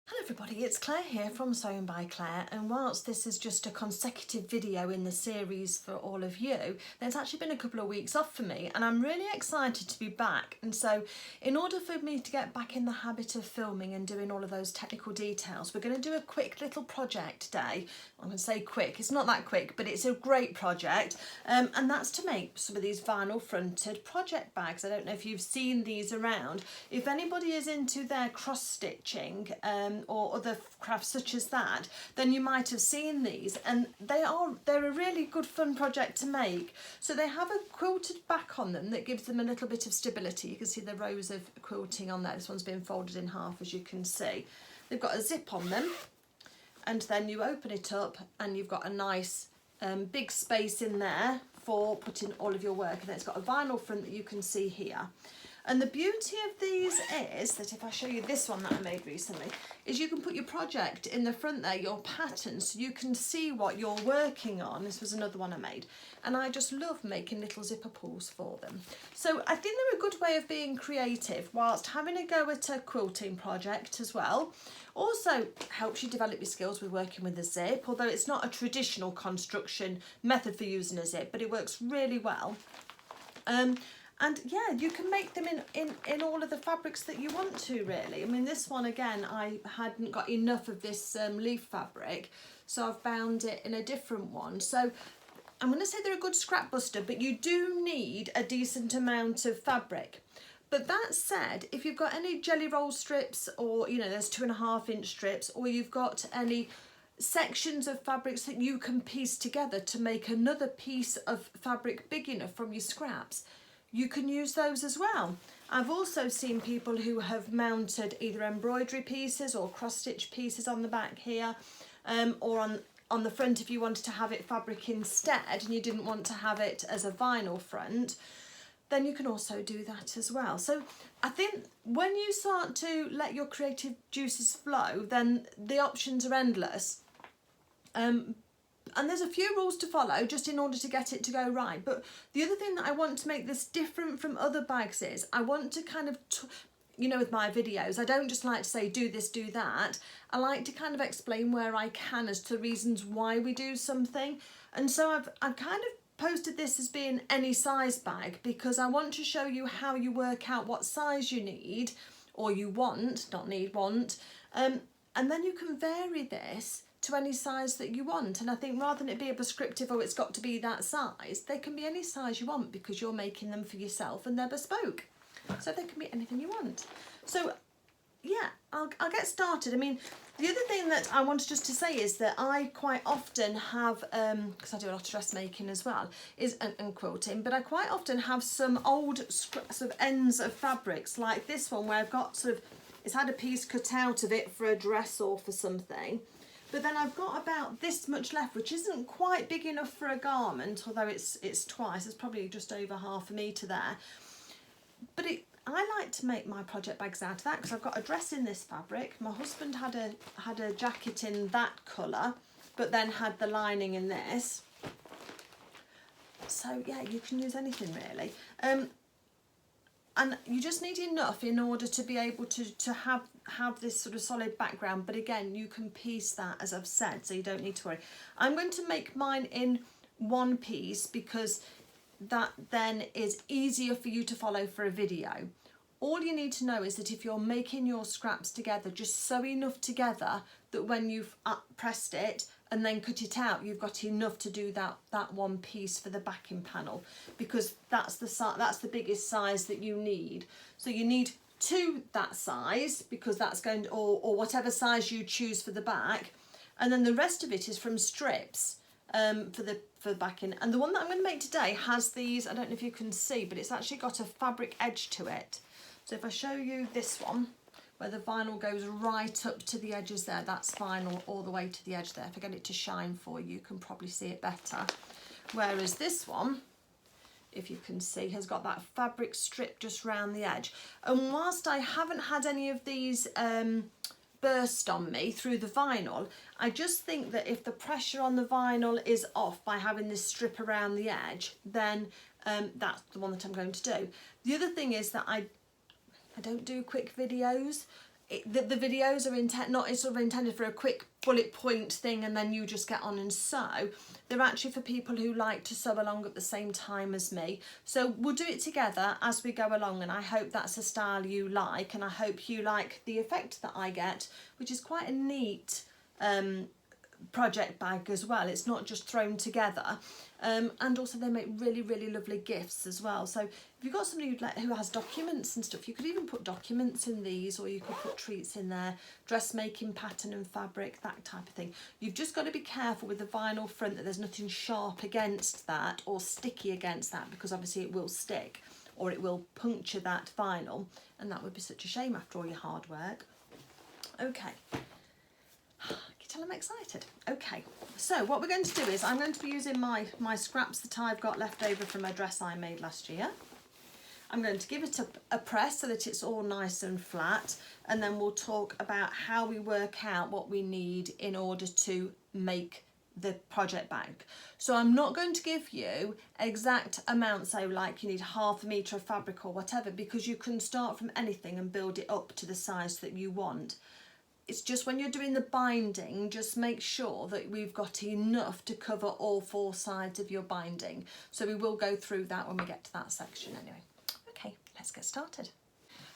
Hello everybody, it's Claire here from Sewing by Claire, and whilst this is just a consecutive video in the series for all of you, then it's actually been a couple of weeks off for me and I'm really excited to be back. And so in order for me to get back in the habit of filming and doing all of those technical details, we're going to do a quick little project today. I'm going to say quick, it's not that quick, but it's a great project, and that's to make some of these vinyl fronted project bags. I don't know if you've seen these around. If anybody is into their cross stitching or other crafts such as that, then you might have seen these, and they're a really good fun project to make. So they have a quilted back on them that gives them a little bit of stability. You can see the rows of quilting on there. This one's been folded in half, as you can see. They've got a zip on them, and then you open it up and you've got a nice big space in there for putting all of your work, and then it's got a vinyl front that you can see here. And the beauty of these is that if I show you this one that I made recently, is you can put your project in the front there, your pattern, so you can see what you're working on. This was another one I made. And I just love making little zipper pulls for them. So I think they're a good way of being creative whilst having a go at a quilting project as well. Also helps you develop your skills with working with a zip, although it's not a traditional construction method for using a zip, but it works really well. And yeah, you can make them in all of the fabrics that you want to, really. I mean, this one, again, I hadn't got enough of this leaf fabric, so I've bound it in a different one. So I'm going to say they're a good scrap buster, but you do need a decent amount of fabric. But that said, if you've got any jelly roll strips, or, you know, there's 2.5 inch strips, or you've got any sections of fabrics that you can piece together to make another piece of fabric big enough from your scraps, you can use those as well. I've also seen people who have mounted either embroidery pieces or cross stitch pieces on the back here, or on the front if you wanted to have it fabric instead and you didn't want to have it as a vinyl front, then you can also do that as well. So I think when you start to let your creative juices flow, then the options are endless. And there's a few rules to follow just in order to get it to go right. But the other thing that I want to make this different from other bags is I want to kind of, you know, with my videos, I don't just like to say do this, do that. I like to kind of explain where I can as to the reasons why we do something. And so I've kind of posted this as being any size bag because I want to show you how you work out what size you need, or you want, not need, want. And then you can vary this to any size that you want. And I think rather than it be a prescriptive, oh, it's got to be that size, they can be any size you want because you're making them for yourself and they're bespoke. So they can be anything you want. So yeah, I'll get started. I mean, the other thing that I wanted just to say is that I quite often have, because I do a lot of dressmaking as well, and quilting, but I quite often have some old sort of ends of fabrics like this one where I've got sort of, it's had a piece cut out of it for a dress or for something. But then I've got about this much left, which isn't quite big enough for a garment, although it's twice, it's probably just over 1/2 metre there. But I like to make my project bags out of that because I've got a dress in this fabric. My husband had a jacket in that colour, but then had the lining in this. So yeah, you can use anything really. And you just need enough in order to be able to have this sort of solid background. But again, you can piece that, as I've said, so you don't need to worry. I'm going to make mine in one piece because that then is easier for you to follow for a video. All you need to know is that if you're making your scraps together, just sew enough together that when you've pressed it and then cut it out, you've got enough to do that one piece for the backing panel, because that's the biggest size that you need. So you need 2 that size, because that's going to, or whatever size you choose for the back, and then the rest of it is from strips for the backing. And the one that I'm going to make today has these, I don't know if you can see, but it's actually got a fabric edge to it. So if I show you this one, where the vinyl goes right up to the edges there, that's vinyl all the way to the edge there. If I get it to shine for you, you can probably see it better. Whereas this one, if you can see, has got that fabric strip just round the edge. And whilst I haven't had any of these burst on me through the vinyl, I just think that if the pressure on the vinyl is off by having this strip around the edge, then that's the one that I'm going to do. The other thing is that I don't do quick videos, the videos are not sort of intended for a quick bullet point thing and then you just get on and sew. They're actually for people who like to sew along at the same time as me. So we'll do it together as we go along, and I hope that's a style you like, and I hope you like the effect that I get, which is quite a neat project bag as well. It's not just thrown together, and also they make really, really lovely gifts as well. So if you've got somebody who has documents and stuff, you could even put documents in these, or you could put treats in there, dressmaking pattern and fabric, that type of thing. You've just got to be careful with the vinyl front that there's nothing sharp against that or sticky against that, because obviously it will stick or it will puncture that vinyl, and that would be such a shame after all your hard work. Okay. Tell I'm excited. Okay, so what we're going to do is I'm going to be using my scraps that I've got left over from a dress I made last year. I'm going to give it a press so that it's all nice and flat, and then we'll talk about how we work out what we need in order to make the project bag. So I'm not going to give you exact amounts, so like you need ½ metre of fabric or whatever, because you can start from anything and build it up to the size that you want. It's just when you're doing the binding, just make sure that we've got enough to cover all 4 sides of your binding. So we will go through that when we get to that section anyway. Okay, let's get started.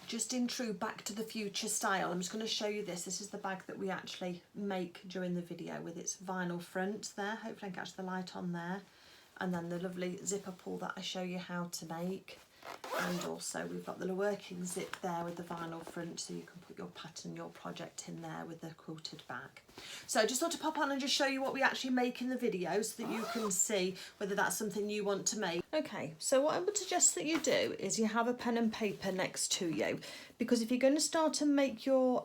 Just in true Back to the Future style, I'm just going to show you this. This is the bag that we actually make during the video with its vinyl front there. Hopefully I can catch the light on there. And then the lovely zipper pull that I show you how to make. And also we've got the working zip there with the vinyl front, so you can put your pattern, your project in there with the quilted bag. So I just thought to pop on and just show you what we actually make in the video so that you can see whether that's something you want to make. Okay, so what I would suggest that you do is you have a pen and paper next to you, because if you're going to start to make your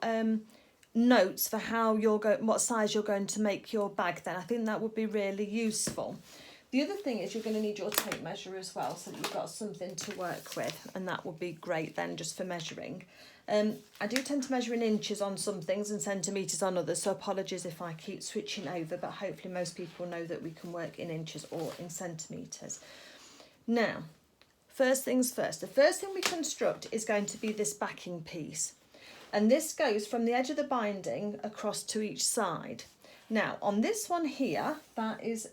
notes for how you're what size you're going to make your bag, then I think that would be really useful. The other thing is you're going to need your tape measure as well, so that you've got something to work with, and that would be great then just for measuring. I do tend to measure in inches on some things and centimetres on others, so apologies if I keep switching over, but hopefully most people know that we can work in inches or in centimetres. Now, first things first, the first thing we construct is going to be this backing piece, and this goes from the edge of the binding across to each side. Now on this one here, that is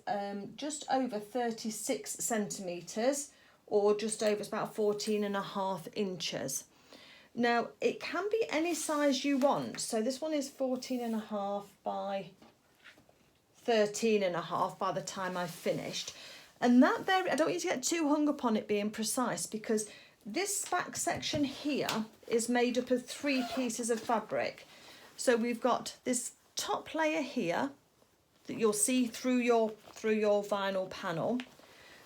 just over 36 centimetres, or just over, it's about 14.5 inches. Now it can be any size you want, so this one is 14.5 by 13.5 by the time I've finished. And that there, I don't want you to get too hung up on it being precise, because this back section here is made up of 3 pieces of fabric. So we've got this top layer here that you'll see through your vinyl panel.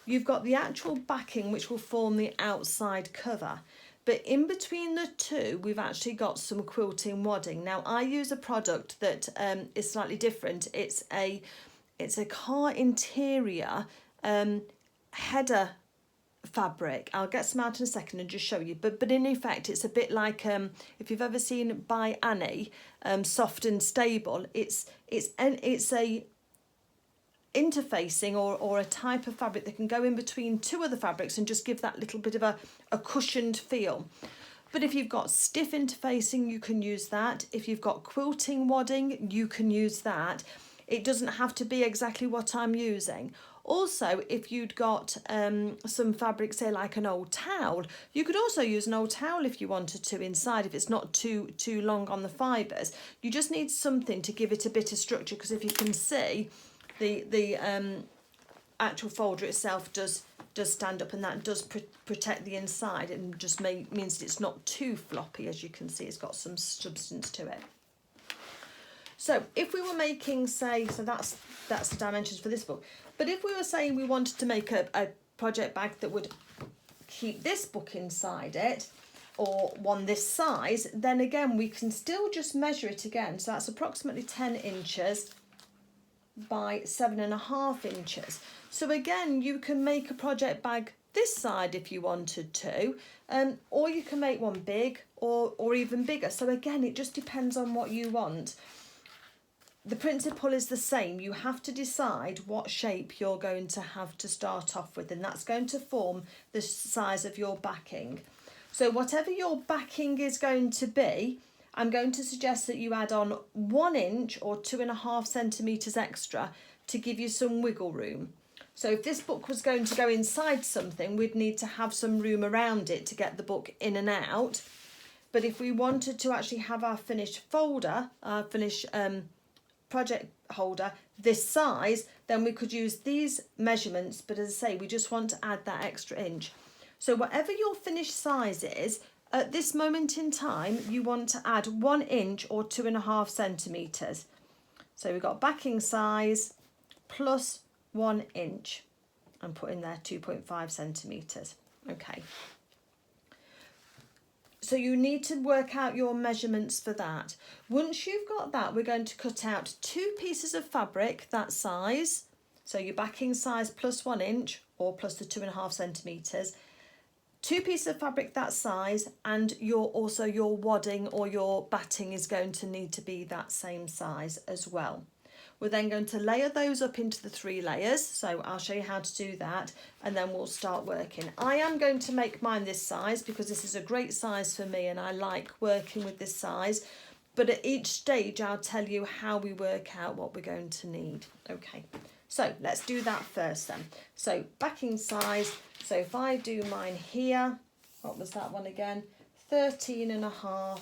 You've got the actual backing, which will form the outside cover, but in between the two we've actually got some quilting wadding. Now I use a product that is slightly different. It's a car interior header fabric. I'll get some out in a second and just show you, but in effect it's a bit like if you've ever seen by Annie, Soft and Stable. It's a interfacing or a type of fabric that can go in between 2 other fabrics and just give that little bit of a cushioned feel. But if you've got stiff interfacing, you can use that. If you've got quilting wadding, you can use that. It doesn't have to be exactly what I'm using. Also, if you'd got some fabric, say like an old towel, you could also use an old towel if you wanted to inside, if it's not too long on the fibres. You just need something to give it a bit of structure, because if you can see, the actual folder itself does stand up, and that does protect the inside, and just means that it's not too floppy. As you can see, it's got some substance to it. So if we were making, say, so that's the dimensions for this book. But if we were saying we wanted to make a project bag that would keep this book inside it, or one this size, then again we can still just measure it again. So that's approximately 10 inches by 7.5 inches. So again, you can make a project bag this side if you wanted to, or you can make one big or even bigger. So again, it just depends on what you want. The principle is the same. You have to decide what shape you're going to have to start off with, and that's going to form the size of your backing. So whatever your backing is going to be, I'm going to suggest that you add on 1 inch or 2.5 centimetres extra to give you some wiggle room. So if this book was going to go inside something, we'd need to have some room around it to get the book in and out. But if we wanted to actually have our finished folder, our finished project holder this size, then we could use these measurements. But as I say, we just want to add that extra inch. So whatever your finished size is, at this moment in time, you want to add 1 inch or 2.5 centimetres. So we've got backing size plus 1 inch. I'm putting there 2.5 centimetres. Okay. So you need to work out your measurements for that. Once you've got that, we're going to cut out 2 pieces of fabric that size. So your backing size plus 1 inch or plus the 2.5 centimetres. 2 pieces of fabric that size, and your wadding or your batting is going to need to be that same size as well. We're then going to layer those up into the 3 layers, so I'll show you how to do that, and then we'll start working. I am going to make mine this size because this is a great size for me and I like working with this size, but at each stage I'll tell you how we work out what we're going to need. Okay, so let's do that first then. So backing size, so if I do mine here, what was that one again? 13.5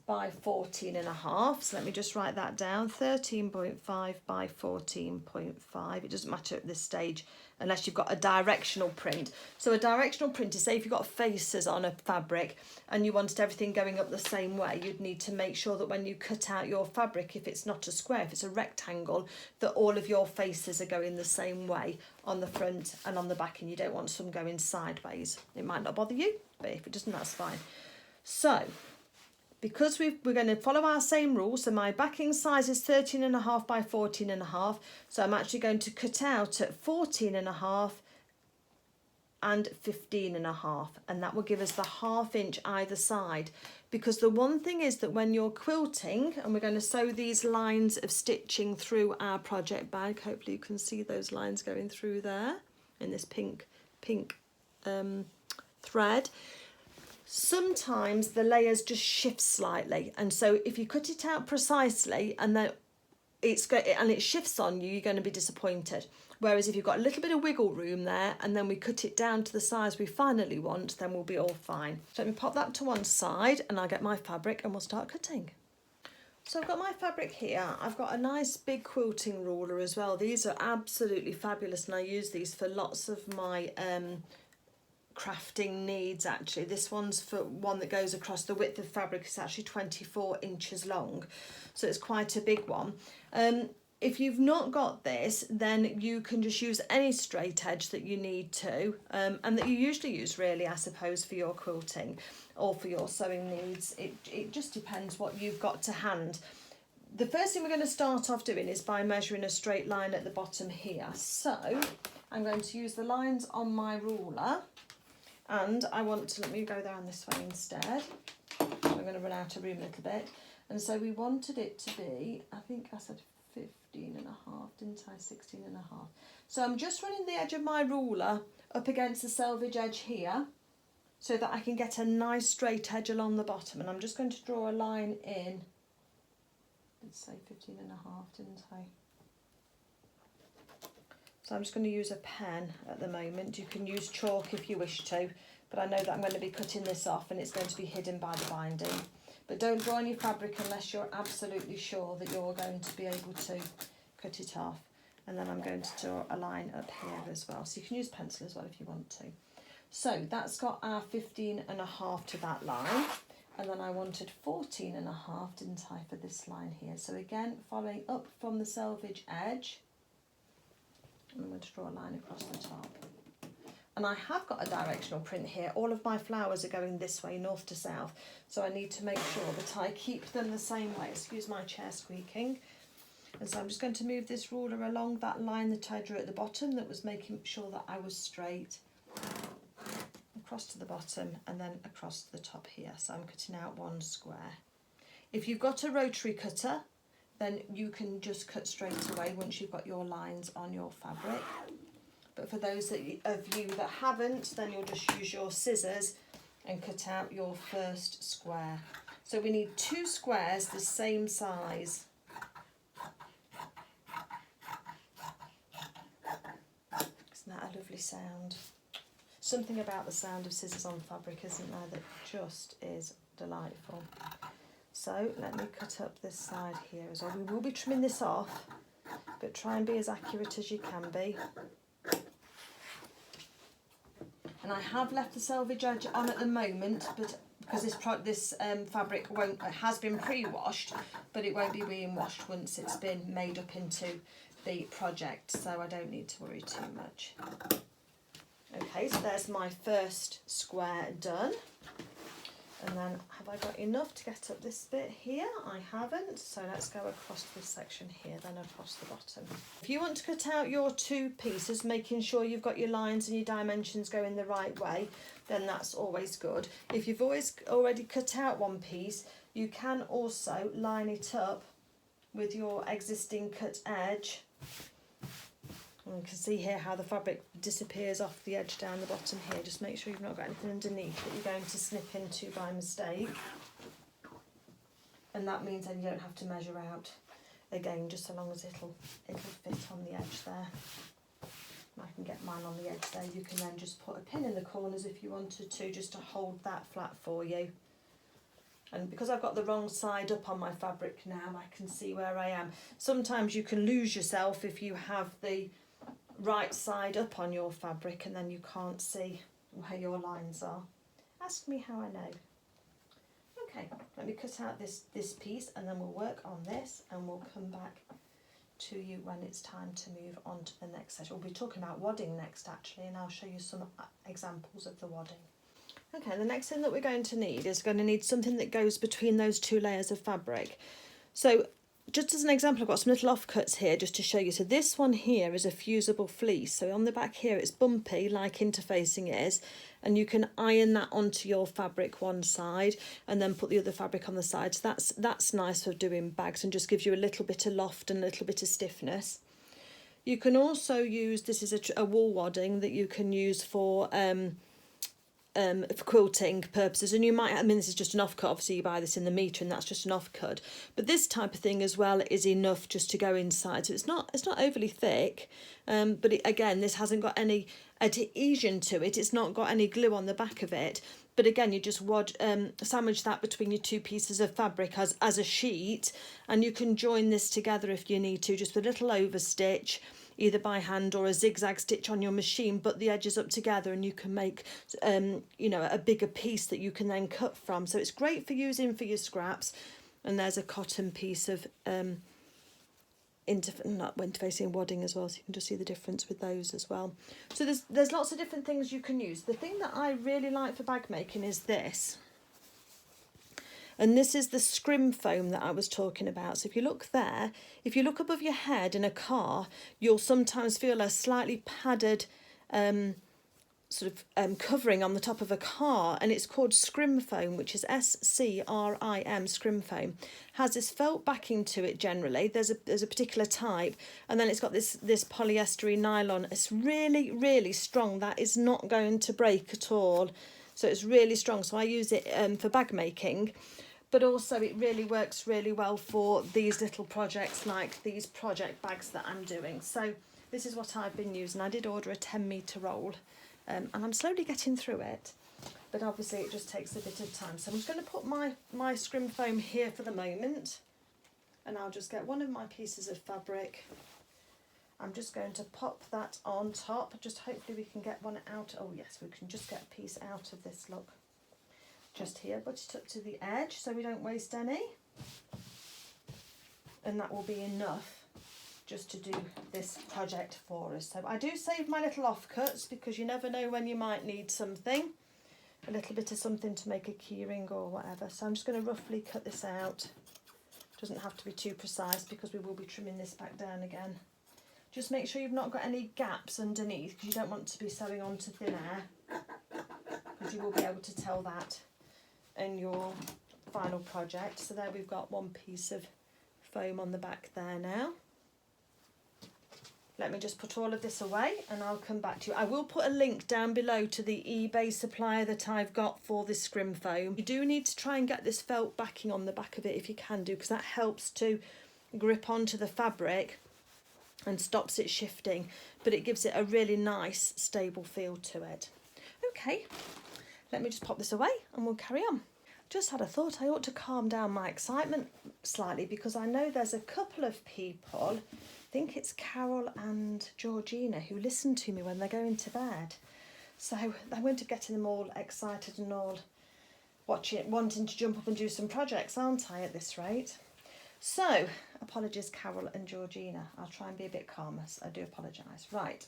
by 14.5. So let me just write that down. 13.5 by 14.5. It doesn't matter at this stage unless you've got a directional print. So a directional print is, say if you've got faces on a fabric and you wanted everything going up the same way, you'd need to make sure that when you cut out your fabric, if it's not a square, if it's a rectangle, that all of your faces are going the same way on the front and on the back, and you don't want some going sideways. It might not bother you, but if it doesn't, that's fine. So because we're going to follow our same rules, so my backing size is 13.5 by 14.5, so I'm actually going to cut out at 14.5 and 15.5, and that will give us the 1/2 inch either side. Because the one thing is that when you're quilting, and we're going to sew these lines of stitching through our project bag, hopefully you can see those lines going through there in this pink thread. Sometimes the layers just shift slightly, and so if you cut it out precisely and then it shifts on you, you're going to be disappointed. Whereas if you've got a little bit of wiggle room there and then we cut it down to the size we finally want, then we'll be all fine. So let me pop that to one side and I'll get my fabric and we'll start cutting. So I've got my fabric here. I've got a nice big quilting ruler as well. These are absolutely fabulous and I use these for lots of my crafting needs. Actually, this one's for one that goes across the width of fabric. It's actually 24 inches long, so it's quite a big one. If you've not got this, then you can just use any straight edge that you need to, and that you usually use really, I suppose, for your quilting or for your sewing needs. It just depends what you've got to hand. The first thing we're going to start off doing is by measuring a straight line at the bottom here. So I'm going to use the lines on my ruler. And I want to, let me go down this way instead. I'm going to run out of room a little bit. And so we wanted it to be, I think I said 15.5, didn't I? 16.5. So I'm just running the edge of my ruler up against the selvage edge here so that I can get a nice straight edge along the bottom. And I'm just going to draw a line in. Let's say 15.5, didn't I? So I'm just going to use a pen at the moment. You can use chalk if you wish to, but I know that I'm going to be cutting this off and it's going to be hidden by the binding. But don't draw any fabric unless you're absolutely sure that you're going to be able to cut it off. And then I'm going to draw a line up here as well. So you can use pencil as well if you want to. So that's got our 15.5 to that line. And then I wanted 14.5, didn't I, for this line here. So again, following up from the selvage edge, I'm going to draw a line across the top. And I have got a directional print here. All of my flowers are going this way, north to south. So I need to make sure that I keep them the same way. Excuse my chair squeaking. And so I'm just going to move this ruler along that line that I drew at the bottom that was making sure that I was straight. Across to the bottom and then across to the top here. So I'm cutting out one square. If you've got a rotary cutter, then you can just cut straight away once you've got your lines on your fabric. But for those of you that haven't, then you'll just use your scissors and cut out your first square. So we need 2 squares the same size. Isn't that a lovely sound? Something about the sound of scissors on fabric, isn't there, that just is delightful. So let me cut up this side here as well. We will be trimming this off, but try and be as accurate as you can be. And I have left the selvage edge on at the moment, but because this fabric has been pre-washed, but it won't be being washed once it's been made up into the project, so I don't need to worry too much. Okay, so there's my first square done. And then have I got enough to get up this bit here? I haven't, so let's go across this section here, then across the bottom. If you want to cut out your 2 pieces, making sure you've got your lines and your dimensions going the right way, then that's always good. If you've already cut out 1 piece, you can also line it up with your existing cut edge. And you can see here how the fabric disappears off the edge down the bottom here. Just make sure you've not got anything underneath that you're going to snip into by mistake. And that means then you don't have to measure out again, just so long as it'll fit on the edge there. I can get mine on the edge there. You can then just put a pin in the corners if you wanted to, just to hold that flat for you. And because I've got the wrong side up on my fabric now, I can see where I am. Sometimes you can lose yourself if you have the right side up on your fabric and then you can't see where your lines are. Ask me how I know. Okay, let me cut out this piece and then we'll work on this and we'll come back to you when it's time to move on to the next section. We'll be talking about wadding next actually, and I'll show you some examples of the wadding. Okay, the next thing that we're going to need something that goes between those 2 layers of fabric. So just as an example, I've got some little offcuts here just to show you. So this one here is a fusible fleece. So on the back here it's bumpy like interfacing is, and you can iron that onto your fabric one side and then put the other fabric on the side. So that's nice for doing bags and just gives you a little bit of loft and a little bit of stiffness. You can also use, this is a wool wadding that you can use for quilting purposes, and you might, I mean this is just an offcut, obviously you buy this in the metre and that's just an offcut, but this type of thing as well is enough just to go inside, so it's not overly thick, but again this hasn't got any adhesion to it, it's not got any glue on the back of it, but again you just sandwich that between your 2 pieces of fabric as a sheet, and you can join this together if you need to, just with a little overstitch either by hand or a zigzag stitch on your machine, but the edges up together and you can make you know, a bigger piece that you can then cut from. So it's great for using for your scraps. And there's a cotton piece of interfacing wadding as well, so you can just see the difference with those as well. So there's lots of different things you can use. The thing that I really like for bag making is this. And this is the scrim foam that I was talking about. So if you look there, if you look above your head in a car, you'll sometimes feel a slightly padded covering on the top of a car, and it's called scrim foam, which is SCRIM, scrim foam. Has this felt backing to it generally. There's a particular type, and then it's got this polyestery nylon. It's really, really strong. That is not going to break at all. So it's really strong. So I use it for bag making. But also it really works really well for these little projects like these project bags that I'm doing. So this is what I've been using. I did order a 10-metre roll and I'm slowly getting through it. But obviously it just takes a bit of time. So I'm just going to put my scrim foam here for the moment. And I'll just get one of my pieces of fabric. I'm just going to pop that on top. Just hopefully we can get one out. Oh yes, we can just get a piece out of this, look. Just here, but it up to the edge so we don't waste any, and that will be enough just to do this project for us. So I do save my little offcuts because you never know when you might need something, a little bit of something to make a keyring or whatever. So I'm just going to roughly cut this out. Doesn't have to be too precise because we will be trimming this back down again. Just make sure you've not got any gaps underneath because you don't want to be sewing onto thin air, because you will be able to tell that in your final project. So there we've got one piece of foam on the back there now. let me just put all of this away and I'll come back to you. I will put a link down below to the eBay supplier that I've got for this scrim foam. You do need to try and get this felt backing on the back of it if you can do, because that helps to grip onto the fabric and stops it shifting, but it gives it a really nice stable feel to it. Okay, let me just pop this away and we'll carry on. Just had a thought I ought to calm down my excitement slightly, because I know there's a couple of people, I think it's Carol and Georgina, who listen to me when they're going to bed. So I'm going to get them all excited and all wanting to jump up and do some projects, aren't I, at this rate? So, apologies Carol and Georgina. I'll try and be a bit calmer, so I do apologise. Right.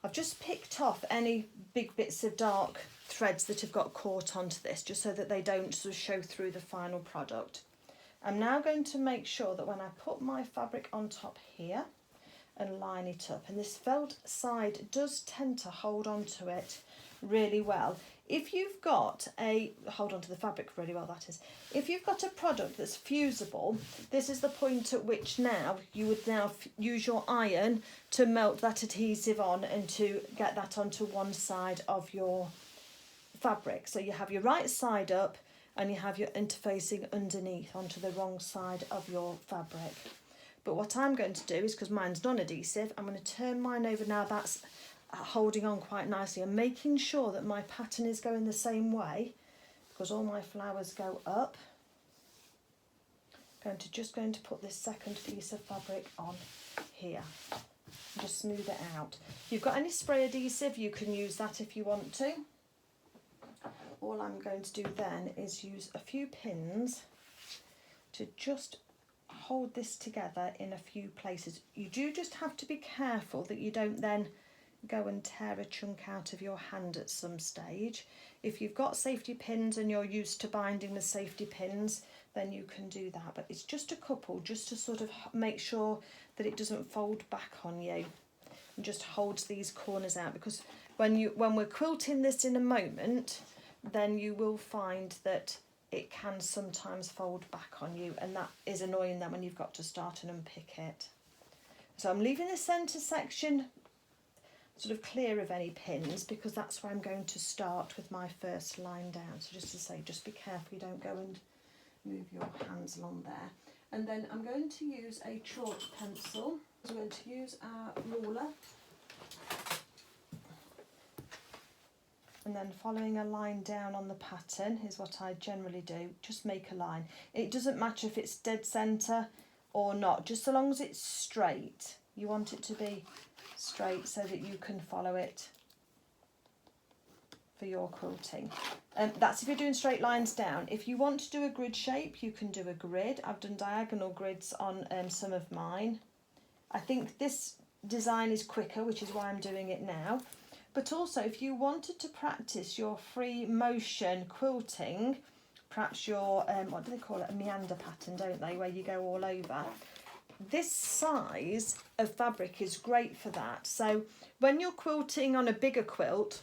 I've just picked off any big bits of dark threads that have got caught onto this, just so that they don't sort of show through the final product. I'm now going to make sure that when I put my fabric on top here and line it up, and this felt side does tend to hold on to it really well. If you've got hold on to the fabric really well, that is. If you've got a product that's fusible, this is the point at which now you would now use your iron to melt that adhesive on and to get that onto one side of your fabric. So you have your right side up and you have your interfacing underneath onto the wrong side of your fabric. But what I'm going to do is, because mine's non-adhesive, I'm going to turn mine over now. That's holding on quite nicely and making sure that my pattern is going the same way, because all my flowers go up. Just going to put this second piece of fabric on here and just smooth it out. If you've got any spray adhesive, you can use that if you want to. All I'm going to do then is use a few pins to just hold this together in a few places. You do just have to be careful that you don't then go and tear a chunk out of your hand at some stage. If you've got safety pins and you're used to binding with safety pins, then you can do that, but it's just a couple, just to sort of make sure that it doesn't fold back on you and just holds these corners out, because when we're quilting this in a moment, then you will find that it can sometimes fold back on you, and that is annoying then when you've got to start and unpick it. So I'm leaving the centre section sort of clear of any pins, because that's where I'm going to start with my first line down. So just to say, just be careful you don't go and move your hands along there. And then I'm going to use a chalk pencil. I'm going to use our ruler, and then following a line down on the pattern is what I generally do. Just make a line. It doesn't matter if it's dead centre or not, just so long as it's straight. You want it to be straight so that you can follow it for your quilting. That's if you're doing straight lines down. If you want to do a grid shape, you can do a grid. I've done diagonal grids on some of mine. I think this design is quicker, which is why I'm doing it now. But also, if you wanted to practice your free motion quilting, perhaps your, what do they call it, a meander pattern, don't they, where you go all over, this size of fabric is great for that. So when you're quilting on a bigger quilt,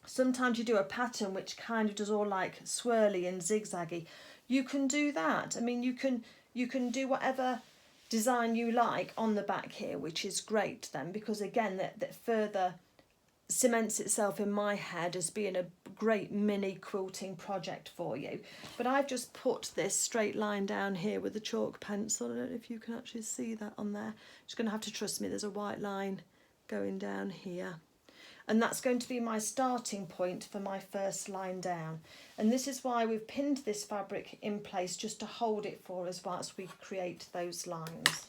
sometimes you do a pattern which kind of does all like swirly and zigzaggy. You can do that. I mean, you can do whatever design you like on the back here, which is great then, because again, that further cements itself in my head as being a great mini quilting project for you. But I've just put this straight line down here with the chalk pencil. I don't know if you can actually see that on there. Just going to have to trust me, there's a white line going down here. And that's going to be my starting point for my first line down. And this is why we've pinned this fabric in place, just to hold it for us whilst we create those lines.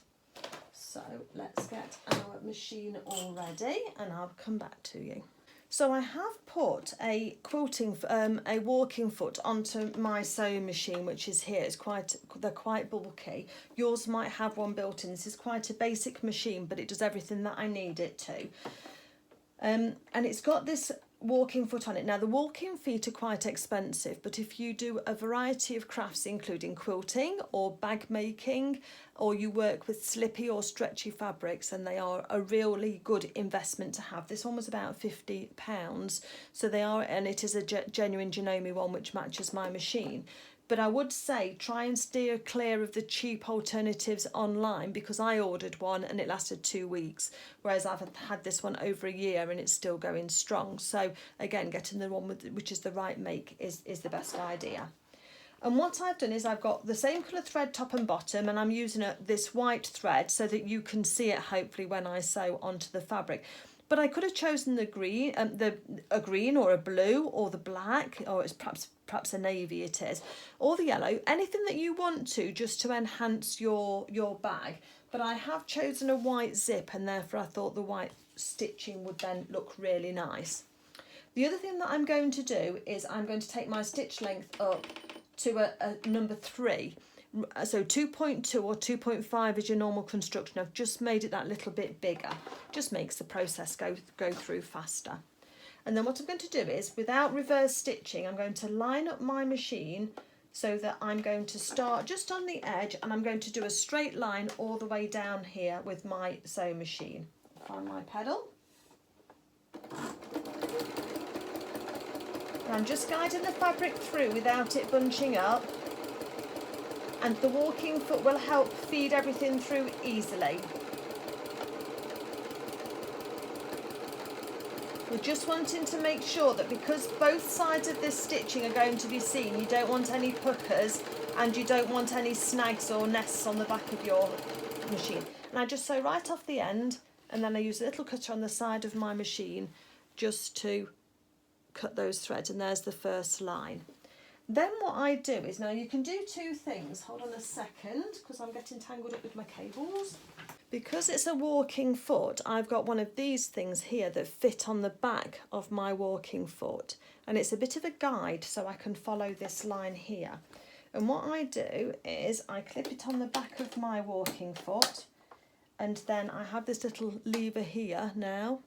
So let's get our machine all ready and I'll come back to you. So I have put a walking foot onto my sewing machine, which is here. They're quite bulky. Yours might have one built in. This is quite a basic machine, but it does everything that I need it to. And it's got this walking foot on it. Now the walking feet are quite expensive, but if you do a variety of crafts including quilting or bag making or you work with slippy or stretchy fabrics, and they are a really good investment to have. This one was about £50, so they are, and it is a genuine Janome one which matches my machine. But I would say try and steer clear of the cheap alternatives online, because I ordered one and it lasted 2 weeks, whereas I've had this one over a year and it's still going strong. So again, getting the one which is the right make is the best idea. And what I've done is I've got the same colour thread top and bottom, and I'm using this white thread so that you can see it hopefully when I sew onto the fabric. But I could have chosen the green, a green or a blue or the black, or it's perhaps a navy it is, or the yellow, anything that you want to, just to enhance your bag. But I have chosen a white zip, and therefore I thought the white stitching would then look really nice. The other thing that I'm going to do is I'm going to take my stitch length up to a number 3. So 2.2 or 2.5 is your normal construction. I've just made it that little bit bigger. Just makes the process go through faster. And then what I'm going to do is, without reverse stitching, I'm going to line up my machine so that I'm going to start just on the edge, and I'm going to do a straight line all the way down here with my sewing machine. Find my pedal. And I'm just guiding the fabric through without it bunching up, and the walking foot will help feed everything through easily. We're just wanting to make sure that, because both sides of this stitching are going to be seen, you don't want any puckers and you don't want any snags or nests on the back of your machine. And I just sew right off the end, and then I use a little cutter on the side of my machine just to cut those threads, and there's the first line. Then what I do is, now you can do 2 things. Hold on a second, because I'm getting tangled up with my cables. Because it's a walking foot, I've got one of these things here that fit on the back of my walking foot, and it's a bit of a guide so I can follow this line here. And what I do is I clip it on the back of my walking foot, and then I have this little lever here now,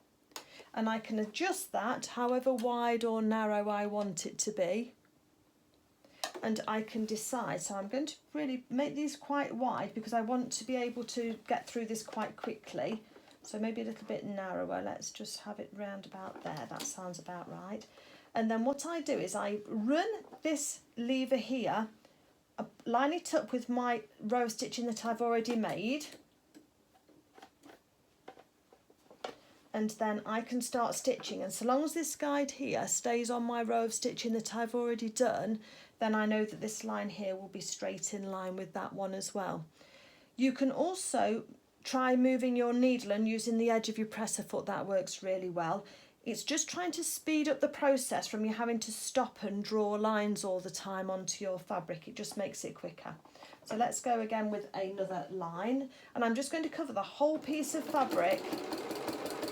and I can adjust that however wide or narrow I want it to be. And I can decide, so I'm going to really make these quite wide because I want to be able to get through this quite quickly. So maybe a little bit narrower. Let's just have it round about there. That sounds about right. And then what I do is I run this lever here, line it up with my row of stitching that I've already made, and then I can start stitching. And so long as this guide here stays on my row of stitching that I've already done, then I know that this line here will be straight in line with that one as well. You can also try moving your needle and using the edge of your presser foot. That works really well. It's just trying to speed up the process from you having to stop and draw lines all the time onto your fabric. It just makes it quicker. So let's go again with another line, and I'm just going to cover the whole piece of fabric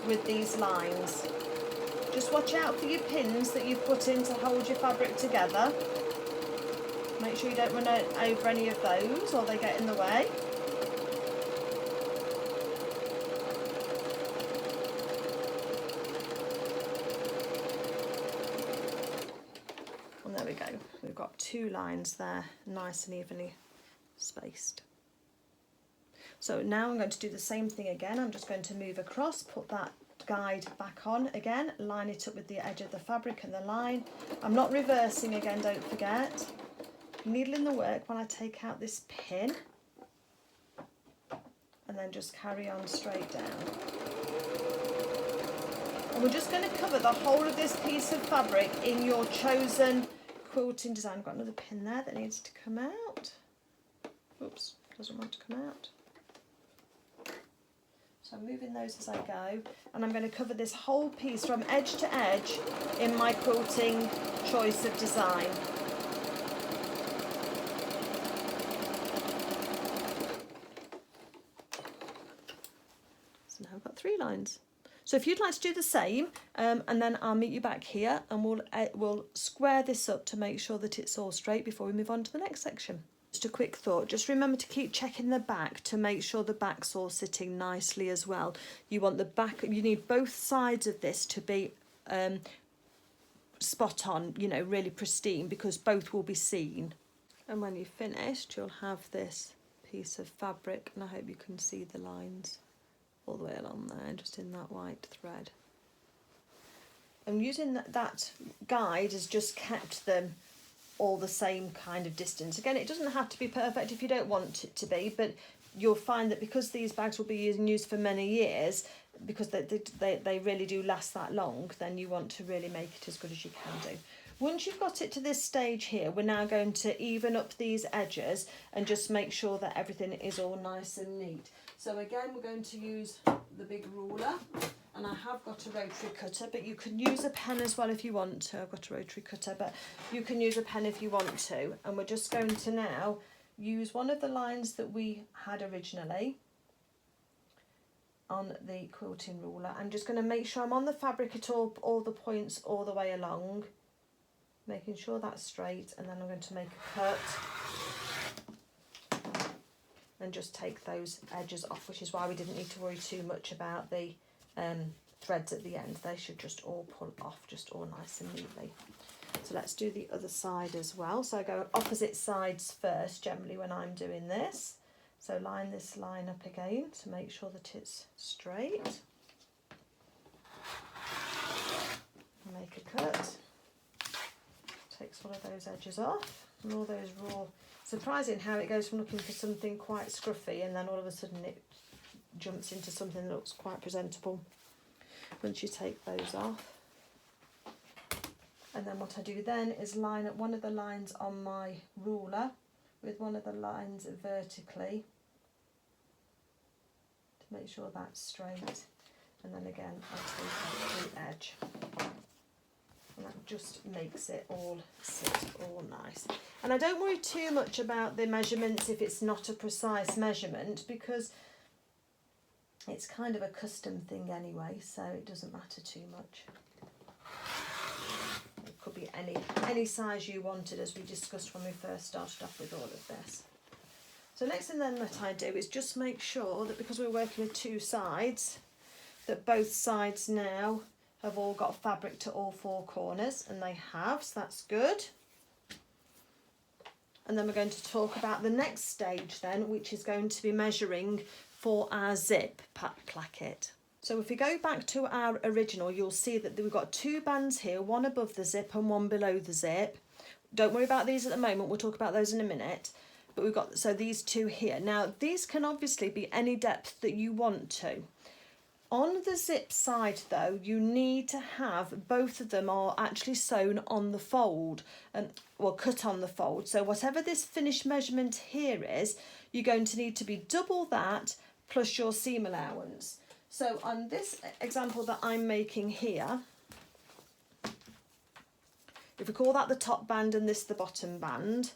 with these lines. Just watch out for your pins that you've put in to hold your fabric together. Make sure you don't run over any of those or they get in the way. And there we go. We've got 2 lines there, nice and evenly spaced. So now I'm going to do the same thing again. I'm just going to move across, put that guide back on again, line it up with the edge of the fabric and the line. I'm not reversing again, don't forget. Needle in the work when I take out this pin, and then just carry on straight down. And we're just going to cover the whole of this piece of fabric in your chosen quilting design. I've got another pin there that needs to come out. Oops, doesn't want to come out. So I'm moving those as I go, and I'm going to cover this whole piece from edge to edge in my quilting choice of design. So now I've got 3 lines. So if you'd like to do the same, and then I'll meet you back here, and we'll square this up to make sure that it's all straight before we move on to the next section. Just a quick thought, just remember to keep checking the back to make sure the back's all sitting nicely as well. You want the back, you need both sides of this to be spot on, you know, really pristine, because both will be seen. And when you've finished, you'll have this piece of fabric, and I hope you can see the lines all the way along there, just in that white thread. And using that guide has just kept them all the same kind of distance. Again, it doesn't have to be perfect if you don't want it to be, but you'll find that because these bags will be used for many years, because they really do last that long, then you want to really make it as good as you can do. Once you've got it to this stage here, we're now going to even up these edges and just make sure that everything is all nice and neat. So again, we're going to use the big ruler, and I have got a rotary cutter, but you can use a pen as well if you want to. I've got a rotary cutter, but you can use a pen if you want to. And we're just going to now use one of the lines that we had originally on the quilting ruler. I'm just going to make sure I'm on the fabric at all the points all the way along, making sure that's straight, and then I'm going to make a cut and just take those edges off, which is why we didn't need to worry too much about the threads at the end. They should just all pull off just all nice and neatly. So let's do the other side as well. So I go opposite sides first generally when I'm doing this. So line this line up again to make sure that it's straight. Make a cut. Takes one of those edges off, and all those raw. Surprising how it goes from looking for something quite scruffy and then all of a sudden it jumps into something that looks quite presentable once you take those off. And then what I do then is line up one of the lines on my ruler with one of the lines vertically to make sure that's straight, and then again I take out the edge, and that just makes it all sit all nice. And I don't worry too much about the measurements if it's not a precise measurement, because it's kind of a custom thing anyway, so it doesn't matter too much. It could be any size you wanted, as we discussed when we first started off with all of this. So next thing then that I do is just make sure that, because we're working with two sides, that both sides now have all got fabric to all four corners, and they have, so that's good. And then we're going to talk about the next stage then, which is going to be measuring for our zip placket. So if we go back to our original, you'll see that we've got two bands here, one above the zip and one below the zip. Don't worry about these at the moment, we'll talk about those in a minute. But we've got, so these two here. Now these can obviously be any depth that you want to. On the zip side though, you need to have both of them are actually sewn on the fold, or cut on the fold. So whatever this finished measurement here is, you're going to need to be double that plus your seam allowance. So on this example that I'm making here, if we call that the top band and this the bottom band,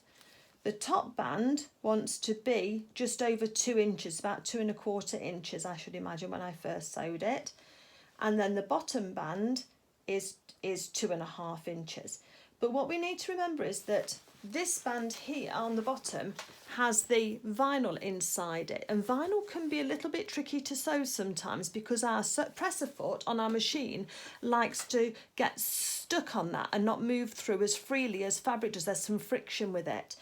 the top band wants to be just over 2 inches, about 2 1/4 inches, I should imagine, when I first sewed it. And then the bottom band is 2 1/2 inches. But what we need to remember is that this band here on the bottom has the vinyl inside it, and vinyl can be a little bit tricky to sew sometimes because our presser foot on our machine likes to get stuck on that and not move through as freely as fabric does. There's some friction with it.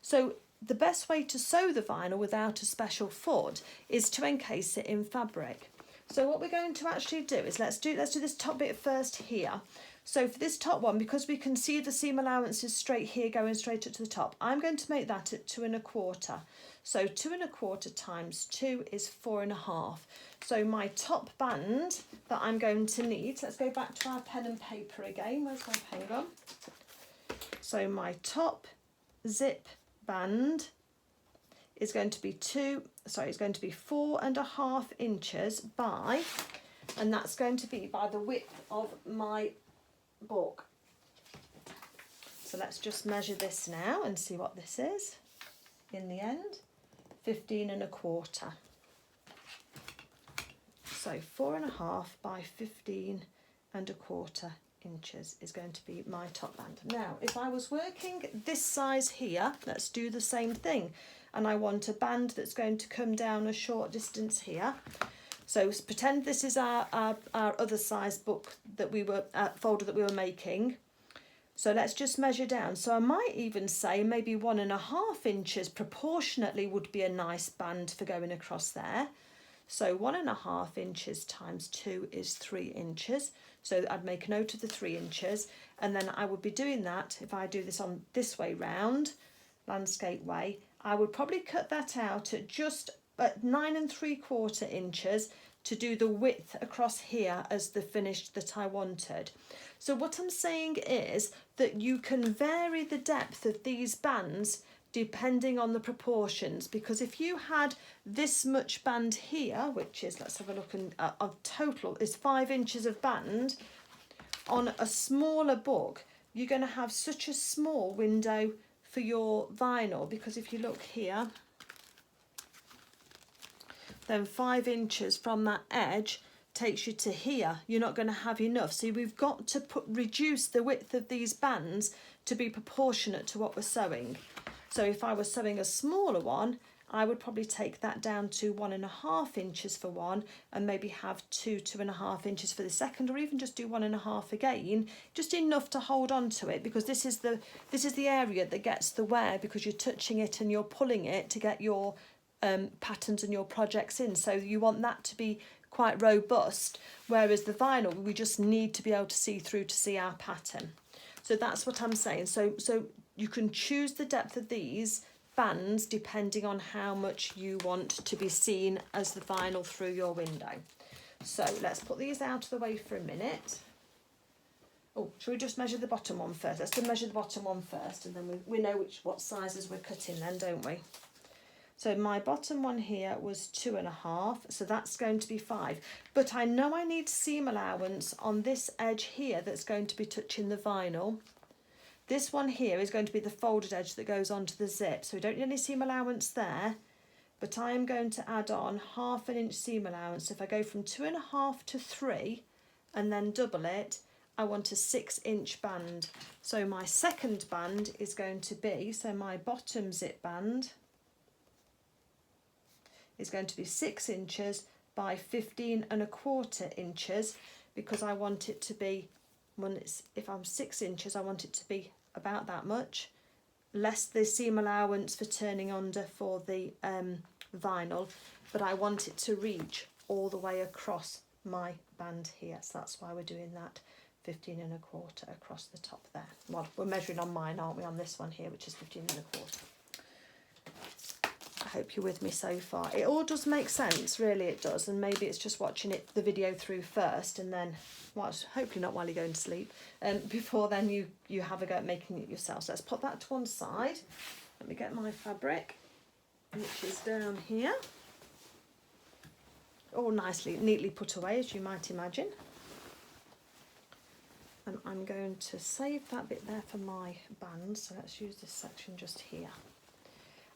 So the best way to sew the vinyl without a special foot is to encase it in fabric. So what we're going to actually do is let's do this top bit first here. So for this top one, because we can see the seam allowance is straight here going straight up to the top, I'm going to make that at 2 1/4. So 2 1/4 times 2 is 4 1/2. So my top band that I'm going to need, let's go back to our pen and paper again. Where's my pen gone? So my top zip band is going to be 4 1/2 inches by, and that's going to be by the width of my book. So let's just measure this now and see what this is in the end. 15 1/4. So 4 1/2 by 15 1/4 inches is going to be my top band. Now if I was working this size here, let's do the same thing, and I want a band that's going to come down a short distance here. So pretend this is our other size book that we were folder that we were making. So let's just measure down. So I might even say maybe 1.5 inches proportionately would be a nice band for going across there. So 1.5 inches times 2 is 3 inches. So I'd make a note of the 3 inches, and then I would be doing that if I do this on this way round, landscape way. I would probably cut that out at just at 9 3/4 inches to do the width across here as the finish that I wanted. So what I'm saying is that you can vary the depth of these bands depending on the proportions, because if you had this much band here, which is, let's have a look, and of total is 5 inches of band on a smaller book, you're going to have such a small window for your vinyl, because if you look here, then 5 inches from that edge takes you to here. You're not going to have enough. So we've got to reduce the width of these bands to be proportionate to what we're sewing. So if I was sewing a smaller one, I would probably take that down to 1.5 inches for one, and maybe have 2.5 inches for the second, or even just do 1.5 again, just enough to hold on to it, because this is the area that gets the wear, because you're touching it and you're pulling it to get your patterns and your projects in. So you want that to be quite robust, whereas the vinyl, we just need to be able to see through to see our pattern. So that's what I'm saying. So you can choose the depth of these bands depending on how much you want to be seen as the vinyl through your window. So let's put these out of the way for a minute. Oh, should we just measure the bottom one first? Let's measure the bottom one first, and then we know what sizes we're cutting then, don't we? So my bottom one here was 2.5, so that's going to be 5. But I know I need seam allowance on this edge here that's going to be touching the vinyl. This one here is going to be the folded edge that goes onto the zip, so we don't need any seam allowance there, but I am going to add on 1/2 inch seam allowance. If I go from 2.5 to 3 and then double it, I want a 6 inch band. So my second band is going to be, so my bottom zip band is going to be 6 inches by 15.25 inches, because I want it to be, if I'm 6 inches, I want it to be about that much, less the seam allowance for turning under for the vinyl, but I want it to reach all the way across my band here. So that's why we're doing that 15.25 across the top there. Well, we're measuring on mine, aren't we, on this one here, which is 15.25. I hope you're with me so far. It all does make sense, really it does, and maybe it's just watching the video through first, and then, well, hopefully not while you're going to sleep, before then you have a go at making it yourself. So let's put that to one side. Let me get my fabric, which is down here, all neatly put away, as you might imagine. And I'm going to save that bit there for my band, so let's use this section just here.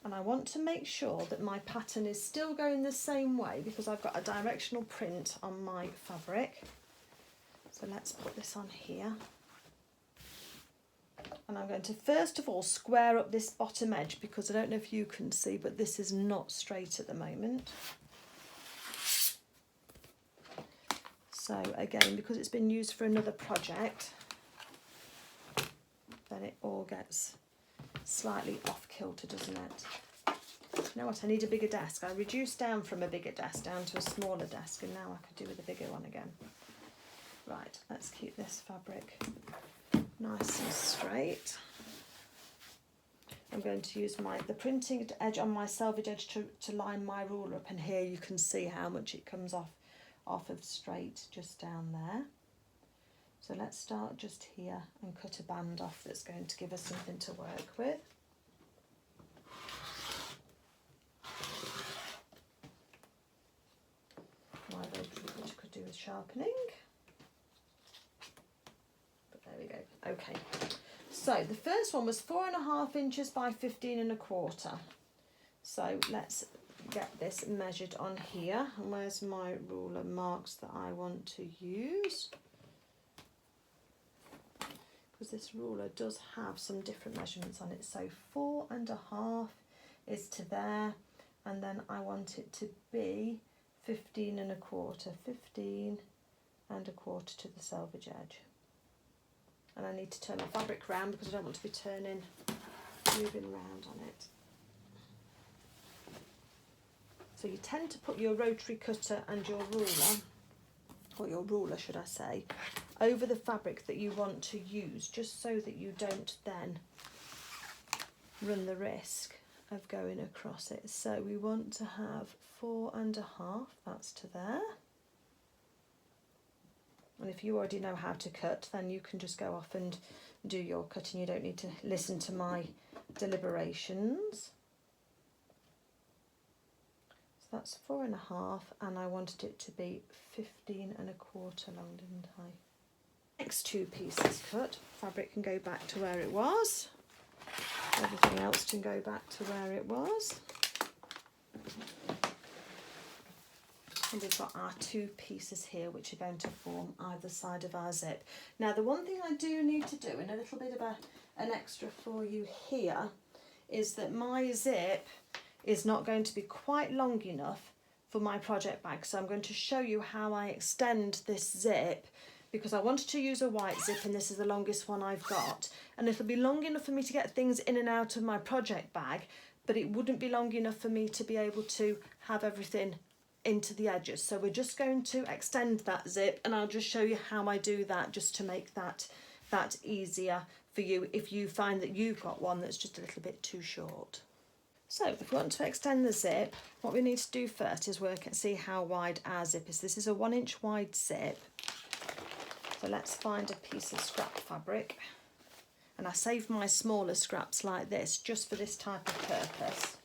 And I want to make sure that my pattern is still going the same way, because I've got a directional print on my fabric. So let's put this on here. And I'm going to first of all square up this bottom edge, because I don't know if you can see, but this is not straight at the moment. So again, because it's been used for another project, then it all gets slightly off kilter, doesn't it? You know what, I need a bigger desk. I reduced down from a bigger desk down to a smaller desk, and now I could do with a bigger one again. Right, let's keep this fabric nice and straight. I'm going to use the printing edge on my selvage edge to line my ruler up, and here you can see how much it comes off of straight just down there. So let's start just here and cut a band off that's going to give us something to work with. My very tricky, which could do with sharpening. But there we go. Okay. So the first one was 4.5 inches by 15.25. So let's get this measured on here. And where's my ruler marks that I want to use? Because this ruler does have some different measurements on it. So 4.5 is to there, and then I want it to be 15.25, 15.25 to the selvage edge. And I need to turn my fabric round because I don't want to be moving around on it. So you tend to put your rotary cutter and your ruler, or your ruler should I say, over the fabric that you want to use, just so that you don't then run the risk of going across it. So we want to have 4.5, that's to there. And if you already know how to cut, then you can just go off and do your cutting. You don't need to listen to my deliberations. So that's 4.5, and I wanted it to be 15.25 long, didn't I? Next 2 pieces cut, fabric can go back to where it was. Everything else can go back to where it was. And we've got our 2 pieces here which are going to form either side of our zip. Now the one thing I do need to do, and a little bit of an extra for you here, is that my zip is not going to be quite long enough for my project bag. So I'm going to show you how I extend this zip, because I wanted to use a white zip and this is the longest one I've got. And it'll be long enough for me to get things in and out of my project bag, but it wouldn't be long enough for me to be able to have everything into the edges. So we're just going to extend that zip, and I'll just show you how I do that, just to make that easier for you if you find that you've got one that's just a little bit too short. So if we want to extend the zip, what we need to do first is work and see how wide our zip is. This is a 1 inch wide zip. So let's find a piece of scrap fabric. And I save my smaller scraps like this just for this type of purpose.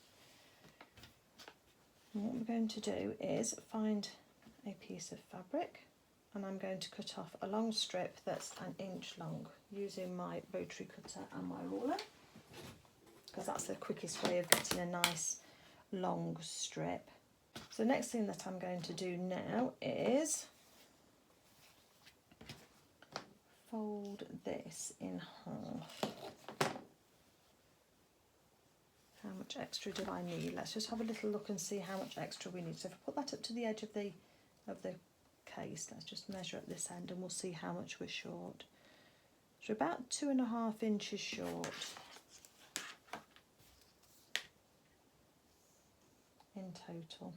And what we're going to do is find a piece of fabric, and I'm going to cut off a long strip that's 1 inch long using my rotary cutter and my ruler, because that's the quickest way of getting a nice long strip. So the next thing that I'm going to do now is fold this in half. How much extra do I need? Let's just have a little look and see how much extra we need. So if I put that up to the edge of the case, let's just measure at this end and we'll see how much we're short. So about 2.5 inches short in total.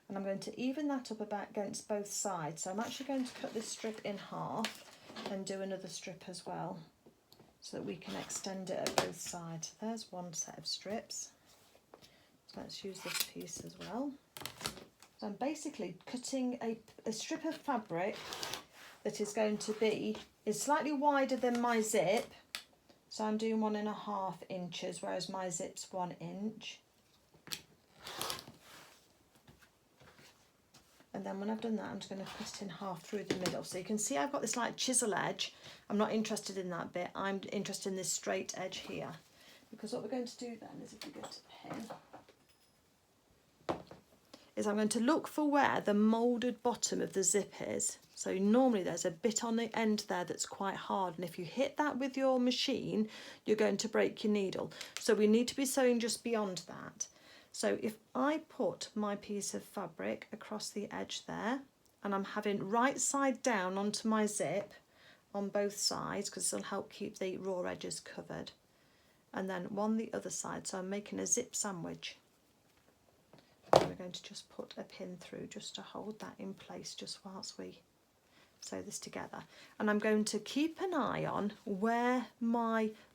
And I'm going to even that up about against both sides. So I'm actually going to cut this strip in half and do another strip as well, so that we can extend it at both sides. There's one set of strips. So let's use this piece as well. So I'm basically cutting a strip of fabric that is going to be slightly wider than my zip. So I'm doing 1.5 inches, whereas my zip's 1 inch. And then when I've done that, I'm just going to cut it in half through the middle. So you can see I've got this like chisel edge. I'm not interested in that bit. I'm interested in this straight edge here. Because what we're going to do then is, if we go to pin, is I'm going to look for where the moulded bottom of the zip is. So normally there's a bit on the end there that's quite hard. And if you hit that with your machine, you're going to break your needle. So we need to be sewing just beyond that. So if I put my piece of fabric across the edge there, and I'm having right side down onto my zip on both sides, because this will help keep the raw edges covered, and then one the other side, so I'm making a zip sandwich. And we're going to just put a pin through just to hold that in place just whilst we sew this together. And I'm going to keep an eye on where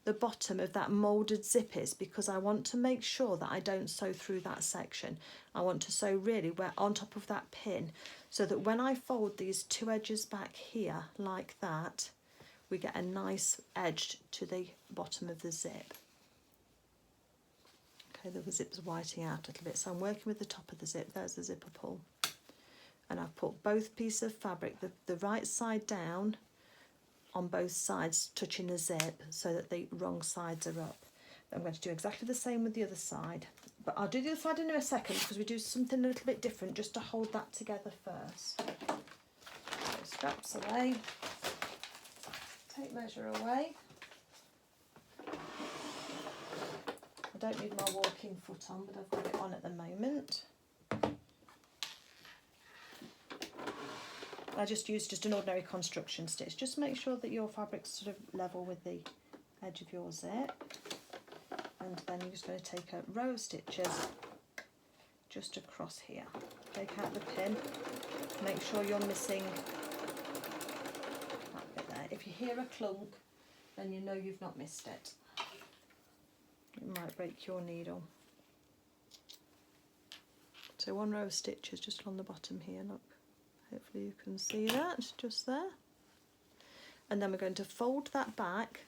the bottom of that moulded zip is, because I want to make sure that I don't sew through that section. I want to sew really where on top of that pin, so that when I fold these 2 edges back here like that, we get a nice edge to the bottom of the zip. Okay, the zip's whiting out a little bit, so I'm working with the top of the zip. There's the zipper pull. And I've put both pieces of fabric, the right side down on both sides, touching the zip, so that the wrong sides are up. I'm going to do exactly the same with the other side, but I'll do the other side in a second, because we do something a little bit different just to hold that together first. So straps away, tape measure away. I don't need my walking foot on, but I've got it on at the moment. I just used just an ordinary construction stitch. Just make sure that your fabric's sort of level with the edge of your zip. And then you're just going to take a row of stitches just across here. Take out the pin, make sure you're missing that bit there. If you hear a clunk, then you know you've not missed it. It might break your needle. So one row of stitches just on the bottom here, look. Hopefully you can see that, just there. And then we're going to fold that back.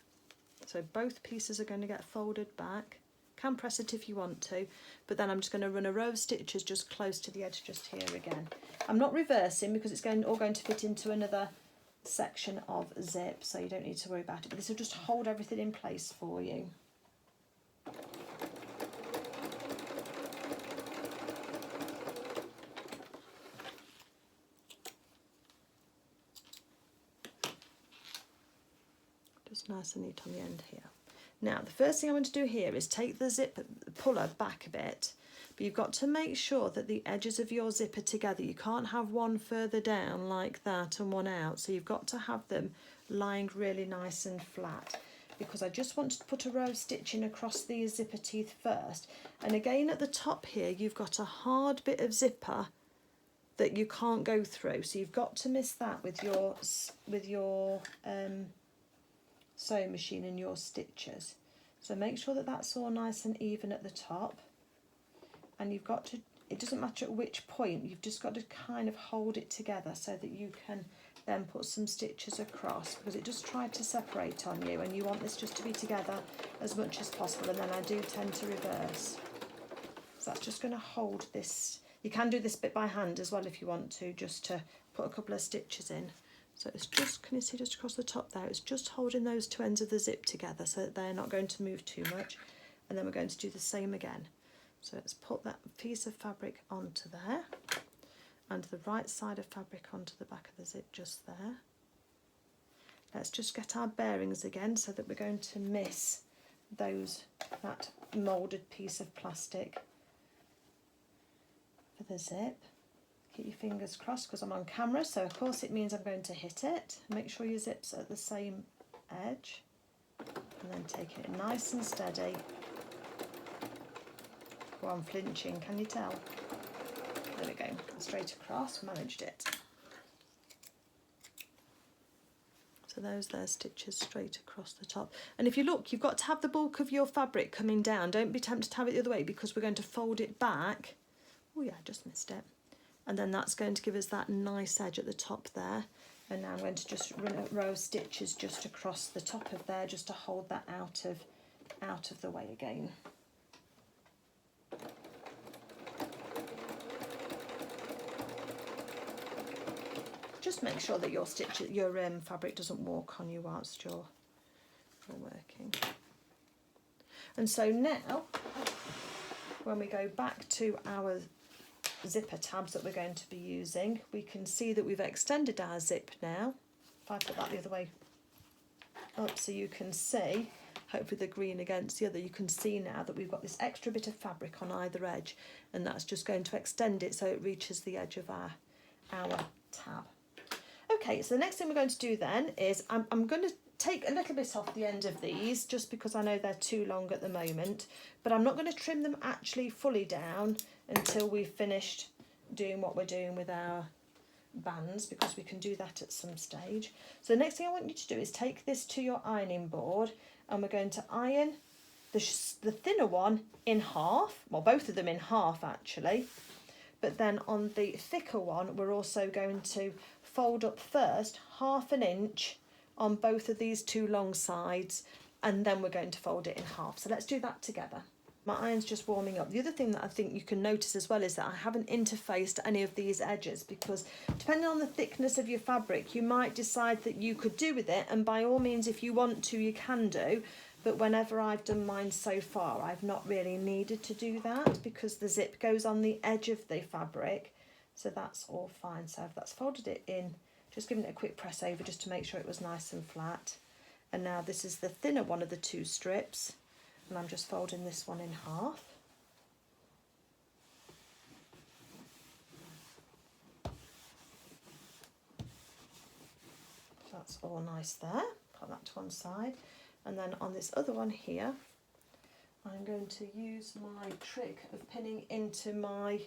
So both pieces are going to get folded back. Can press it if you want to, but then I'm just going to run a row of stitches just close to the edge just here again. I'm not reversing because it's all going to fit into another section of zip, so you don't need to worry about it. But this will just hold everything in place for you. Just nice and neat on the end here. Now, the first thing I want to do here is take the zip puller back a bit, but you've got to make sure that the edges of your zip are together. You can't have one further down like that and one out, so you've got to have them lying really nice and flat, because I just want to put a row of stitching across these zipper teeth first. And again, at the top here, you've got a hard bit of zipper that you can't go through, so you've got to miss that with your sewing machine and your stitches. So make sure that that's all nice and even at the top, and you've got to, it doesn't matter at which point, you've just got to kind of hold it together so that you can then put some stitches across, because it just tried to separate on you and you want this just to be together as much as possible. And then I do tend to reverse, so that's just going to hold this. You can do this bit by hand as well if you want to, just to put a couple of stitches in. So it's just, can you see just across the top there, it's just holding those two ends of the zip together so that they're not going to move too much. And then we're going to do the same again. So let's put that piece of fabric onto there, and the right side of fabric onto the back of the zip just there. Let's just get our bearings again so that we're going to miss that moulded piece of plastic for the zip. Keep your fingers crossed because I'm on camera, so of course it means I'm going to hit it. Make sure your zip's at the same edge, and then take it nice and steady. Oh, I'm flinching, can you tell? There we go, straight across, managed it. So those there stitches straight across the top. And if you look, you've got to have the bulk of your fabric coming down. Don't be tempted to have it the other way, because we're going to fold it back. Oh yeah, I just missed it. And then that's going to give us that nice edge at the top there. And now I'm going to just run a row of stitches just across the top of there, just to hold that out of the way again. Just make sure that your fabric doesn't walk on you whilst you're working. And so now, when we go back to our zipper tabs that we're going to be using, we can see that we've extended our zip now. If I put that the other way up so you can see, hopefully the green against the other, you can see now that we've got this extra bit of fabric on either edge, and that's just going to extend it so it reaches the edge of our tab. Okay, so the next thing we're going to do then is I'm going to take a little bit off the end of these, just because I know they're too long at the moment, but I'm not going to trim them actually fully down until we've finished doing what we're doing with our bands, because we can do that at some stage. So the next thing I want you to do is take this to your ironing board, and we're going to iron the thinner one in half, well, both of them in half actually, but then on the thicker one we're also going to fold up first 1/2 inch on both of these two long sides, and then we're going to fold it in half. So let's do that together. My iron's just warming up. The other thing that I think you can notice as well is that I haven't interfaced any of these edges, because depending on the thickness of your fabric, you might decide that you could do with it, and by all means, if you want to, you can do. But whenever I've done mine so far, I've not really needed to do that, because the zip goes on the edge of the fabric. So that's all fine. So that's folded it in, just giving it a quick press over just to make sure it was nice and flat. And now this is the thinner one of the two strips, and I'm just folding this one in half. that's all nice there. Put that to one side. And then on this other one here, I'm going to use my trick of pinning into my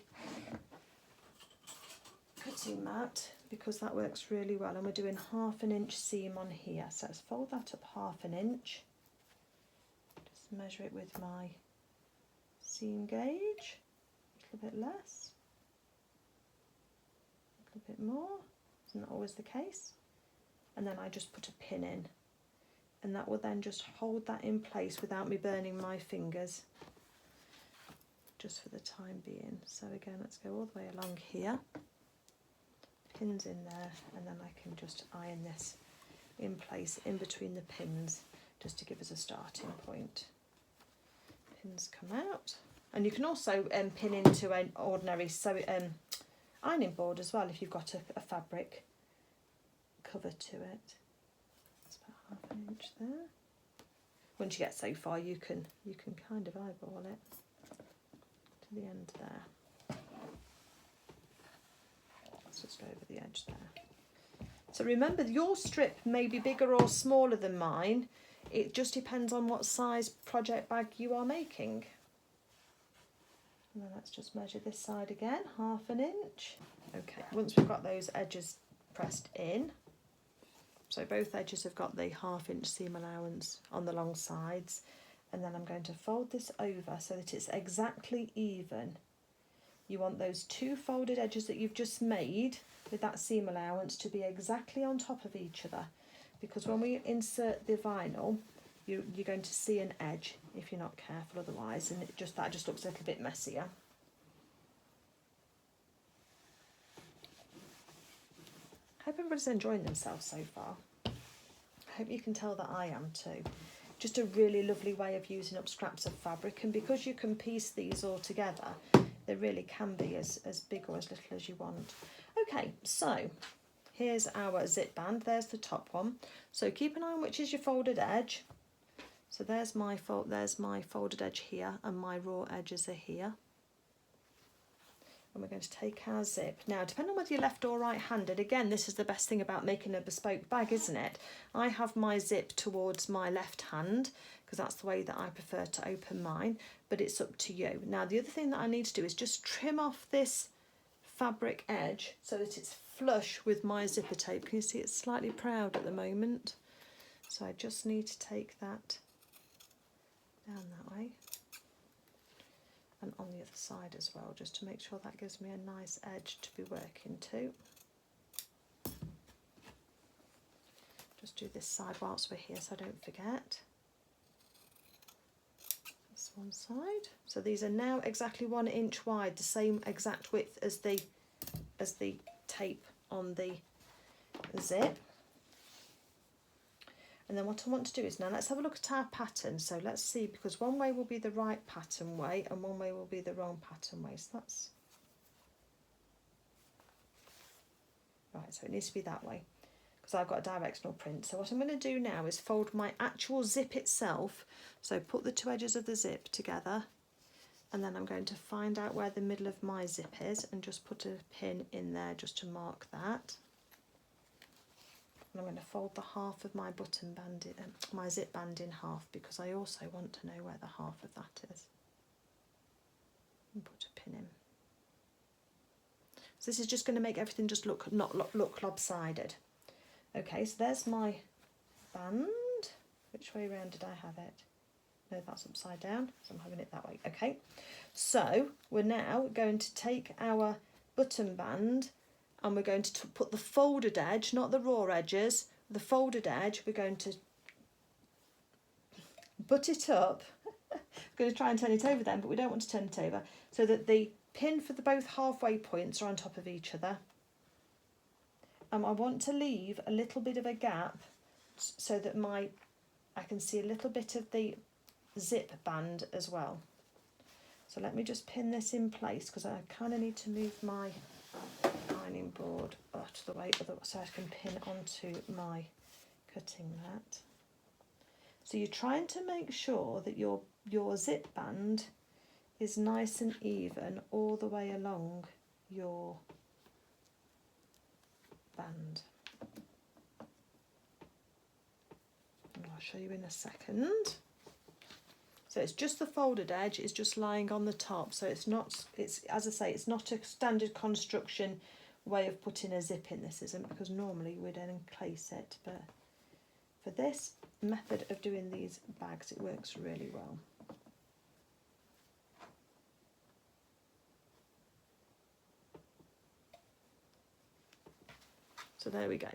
cutting mat, because that works really well. And we're doing 1/2 inch seam on here. So let's fold that up 1/2 inch. Just measure it with my seam gauge. A little bit less. A little bit more. Isn't that always the case? And then I just put a pin in. And that will then just hold that in place without me burning my fingers, just for the time being. So again, let's go all the way along here. Pins in there, and then I can just iron this in place in between the pins, just to give us a starting point. Pins come out, and you can also pin into an ordinary ironing board as well if you've got a fabric cover to it. It's about 1/2 inch there. Once you get so far, you can kind of eyeball it to the end there. Just over the edge there. So remember, your strip may be bigger or smaller than mine. It just depends on what size project bag you are making. And then let's just measure this side again, 1/2 inch. Okay, once we've got those edges pressed in, so both edges have got the 1/2 inch seam allowance on the long sides, and then I'm going to fold this over so that it's exactly even. You want those 2 folded edges that you've just made with that seam allowance to be exactly on top of each other, because when we insert the vinyl, you're going to see an edge if you're not careful otherwise, and that just looks a little bit messier. I hope everybody's enjoying themselves so far. I hope you can tell that I am too. Just a really lovely way of using up scraps of fabric, and because you can piece these all together, they really can be as big or as little as you want. Okay, so here's our zip band. There's the top one. So keep an eye on which is your folded edge. So there's my folded edge here, and my raw edges are here. And we're going to take our zip. Now, depending on whether you're left or right-handed, again, this is the best thing about making a bespoke bag, isn't it? I have my zip towards my left hand, because that's the way that I prefer to open mine, but it's up to you. Now, the other thing that I need to do is just trim off this fabric edge so that it's flush with my zipper tape. Can you see it's slightly proud at the moment? So I just need to take that down that way, and on the other side as well, just to make sure that gives me a nice edge to be working to. Just do this side whilst we're here so I don't forget. This one side. So these are now exactly 1 inch wide, the same exact width as the tape on the zip. And then what I want to do is, now let's have a look at our pattern. So let's see, because one way will be the right pattern way and one way will be the wrong pattern way. So that's right, so it needs to be that way, because I've got a directional print. So what I'm going to do now is fold my actual zip itself. So put the 2 edges of the zip together, and then I'm going to find out where the middle of my zip is and just put a pin in there just to mark that. And I'm going to fold the half of my button band, my zip band in half, because I also want to know where the half of that is. And put a pin in. So this is just going to make everything just look lopsided. Okay, so there's my band. Which way round did I have it? No, that's upside down, so I'm having it that way. Okay, so we're now going to take our button band, and we're going to put the folded edge, not the raw edges, the folded edge, we're going to butt it up. I'm going to try and turn it over then, but we don't want to turn it over, so that the pin for the both halfway points are on top of each other. I want to leave a little bit of a gap so that I can see a little bit of the zip band as well. So let me just pin this in place, because I kind of need to move my ironing board to the way so I can pin onto my cutting mat. So you're trying to make sure that your zip band is nice and even all the way along your band. show you in a second. So it's just the folded edge, it's just lying on the top. So it's as I say, it's not a standard construction way of putting a zip in. This isn't, because normally we'd enclose it, but for this method of doing these bags, it works really well. So there we go.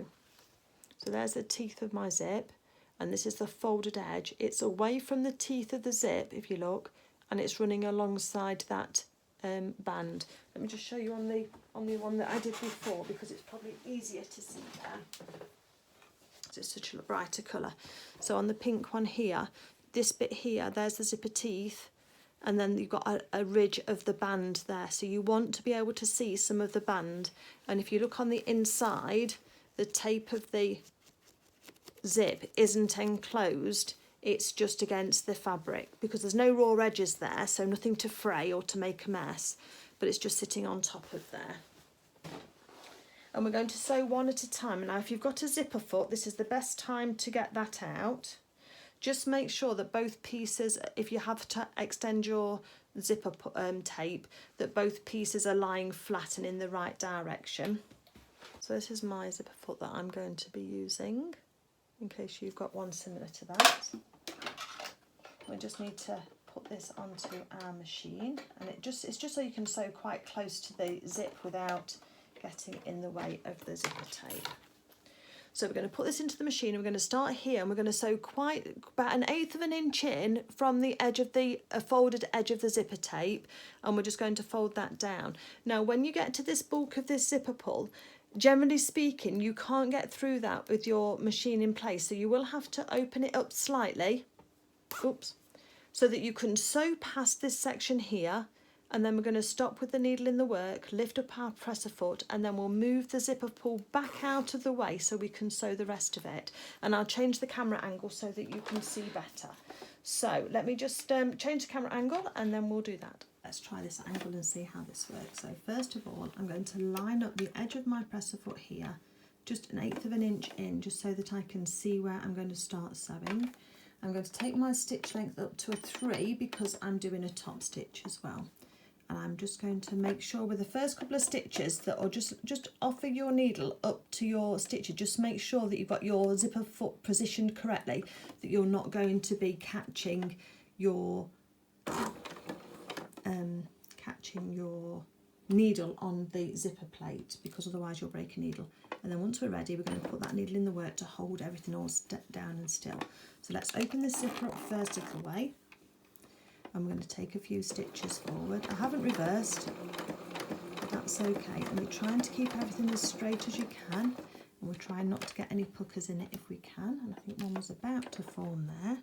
So there's the teeth of my zip, and this is the folded edge. It's away from the teeth of the zip, if you look, and it's running alongside that band. Let me just show you on the one that I did before, because it's probably easier to see there. It's such a brighter colour. So on the pink one here, this bit here, there's the zipper teeth, and then you've got a ridge of the band there. So you want to be able to see some of the band. And if you look on the inside, the tape of the zip isn't enclosed, it's just against the fabric, because there's no raw edges there, so nothing to fray or to make a mess, but it's just sitting on top of there. And we're going to sew one at a time. Now, if you've got a zipper foot, this is the best time to get that out. Just make sure that both pieces, if you have to extend your zipper tape, that both pieces are lying flat and in the right direction. So this is my zipper foot that I'm going to be using, in case you've got one similar to that. We just need to put this onto our machine, and it's just so you can sew quite close to the zip without getting in the way of the zipper tape. So we're going to put this into the machine, and we're going to start here, and we're going to sew quite about 1/8 of an inch in from the edge of the folded edge of the zipper tape, and we're just going to fold that down. Now, when you get to this bulk of this zipper pull, generally speaking, you can't get through that with your machine in place, so you will have to open it up slightly, oops, so that you can sew past this section here. And then we're going to stop with the needle in the work, lift up our presser foot, and then we'll move the zipper pull back out of the way so we can sew the rest of it. And I'll change the camera angle so that you can see better. So let me just change the camera angle, and then we'll do that. Let's try this angle and see how this works. So first of all, I'm going to line up the edge of my presser foot here, just 1/8 of an inch in, just so that I can see where I'm going to start sewing. I'm going to take my stitch length up to a 3 because I'm doing a top stitch as well. And I'm just going to make sure with the first couple of stitches that, or just offer your needle up to your stitches, just make sure that you've got your zipper foot positioned correctly, that you're not going to be catching your needle on the zipper plate, because otherwise you'll break a needle. And then once we're ready, we're going to put that needle in the work to hold everything all down and still. So let's open this zipper up first of the way. I'm going to take a few stitches forward. I haven't reversed, but that's okay. And we're trying to keep everything as straight as you can, and we're trying not to get any puckers in it if we can. And I think one was about to form there.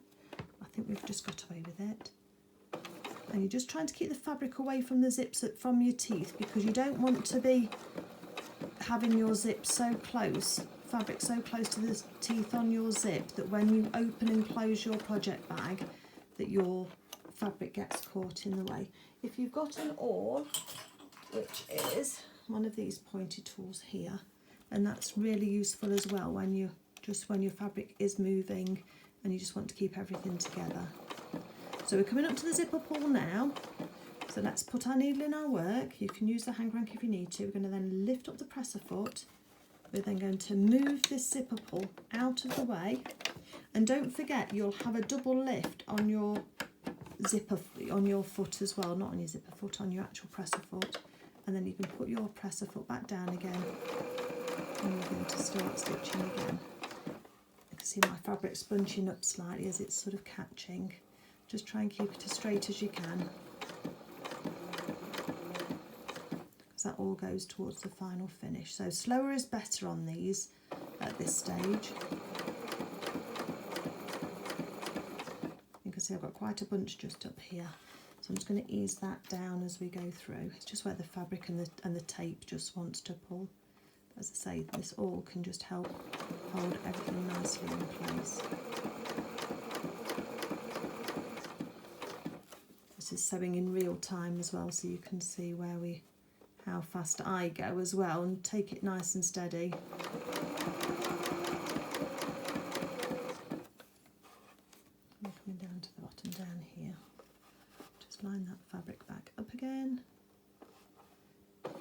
I think we've just got away with it. And you're just trying to keep the fabric away from the zips from your teeth, because you don't want to be having your zip so close, fabric so close to the teeth on your zip, that when you open and close your project bag, that your fabric gets caught in the way. If you've got an awl, which is one of these pointy tools here, and that's really useful as well when your fabric is moving and you just want to keep everything together. So we're coming up to the zipper pull now. So let's put our needle in our work. You can use the hand crank if you need to. We're going to then lift up the presser foot. We're then going to move this zipper pull out of the way, and don't forget you'll have a double lift on your zipper on your foot as well, not on your zipper foot, on your actual presser foot. And then you can put your presser foot back down again, and you're going to start stitching again. I can see my fabric's bunching up slightly as it's sort of catching. Just try and keep it as straight as you can, because that all goes towards the final finish. So slower is better on these at this stage. You can see I've got quite a bunch just up here, so I'm just going to ease that down as we go through. It's just where the fabric and the tape just wants to pull. As I say, this awl can just help hold everything nicely in place. This is sewing in real time as well, so you can see how fast I go as well, and take it nice and steady. Just line that fabric back up again. I'm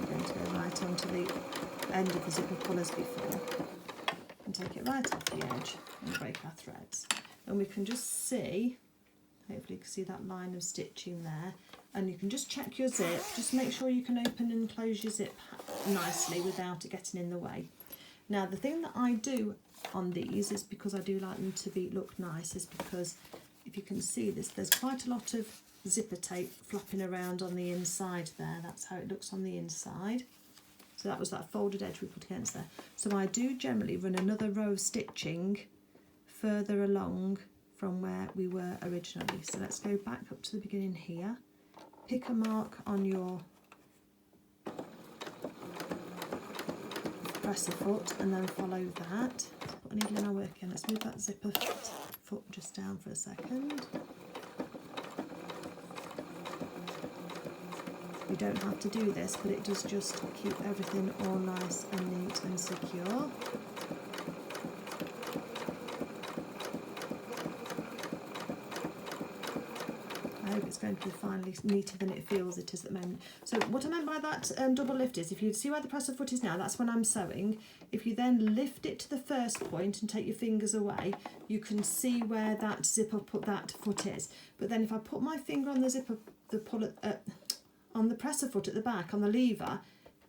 going to go right onto the end of the zipper pull as before and take it right off the edge and break our threads. And we can just see, hopefully you can see that line of stitching there, and you can just check your zip, just make sure you can open and close your zip nicely without it getting in the way. Now the thing that I do on these is, because I do like them to look nice, is because if you can see this, there's quite a lot of zipper tape flapping around on the inside there. That's how it looks on the inside. So that was that folded edge we put against there. So I do generally run another row of stitching further along from where we were originally. So let's go back up to the beginning here. Pick a mark on your presser foot and then follow that. Put a needle in our work again. Let's move that zipper foot just down for a second. You don't have to do this, but it does just keep everything all nice and neat and secure. I hope it's going to be finally neater than it feels it is at the moment. So what I meant by that double lift is, if you see where the presser foot is now, that's when I'm sewing. If you then lift it to the first point and take your fingers away, you can see where that zipper that foot is. But then if I put my finger on the zipper, on the presser foot at the back, on the lever,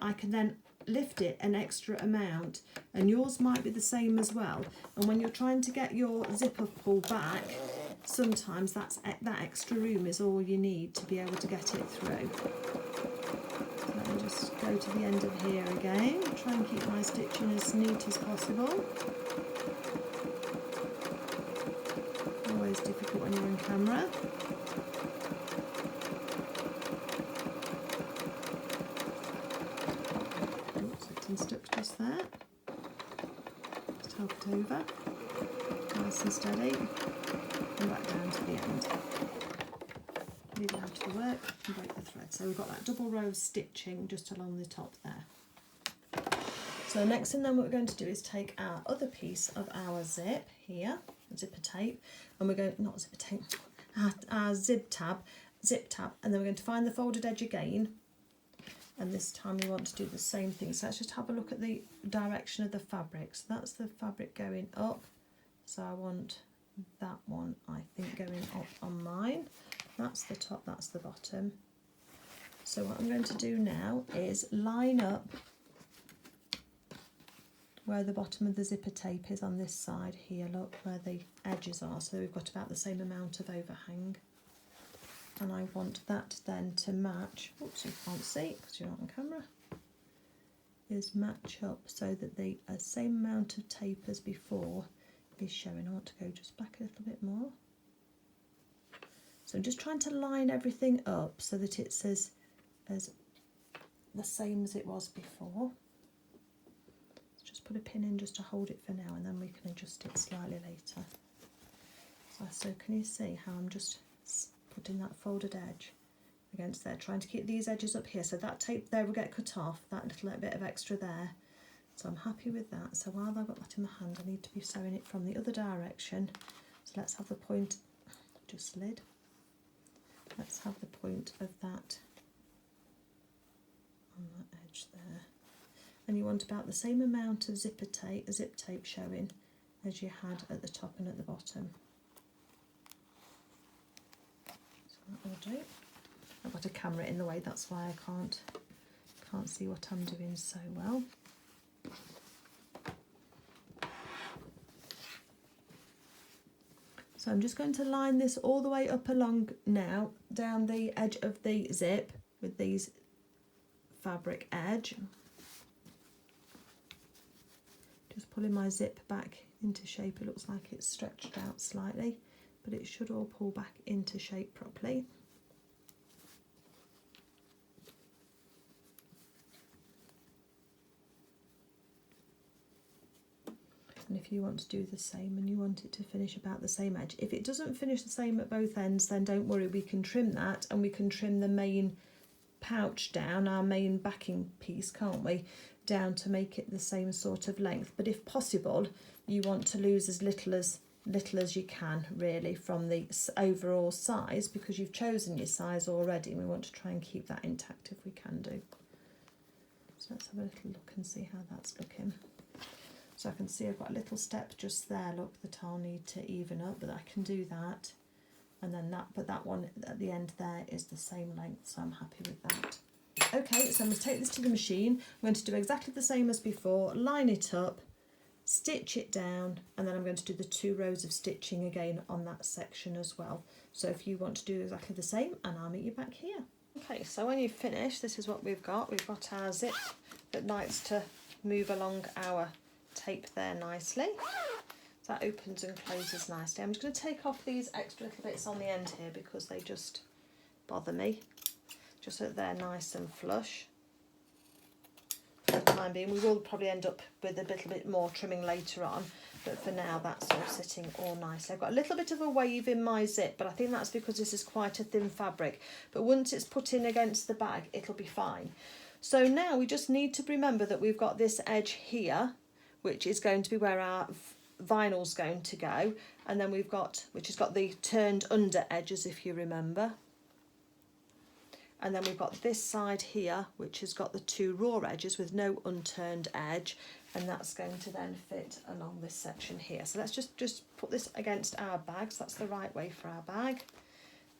I can then lift it an extra amount, and yours might be the same as well. And when you're trying to get your zipper pull back, sometimes that extra room is all you need to be able to get it through. So let me just go to the end of here again, try and keep my stitching as neat as possible. Always difficult when you're in camera. Stuck just there. Just help it over, nice and steady, and back down to the end. Leave it out to the work and break the thread. So we've got that double row of stitching just along the top there. So the next thing then what we're going to do is take our other piece of our zip here, zipper tape, and we're going, not zipper tape, our zip tab, and then we're going to find the folded edge again. And this time we want to do the same thing. So let's just have a look at the direction of the fabric. So that's the fabric going up. So I want that one, I think, going up on mine. That's the top, that's the bottom. So what I'm going to do now is line up where the bottom of the zipper tape is on this side here. Look where the edges are. So we've got about the same amount of overhang. And I want that then to match, oops, you can't see because you're not on camera, is match up so that the same amount of tape as before is showing. I want to go just back a little bit more. So I'm just trying to line everything up so that it's as the same as it was before. Let's just put a pin in just to hold it for now, and then we can adjust it slightly later. So can you see how I'm just putting that folded edge against there, trying to keep these edges up here, so that tape there will get cut off, that little bit of extra there. So I'm happy with that. So while I've got that in my hand, I need to be sewing it from the other direction. So let's have the point, just slid, let's have the point of that on that edge there. And you want about the same amount of zip tape showing as you had at the top and at the bottom. That will do. I've got a camera in the way, that's why I can't see what I'm doing so well. So I'm just going to line this all the way up along now, down the edge of the zip with these fabric edge. Just pulling my zip back into shape. It looks like it's stretched out slightly, but it should all pull back into shape properly. And if you want to do the same and you want it to finish about the same edge, if it doesn't finish the same at both ends, then don't worry, we can trim that, and we can trim the main pouch down, our main backing piece, can't we? down to make it the same sort of length, but if possible you want to lose as little as you can really from the overall size, because you've chosen your size already and we want to try and keep that intact if we can do. So let's have a little look and see how that's looking. So I can see I've got a little step just there, look, that I'll need to even up, but I can do that. And then that one at the end there is the same length, so I'm happy with that. Okay, so I'm going to take this to the machine. I'm going to do exactly the same as before, line it up, stitch it down, and then I'm going to do the 2 rows of stitching again on that section as well. So if you want to do exactly the same, and I'll meet you back here. Okay, so when you've finished, this is what we've got. We've got our zip that likes to move along our tape there nicely. So that opens and closes nicely. I'm just going to take off these extra little bits on the end here because they just bother me, just so that they're nice and flush. For the time being, we will probably end up with a little bit more trimming later on, but for now that's all sitting all nicely. I've got a little bit of a wave in my zip, but I think that's because this is quite a thin fabric, but once it's put in against the bag it'll be fine. So now we just need to remember that we've got this edge here, which is going to be where our vinyl's going to go, and then we've got, which has got the turned under edges if you remember, and then we've got this side here which has got the 2 raw edges with no unturned edge, and that's going to then fit along this section here. So let's just put this against our bag, so that's the right way for our bag,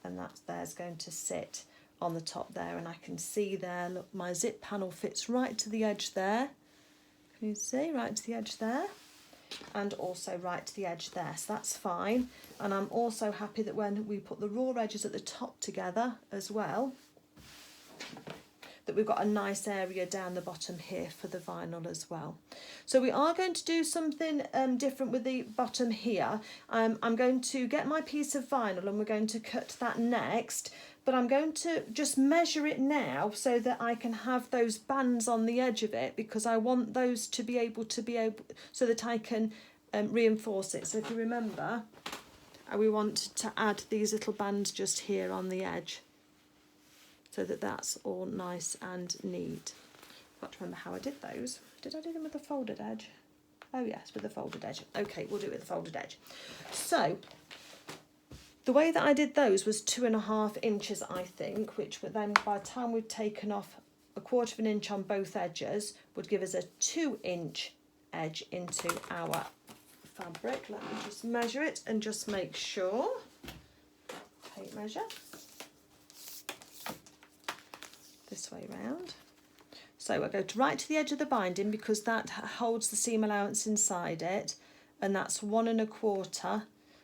and there's going to sit on the top there, and I can see there, look, my zip panel fits right to the edge there. Can you see? Right to the edge there, and also right to the edge there, so that's fine. And I'm also happy that when we put the raw edges at the top together as well, that we've got a nice area down the bottom here for the vinyl as well. So we are going to do something different with the bottom here. I'm going to get my piece of vinyl and we're going to cut that next, but I'm going to just measure it now so that I can have those bands on the edge of it, because I want those to be able so that I can reinforce it. So if you remember, we want to add these little bands just here on the edge, so that that's all nice and neat. I've got to remember how I did those. Did I do them with a folded edge? Oh yes, with a folded edge. Okay, we'll do it with a folded edge. So the way that I did those was 2.5 inches, I think, which would then, by the time we've taken off 1/4 inch on both edges, would give us a 2-inch edge into our fabric. Let me just measure it and just make sure. Tape measure. This way round. So I go right to the edge of the binding because that holds the seam allowance inside it, and that's 1 1/4.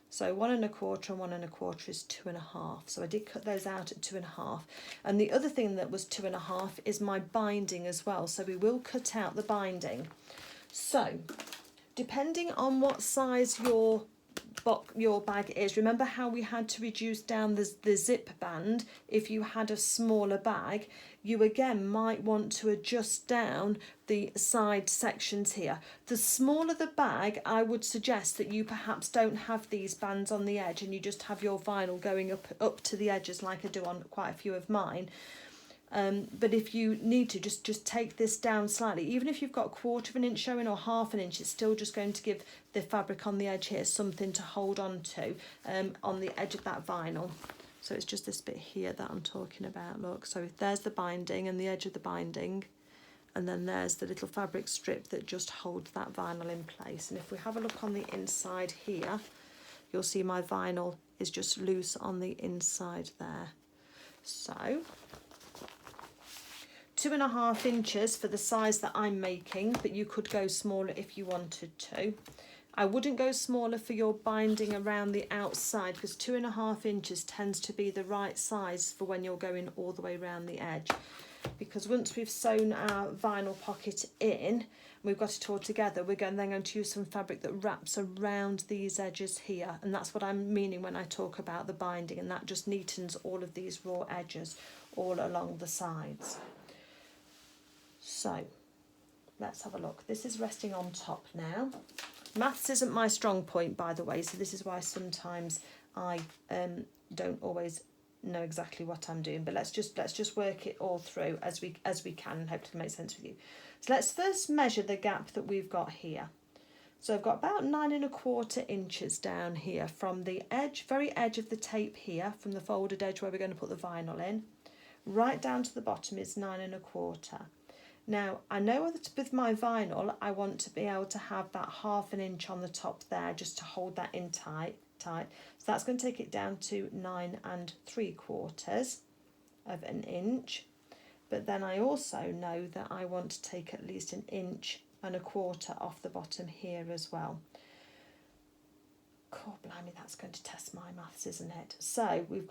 So 1 1/4 and 1 1/4 is 2.5. So I did cut those out at 2.5. And the other thing that was 2.5 is my binding as well. So we will cut out the binding. So depending on what size your bag is, remember how we had to reduce down the zip band if you had a smaller bag, you again might want to adjust down the side sections here. The smaller the bag, I would suggest that you perhaps don't have these bands on the edge and you just have your vinyl going up to the edges like I do on quite a few of mine. But if you need to, just take this down slightly. Even if you've got 1/4 inch showing or 1/2 inch, it's still just going to give the fabric on the edge here something to hold on to on the edge of that vinyl. So it's just this bit here that I'm talking about, look. So there's the binding and the edge of the binding, and then there's the little fabric strip that just holds that vinyl in place. And if we have a look on the inside here, you'll see my vinyl is just loose on the inside there. So 2.5 inches for the size that I'm making, but you could go smaller if you wanted to. I wouldn't go smaller for your binding around the outside, because 2.5 inches tends to be the right size for when you're going all the way around the edge. Because once we've sewn our vinyl pocket in, we've got it all together, we're then going to use some fabric that wraps around these edges here, and that's what I'm meaning when I talk about the binding, and that just neatens all of these raw edges all along the sides. So let's have a look. This is resting on top now. Maths isn't my strong point, by the way, so this is why sometimes I don't always know exactly what I'm doing, but let's just work it all through as we can, and hopefully make sense with you. So let's first measure the gap that we've got here. So I've got about 9¼ inches down here from the edge, very edge of the tape here, from the folded edge where we're going to put the vinyl in, right down to the bottom is 9¼ Now I know that with my vinyl I want to be able to have that 1/2 inch on the top there, just to hold that in tight. So that's going to take it down to 9¾ of an inch. But then I also know that I want to take at least 1¼ inch off the bottom here as well. God blimey, that's going to test my maths, isn't it? So we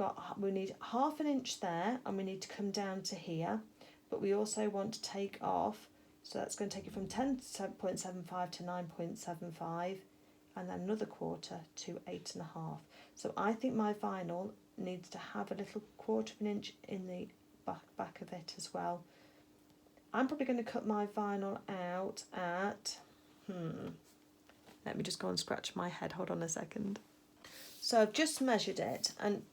need 1/2 inch there, and we need to come down to here, but we also want to take off, so that's going to take it from 10.75 to 9.75, and then another quarter to 8.5. So I think my vinyl needs to have a little 1/4 inch in the back of it as well. I'm probably going to cut my vinyl out at, let me just go and scratch my head, hold on a second. So I've just measured it, and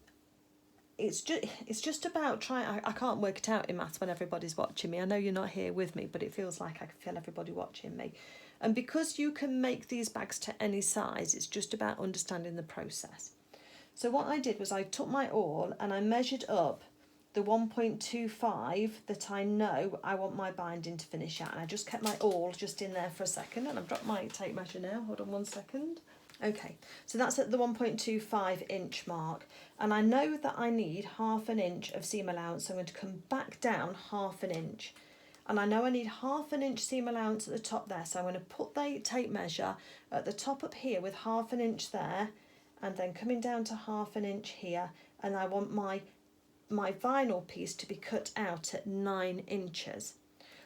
it's just about trying, I can't work it out in maths when everybody's watching me. I know you're not here with me, but it feels like I can feel everybody watching me. And because you can make these bags to any size, it's just about understanding the process. So what I did was I took my awl and I measured up the 1.25 that I know I want my binding to finish at, and I just kept my awl just in there for a second, and I've dropped my tape measure now, hold on 1 second. Okay, so that's at the 1.25 inch mark, and I know that I need 1/2 inch of seam allowance, so I'm going to come back down 1/2 inch, and I know I need 1/2 inch seam allowance at the top there, so I'm going to put the tape measure at the top up here with 1/2 inch there, and then coming down to 1/2 inch here, and I want my vinyl piece to be cut out at 9 inches.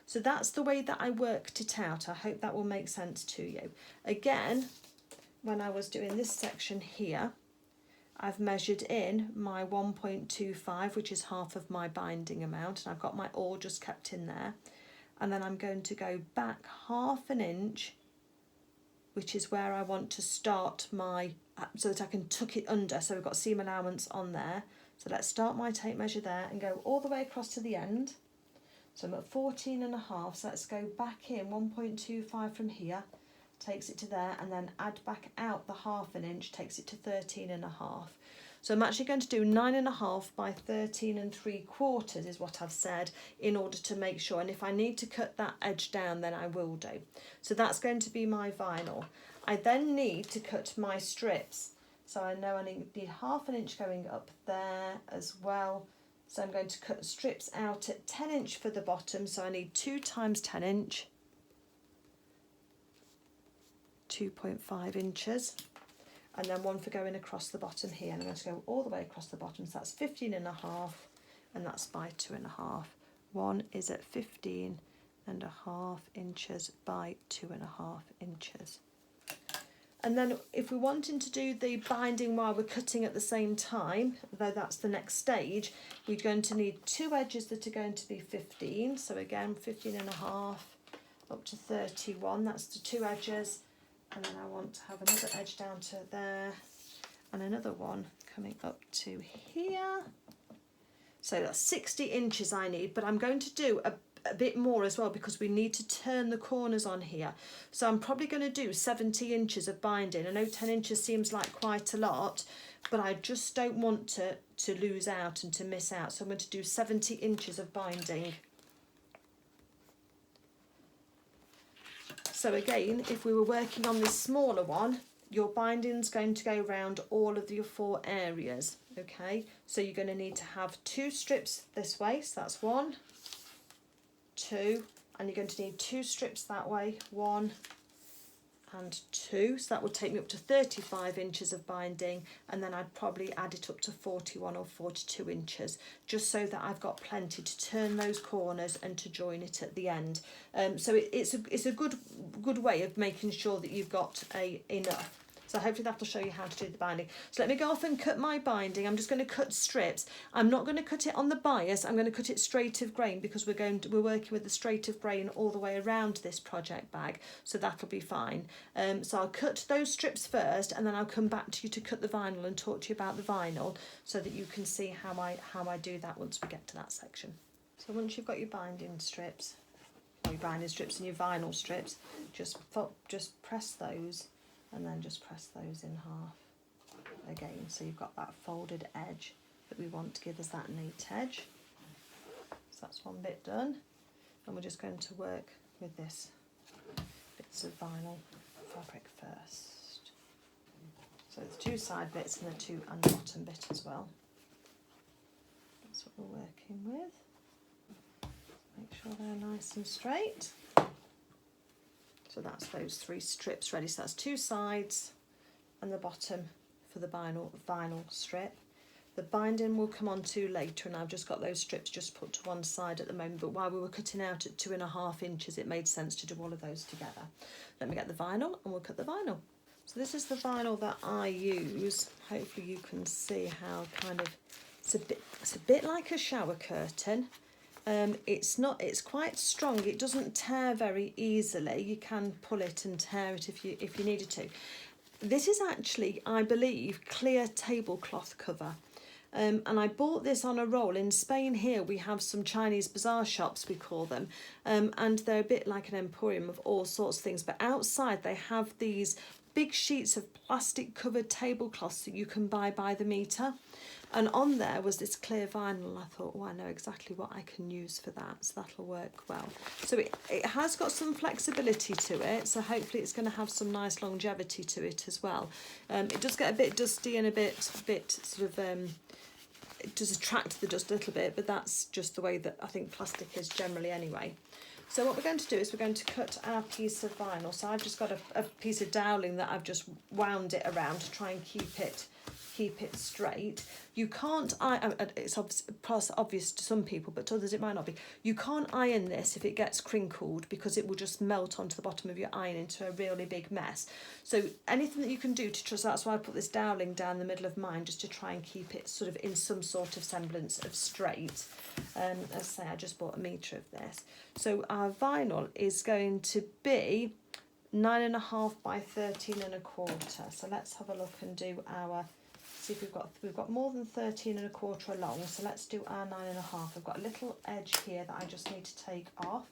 So that's the way that I worked it out. I hope that will make sense to you. Again, when I was doing this section here, I've measured in my 1.25, which is half of my binding amount, and I've got my awl just kept in there. And then I'm going to go back 1/2 inch, which is where I want to start my, so that I can tuck it under, so we've got seam allowance on there. So let's start my tape measure there and go all the way across to the end. So I'm at 14.5, so let's go back in 1.25 from here, takes it to there, and then add back out the 1/2 inch, takes it to 13.5. So I'm actually going to do 9.5 by 13.75 is what I've said, in order to make sure, and if I need to cut that edge down then I will do. So that's going to be my vinyl. I then need to cut my strips. So I know I need 1/2 inch going up there as well. So I'm going to cut strips out at 10 inch for the bottom. So I need 2 times 10 inch, 2.5 inches. And then one for going across the bottom here. And I'm going to go all the way across the bottom. So that's 15.5, and that's by 2.5. One is at 15.5 inches by 2.5 inches. And then if we're wanting to do the binding while we're cutting at the same time, though that's the next stage, we're going to need 2 edges that are going to be 15. So again, 15.5 up to 31, that's the 2 edges. And then I want to have another edge down to there, and another one coming up to here. So that's 60 inches I need, but I'm going to do a bit more as well, because we need to turn the corners on here. So I'm probably going to do 70 inches of binding. I know 10 inches seems like quite a lot, but I just don't want to lose out and to miss out. So I'm going to do 70 inches of binding. So again, if we were working on this smaller one, your binding's going to go around all of your 4 areas, okay? So you're going to need to have 2 strips this way, so that's 1, 2, and you're going to need 2 strips that way, 1 and 2, so that would take me up to 35 inches of binding, and then I'd probably add it up to 41 or 42 inches, just so that I've got plenty to turn those corners and to join it at the end. So it's a good way of making sure that you've got enough. So hopefully that'll show you how to do the binding. So let me go off and cut my binding. I'm just going to cut strips. I'm not going to cut it on the bias. I'm going to cut it straight of grain because we're working with the straight of grain all the way around this project bag. So that'll be fine. So I'll cut those strips first, and then I'll come back to you to cut the vinyl and talk to you about the vinyl so that you can see how I do that once we get to that section. So once you've got your binding strips, or your binding strips and your vinyl strips, just press those, and then just press those in half again, so you've got that folded edge that we want to give us that neat edge. So that's one bit done, and we're just going to work with this bits of vinyl fabric first. So the two side bits and the bottom bit as well. That's what we're working with. Make sure they're nice and straight. So that's those 3 strips ready. So that's 2 sides and the bottom for the vinyl strip. The binding will come on to later, and I've just got those strips just put to one side at the moment, but while we were cutting out at 2.5 inches, it made sense to do all of those together. Let me get the vinyl and we'll cut the vinyl. So this is the vinyl that I use. Hopefully you can see how kind of, it's a bit like a shower curtain. It's quite strong. It doesn't tear very easily. You can pull it and tear it if you needed to. This is actually, I believe, clear tablecloth cover. And I bought this on a roll. In Spain here we have some Chinese bazaar shops, we call them, and they're a bit like an emporium of all sorts of things, but outside they have these big sheets of plastic covered tablecloths that you can buy by the metre. And on there was this clear vinyl. I thought, oh, I know exactly what I can use for that, so that'll work well. So it has got some flexibility to it, so hopefully it's going to have some nice longevity to it as well. It does get a bit dusty and a bit sort of, it does attract the dust a little bit, but that's just the way that I think plastic is generally anyway. So what we're going to do is we're going to cut our piece of vinyl. So I've just got a piece of doweling that I've just wound it around to try and keep it straight. You can't it's obvious to some people, but to others it might not be. You can't iron this if it gets crinkled, because it will just melt onto the bottom of your iron into a really big mess. So anything that you can do to trust, that's why I put this doweling down the middle of mine, just to try and keep it sort of in some sort of semblance of straight. As I say, I just bought a metre of this. So our vinyl is going to be 9.5 by 13.25. So let's have a look and do our, see if we've got more than 13.25 along. So let's do our 9.5. I've got a little edge here that I just need to take off.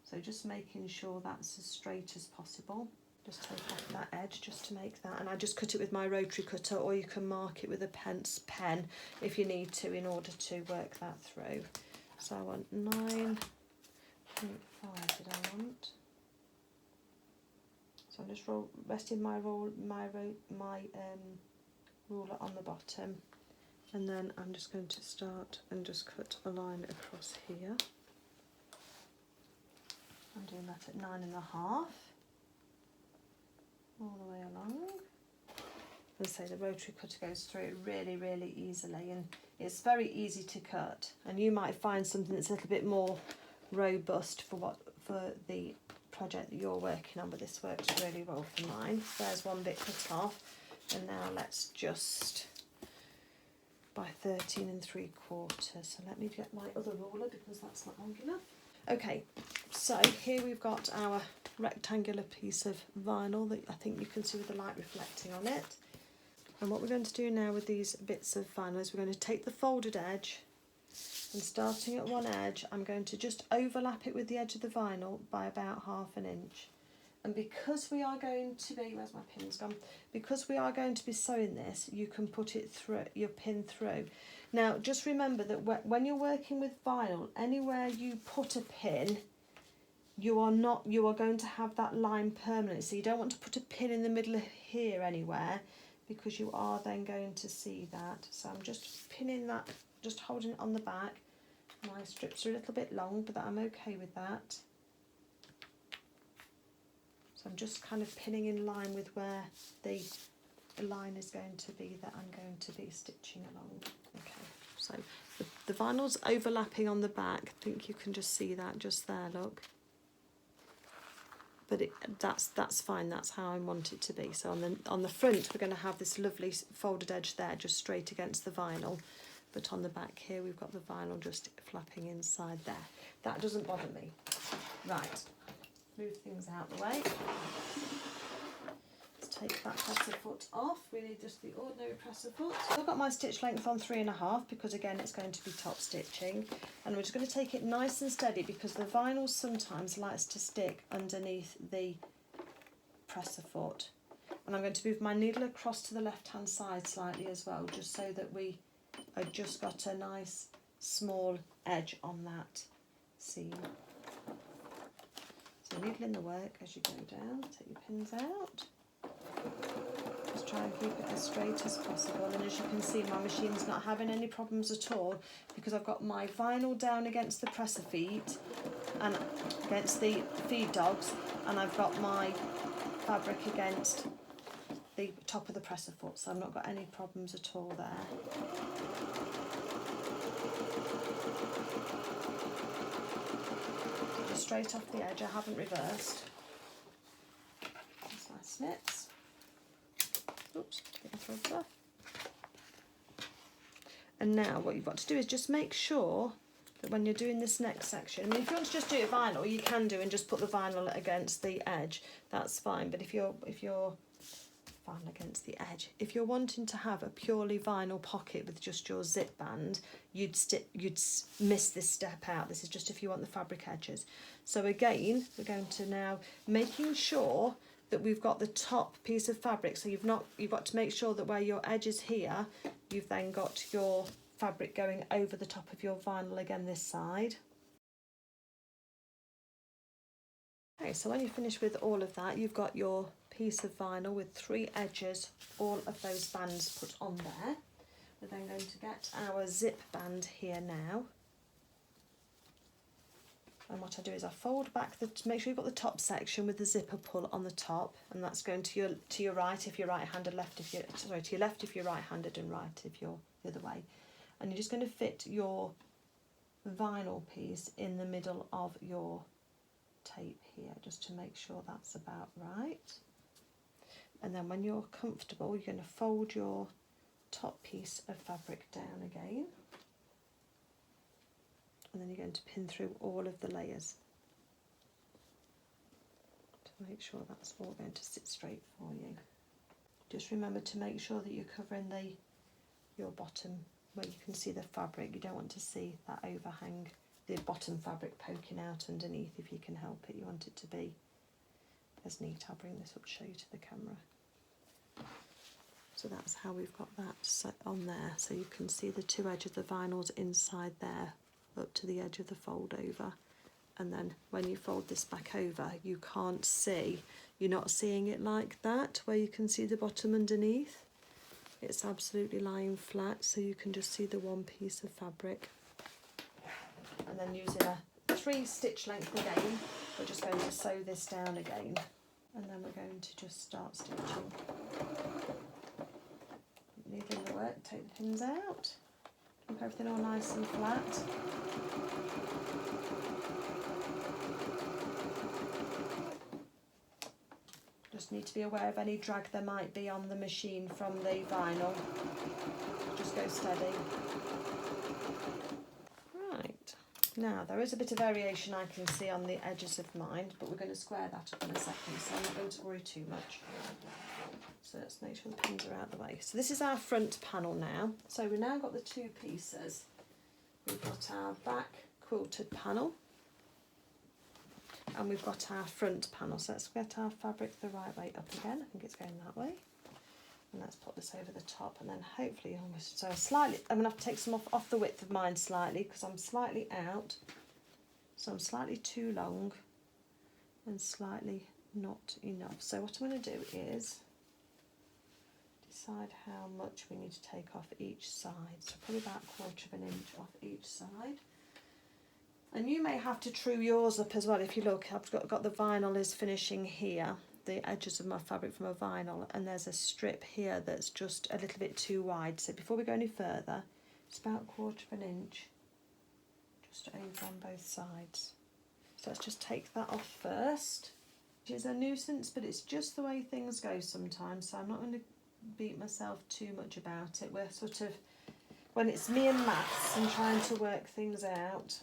So just making sure that's as straight as possible. Just take off that edge just to make that, and I just cut it with my rotary cutter, or you can mark it with a pen if you need to in order to work that through. So I want 9.5 did I want? So I'm just resting my ruler on the bottom, and then I'm just going to start and just cut a line across here. I'm doing that at 9.5. all the way along. As I say, the rotary cutter goes through it really, really easily, and it's very easy to cut. And you might find something that's a little bit more robust for the project that you're working on, but this works really well for mine. So there's one bit cut off, and now let's just by 13.75. So let me get my other ruler because that's not long enough. Okay, so here we've got our rectangular piece of vinyl that I think you can see with the light reflecting on it. And what we're going to do now with these bits of vinyl is we're going to take the folded edge, and starting at one edge, I'm going to just overlap it with the edge of the vinyl by about 1/2 inch. And because we are going to be, where's my pin's gone? Because we are going to be sewing this, you can put it through, your pin through. Now, just remember that when you're working with vinyl, anywhere you put a pin, you are going to have that line permanently. So you don't want to put a pin in the middle of here anywhere, because you are then going to see that. So I'm just pinning that, just holding it on the back. My strips are a little bit long, but I'm okay with that. So I'm just kind of pinning in line with where the line is going to be that I'm going to be stitching along. Okay, so the vinyl's overlapping on the back. I think you can just see that just there, look. but that's fine, that's how I want it to be. So on the front we're going to have this lovely folded edge there, just straight against the vinyl, but on the back here we've got the vinyl just flapping inside there. That doesn't bother me. Right, move things out the way. Let's take that presser foot off. We need just the ordinary presser foot. I've got my stitch length on 3.5 because again it's going to be top stitching, and we're just going to take it nice and steady because the vinyl sometimes likes to stick underneath the presser foot. And I'm going to move my needle across to the left hand side slightly as well, just so that I've just got a nice small edge on that seam. So needle in the work as you go down, take your pins out. Just try and keep it as straight as possible, and as you can see my machine's not having any problems at all because I've got my vinyl down against the presser feet and against the feed dogs, and I've got my fabric against the top of the presser foot, so I've not got any problems at all there. Just straight off the edge, I haven't reversed. That's my snips. Oops, getting threads off. And now what you've got to do is just make sure that when you're doing this next section, I mean if you want to just do it vinyl, you can do and just put the vinyl against the edge, that's fine. But if you're vinyl against the edge, if you're wanting to have a purely vinyl pocket with just your zip band, you'd miss this step out. This is just if you want the fabric edges. So again, we're going to now making sure that we've got the top piece of fabric, so you've got to make sure that where your edge is here, you've then got your fabric going over the top of your vinyl again this side. Okay, so when you finish with all of that, you've got your piece of vinyl with 3 edges, all of those bands put on there. We're then going to get our zip band here now. And what I do is I fold back to make sure you've got the top section with the zipper pull on the top, and that's going to your right if you're right-handed, left if you're to your left if you're right-handed, and right if you're the other way. And you're just going to fit your vinyl piece in the middle of your tape here, just to make sure that's about right. And then when you're comfortable, you're going to fold your top piece of fabric down again. And then you're going to pin through all of the layers to make sure that's all going to sit straight for you. Just remember to make sure that you're covering your bottom where you can see the fabric. You don't want to see that overhang, the bottom fabric poking out underneath if you can help it. You want it to be as neat. I'll bring this up to show you to the camera. So that's how we've got that set on there. So you can see the 2 edges of the vinyls inside there, up to the edge of the fold over, and then when you fold this back over you can't see, you're not seeing it like that where you can see the bottom underneath. It's absolutely lying flat, so you can just see the one piece of fabric. And then using a 3 stitch length again, we're just going to sew this down again, and then we're going to just start stitching. Needle in the work, take the pins out. Keep everything all nice and flat. Just need to be aware of any drag there might be on the machine from the vinyl. Just go steady. Right, now there is a bit of variation I can see on the edges of mine, but we're going to square that up in a second, so I'm not going to worry too much. So let's make sure the pins are out of the way. So this is our front panel now. So we've now got the 2 pieces. We've got our back quilted panel and we've got our front panel. So let's get our fabric the right way up again. I think it's going that way. And let's put this over the top, and then hopefully almost, so slightly, I'm going to have to take some off the width of mine slightly because I'm slightly out. So I'm slightly too long and slightly not enough. So what I'm going to do is decide how much we need to take off each side, so probably about 1/4 inch off each side. And you may have to true yours up as well. If you look, I've got the vinyl is finishing here, the edges of my fabric from a vinyl, and there's a strip here that's just a little bit too wide. So before we go any further, it's about 1/4 inch just over on both sides. So let's just take that off first. Which is a nuisance, but it's just the way things go sometimes, so I'm not going to beat myself too much about it. We're sort of, when it's me and maths and trying to work things out,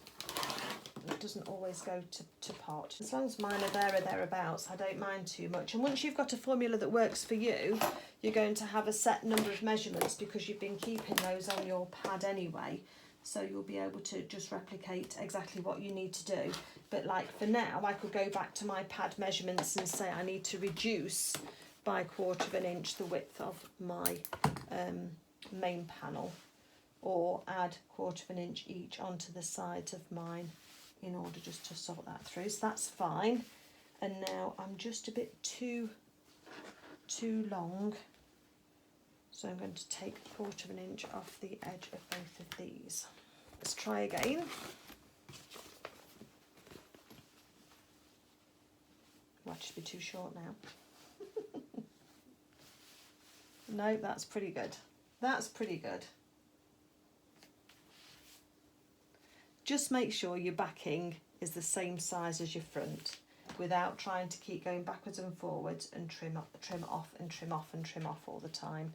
it doesn't always go to pot. As long as mine are there or thereabouts, I don't mind too much. And once you've got a formula that works for you, you're going to have a set number of measurements because you've been keeping those on your pad anyway. So you'll be able to just replicate exactly what you need to do. But like for now, I could go back to my pad measurements and say I need to reduce by 1/4 inch the width of my main panel, or add 1/4 inch each onto the sides of mine in order just to sort that through. So that's fine. And now I'm just a bit too long. So I'm going to take 1/4 inch off the edge of both of these. Let's try again. Might just be too short now. No, that's pretty good. That's pretty good. Just make sure your backing is the same size as your front without trying to keep going backwards and forwards and trim off all the time,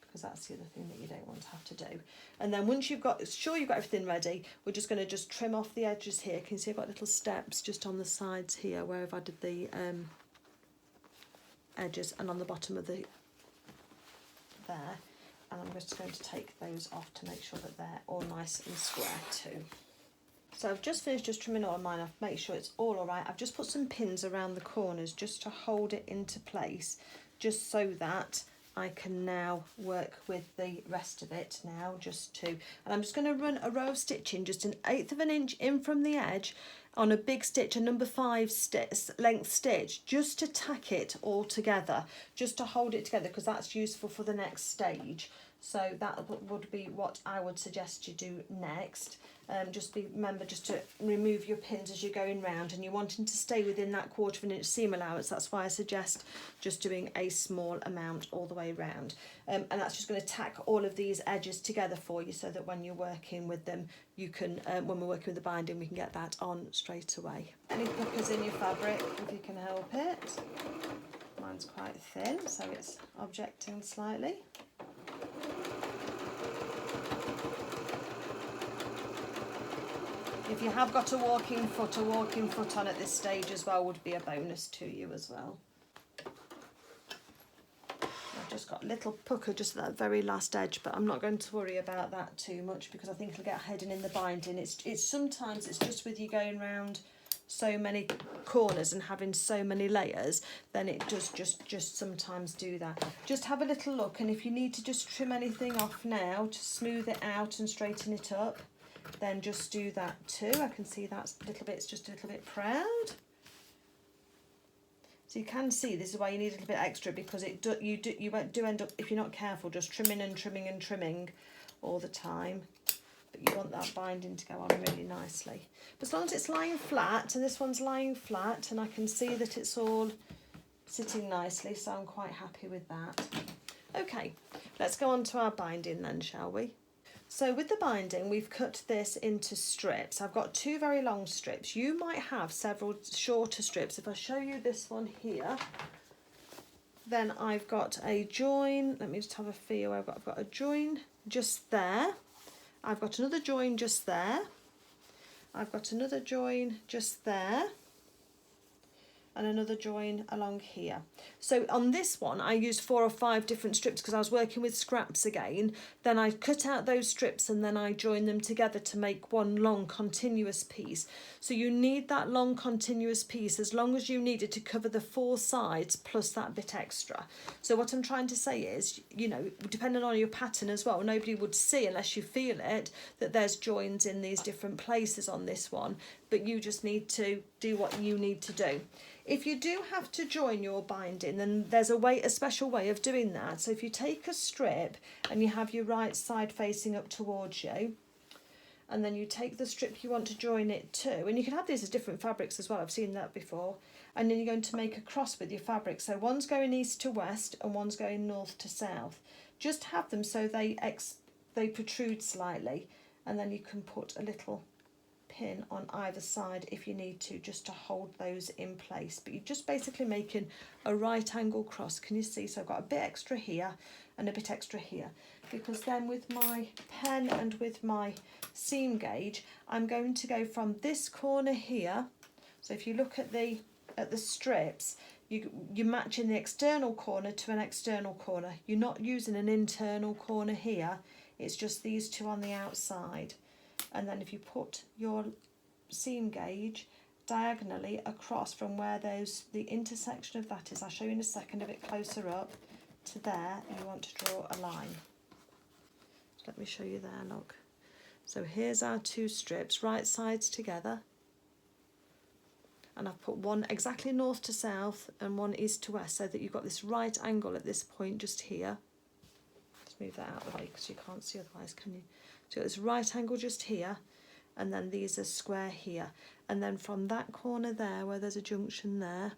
because that's the other thing that you don't want to have to do. And then once you've got everything ready, we're just going to just trim off the edges here. Can you see I've got little steps just on the sides here where I've added the edges, and on the bottom of the there. And I'm just going to take those off to make sure that they're all nice and square too. So I've just finished just trimming all of mine off, make sure it's all alright. I've just put some pins around the corners just to hold it into place, just so that I can now work with the rest of it now, and I'm just going to run a row of stitching, just 1/8 inch in from the edge on a big stitch, a number 5 length stitch, just to tack it all together, just to hold it together, because that's useful for the next stage. So that would be what I would suggest you do next. Remember just to remove your pins as you're going round, and you're wanting to stay within that 1/4 inch seam allowance. That's why I suggest just doing a small amount all the way round. And that's just going to tack all of these edges together for you, so that when you're working with them, you can, when we're working with the binding, we can get that on straight away. Any puckers in your fabric, if you can help it. Mine's quite thin, so it's objecting slightly. If you have got a walking foot on at this stage as well would be a bonus to you as well. I've just got a little pucker just at that very last edge, but I'm not going to worry about that too much, because I think it'll get hidden in the binding. It's sometimes it's just with you going round so many corners and having so many layers, then it does just sometimes do that. Just have a little look, and if you need to just trim anything off now to smooth it out and straighten it up, then just do that too. I can see that's just a little bit proud. So you can see this is why you need a little bit extra, because you do end up, if you're not careful, just trimming and trimming all the time. But you want that binding to go on really nicely. But as long as it's lying flat, and this one's lying flat, and I can see that it's all sitting nicely, so I'm quite happy with that. Okay, let's go on to our binding then, shall we? So with the binding, we've cut this into strips. I've got 2 very long strips. You might have several shorter strips. If I show you this one here, then I've got a join. Let me just have a feel. I've got a join just there. I've got another join just there. I've got another join just there. And another join along here. So on this one I used 4 or 5 different strips because I was working with scraps again. Then I cut out those strips and then I joined them together to make one long continuous piece. So you need that long continuous piece as long as you need it to cover the 4 sides plus that bit extra. So what I'm trying to say is, you know, depending on your pattern as well, nobody would see unless you feel it that there's joins in these different places on this one, but you just need to do what you need to do. If you do have to join your binding, then there's a special way of doing that. So if you take a strip and you have your right side facing up towards you, and then you take the strip you want to join it to, and you can have these as different fabrics as well, I've seen that before, and then you're going to make a cross with your fabric. So one's going east to west and one's going north to south. Just have them so they protrude slightly, and then you can put a little pin on either side if you need to, just to hold those in place. But you're just basically making a right angle cross. Can you see? So I've got a bit extra here and a bit extra here, because then with my pen and with my seam gauge, I'm going to go from this corner here. So if you look at the strips, you're matching the external corner to an external corner. You're not using an internal corner here. It's just these two on the outside. And then if you put your seam gauge diagonally across from where the intersection of that is, I'll show you in a second a bit closer up, to there, you want to draw a line. Let me show you there, look. So here's our two strips, right sides together. And I've put one exactly north to south and one east to west, so that you've got this right angle at this point just here. Just move that out of the way because you can't see otherwise, can you? So you've got this right angle just here, and then these are square here. And then from that corner there, where there's a junction there,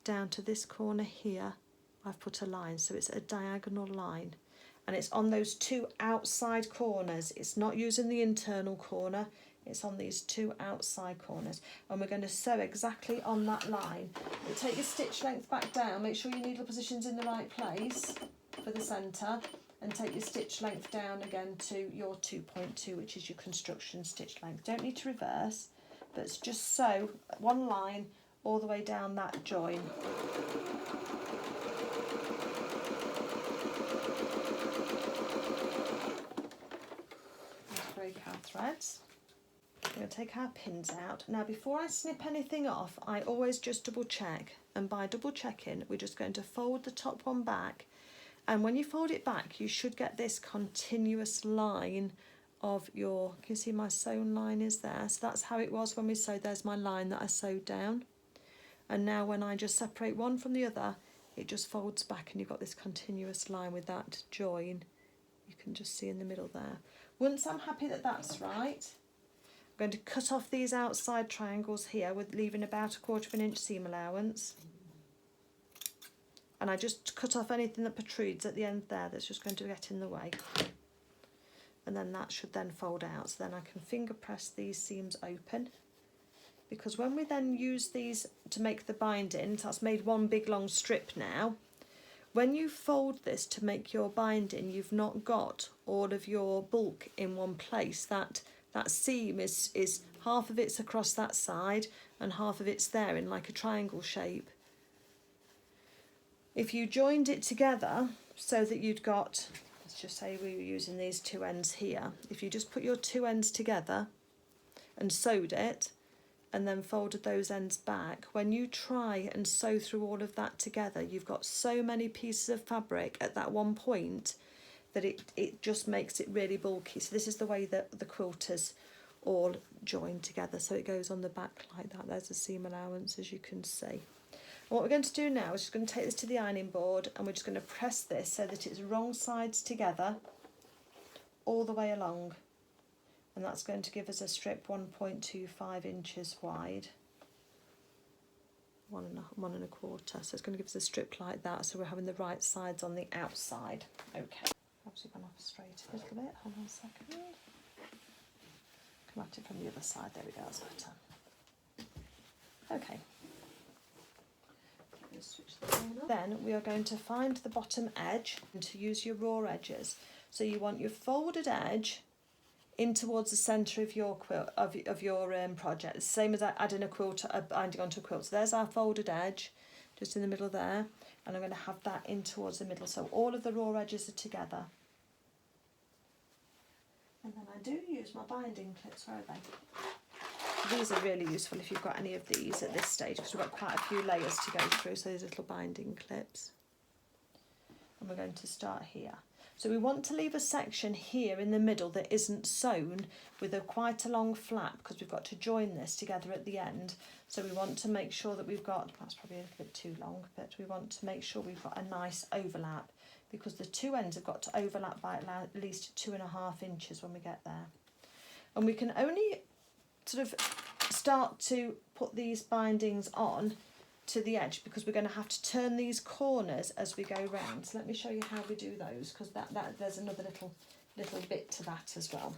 down to this corner here, I've put a line, so it's a diagonal line. And it's on those two outside corners. It's not using the internal corner, it's on these two outside corners. And we're going to sew exactly on that line. But take your stitch length back down, make sure your needle position's in the right place for the centre, and take your stitch length down again to your 2.2, which is your construction stitch length. Don't need to reverse, but it's just sew one line all the way down that join. Break our threads. We're going to take our pins out. Now before I snip anything off, I always just double check, and by double checking we're just going to fold the top one back, and when you fold it back you should get this continuous line of your, can you see my sewn line is there? So that's how it was when we sewed. There's my line that I sewed down, and now when I just separate one from the other, it just folds back and you've got this continuous line with that join. You can just see in the middle there. Once I'm happy that that's right, I'm going to cut off these outside triangles here with leaving about 1/4 of an inch seam allowance. And I just cut off anything that protrudes at the end there that's just going to get in the way. And then that should then fold out. So then I can finger press these seams open. Because when we then use these to make the binding, so that's made one big long strip now. When you fold this to make your binding, you've not got all of your bulk in one place. That seam is half of it's across that side and half of it's there in like a triangle shape. If you joined it together so that you'd got, let's just say we were using these two ends here. If you just put your two ends together and sewed it, and then folded those ends back, when you try and sew through all of that together, you've got so many pieces of fabric at that one point that it just makes it really bulky. So this is the way that the quilters all join together. So it goes on the back like that. There's a seam allowance, as you can see. And what we're going to do now is just going to take this to the ironing board, and we're just going to press this so that it's wrong sides together all the way along. And that's going to give us a strip 1.25 inches wide, 1.25. So it's going to give us a strip like that, so we're having the right sides on the outside. Okay, perhaps we've gone off straight a little bit. Hold on a second. Come at it from the other side. There we go, that's better. Okay. Then we are going to find the bottom edge and to use your raw edges. So you want your folded edge in towards the centre of your quilt of your project. It's the same as adding a quilt, binding onto a quilt. So there's our folded edge, just in the middle there, and I'm going to have that in towards the middle. So all of the raw edges are together. And then I do use my binding clips. Where are they? These are really useful if you've got any of these at this stage, because we've got quite a few layers to go through. So these little binding clips. And we're going to start here. So we want to leave a section here in the middle that isn't sewn with quite a long flap, because we've got to join this together at the end. So we want to make sure that we've got, that's probably a little bit too long, but we want to make sure we've got a nice overlap, because the two ends have got to overlap by at least 2.5 inches when we get there. And we can only sort of start to put these bindings on to the edge, because we're going to have to turn these corners as we go round. So let me show you how we do those, because that there's another little bit to that as well.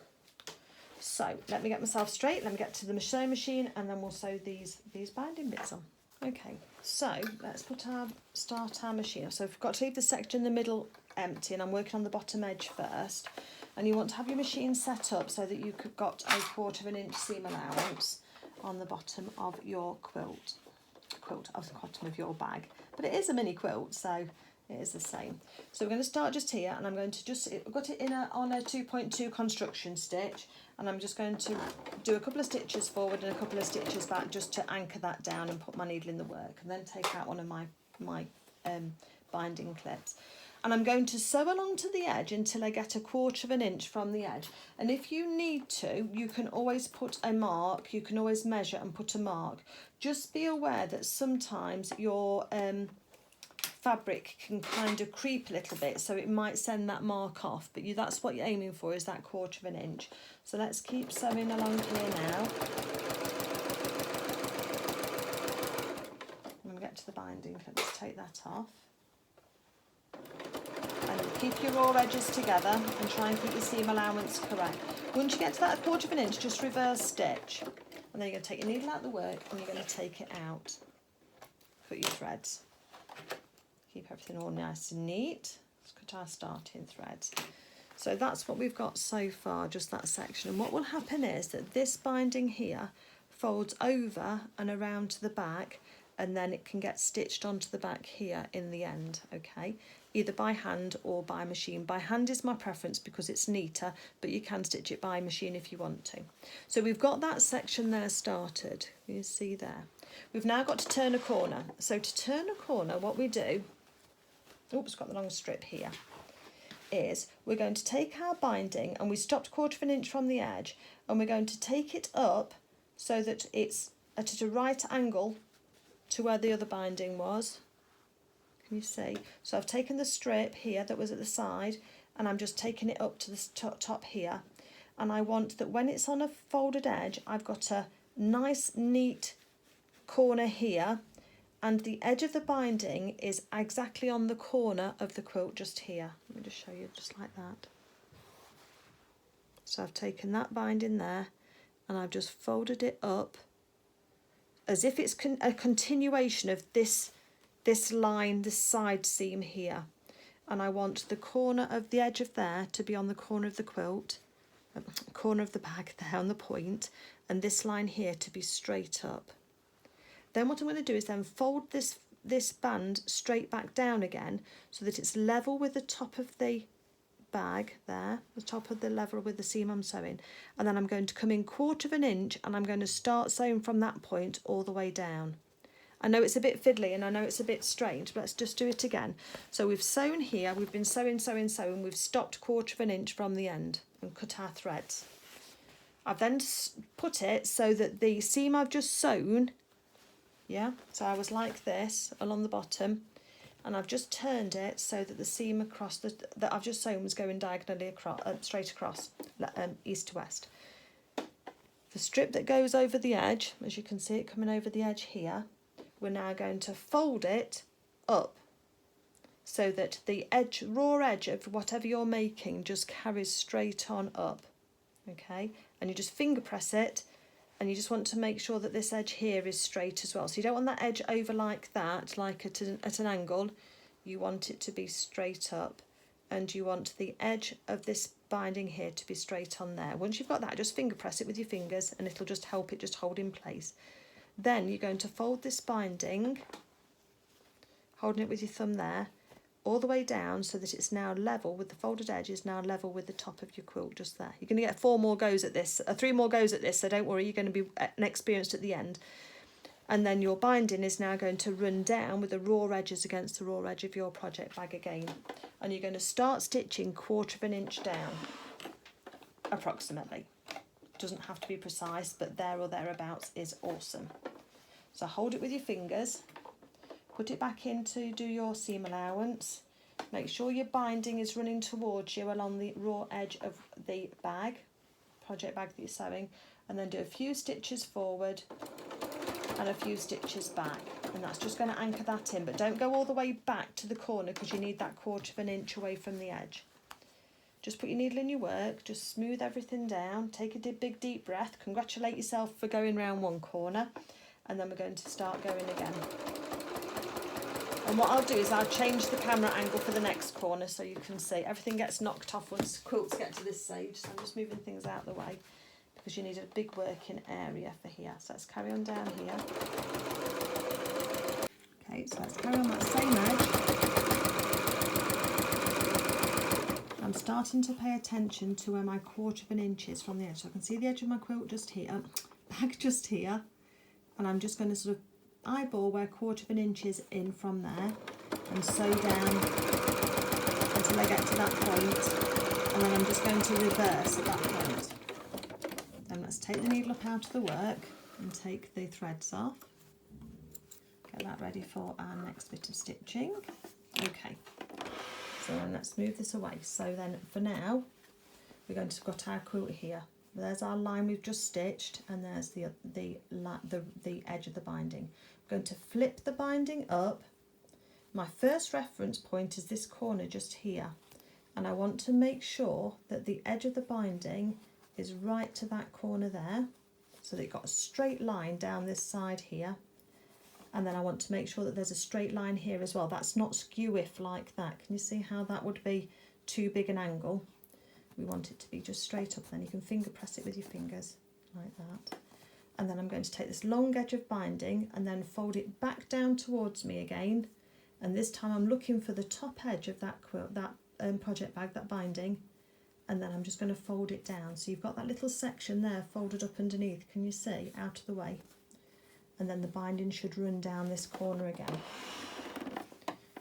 So let me get myself straight, let me get to the sewing machine, and then we'll sew these binding bits on. Okay, so let's start our machine. So I've got to leave the section in the middle empty, and I'm working on the bottom edge first. And you want to have your machine set up so that you've got a 1/4 inch seam allowance on the bottom of your quilt of the bottom of your bag. But it is a mini quilt, so it is the same. So we're going to start just here, and I'm going to I've got it on a 2.2 construction stitch, and I'm just going to do a couple of stitches forward and a couple of stitches back just to anchor that down and put my needle in the work, and then take out one of my binding clips. And I'm going to sew along to the edge until I get a 1/4 inch from the edge. And if you need to, you can always put a mark, you can always measure and put a mark. Just be aware that sometimes your fabric can kind of creep a little bit, so it might send that mark off, but that's what you're aiming for, is that 1/4 inch. So let's keep sewing along here now. When we get to the binding, let's take that off. And keep your raw edges together and try and keep your seam allowance correct. Once you get to that 1/4 inch, just reverse stitch, and then you're going to take your needle out of the work and you're going to take it out. Cut your threads. Keep everything all nice and neat. Let's cut our starting threads. So that's what we've got so far, just that section. And what will happen is that this binding here folds over and around to the back, and then it can get stitched onto the back here in the end, okay? Either by hand or by machine. By hand is my preference because it's neater, but you can stitch it by machine if you want to. So we've got that section there started, you see there. We've now got to turn a corner. So to turn a corner, what we do, oops, got the wrong strip here, is we're going to take our binding, and we stopped 1/4 inch from the edge, and we're going to take it up so that it's at a right angle to where the other binding was. Can you see? So I've taken the strip here that was at the side, and I'm just taking it up to the top here, and I want that when it's on a folded edge, I've got a nice neat corner here, and the edge of the binding is exactly on the corner of the quilt just here. Let me just show you, just like that. So I've taken that binding there, and I've just folded it up as if it's a continuation of this line, this side seam here. And I want the corner of the edge of there to be on the corner of the quilt, corner of the bag there on the point, and this line here to be straight up. Then what I'm going to do is then fold this band straight back down again so that it's level with the top of the bag there, the top of the level with the seam I'm sewing, and then I'm going to come in 1/4 inch, and I'm going to start sewing from that point all the way down. I know it's a bit fiddly and I know it's a bit strange, but let's just do it again. So we've sewn here, we've been sewing, we've stopped 1/4 inch from the end and cut our threads. I've then put it so that the seam I've just sewn, yeah, so I was like this along the bottom, and I've just turned it so that the seam across that I've just sewn was going diagonally across, straight across, east to west. The strip that goes over the edge, as you can see it coming over the edge here, we're now going to fold it up so that the edge, raw edge of whatever you're making just carries straight on up, okay? And you just finger press it, and you just want to make sure that this edge here is straight as well. So you don't want that edge over like that, like at an angle. You want it to be straight up, and you want the edge of this binding here to be straight on there. Once you've got that, just finger press it with your fingers, and it'll just help it just hold in place. Then you're going to fold this binding, holding it with your thumb there, all the way down so that it's now level with the folded edge, is now level with the top of your quilt just there. You're going to get 3 more goes at this, so don't worry, you're going to be experienced at the end. And then your binding is now going to run down with the raw edges against the raw edge of your project bag again. And you're going to start stitching 1/4 inch down, approximately. Doesn't have to be precise, but there or thereabouts is awesome. So hold it with your fingers, put it back in to do your seam allowance. Make sure your binding is running towards you along the raw edge of the bag, project bag that you're sewing, and then do a few stitches forward and a few stitches back, and that's just going to anchor that in, but don't go all the way back to the corner because you need that 1/4 inch away from the edge. Just put your needle in your work, just smooth everything down, take a big deep breath, congratulate yourself for going round one corner, and then we're going to start going again. And what I'll do is I'll change the camera angle for the next corner so you can see. Everything gets knocked off once quilts get to this stage, so I'm just moving things out of the way because you need a big working area for here. So let's carry on down here. Okay, so let's carry on that same edge. I'm starting to pay attention to where my 1/4 inch is from the edge. So I can see the edge of my quilt just here, bag just here, and I'm just going to sort of eyeball where 1/4 inch is in from there and sew down until I get to that point, and then I'm just going to reverse at that point. Then let's take the needle up out of the work and take the threads off. Get that ready for our next bit of stitching. Okay, so then let's move this away. So then for now we're going to got our quilt here. There's our line we've just stitched, and there's the edge of the binding. I'm going to flip the binding up. My first reference point is this corner just here, and I want to make sure that the edge of the binding is right to that corner there, so that you've got a straight line down this side here. And then I want to make sure that there's a straight line here as well. That's not skew-if like that. Can you see how that would be too big an angle? We want it to be just straight up, then you can finger press it with your fingers like that. And then I'm going to take this long edge of binding and then fold it back down towards me again, and this time I'm looking for the top edge of that quilt, that project bag, that binding, and then I'm just going to fold it down. So you've got that little section there folded up underneath, can you see, out of the way, and then the binding should run down this corner again.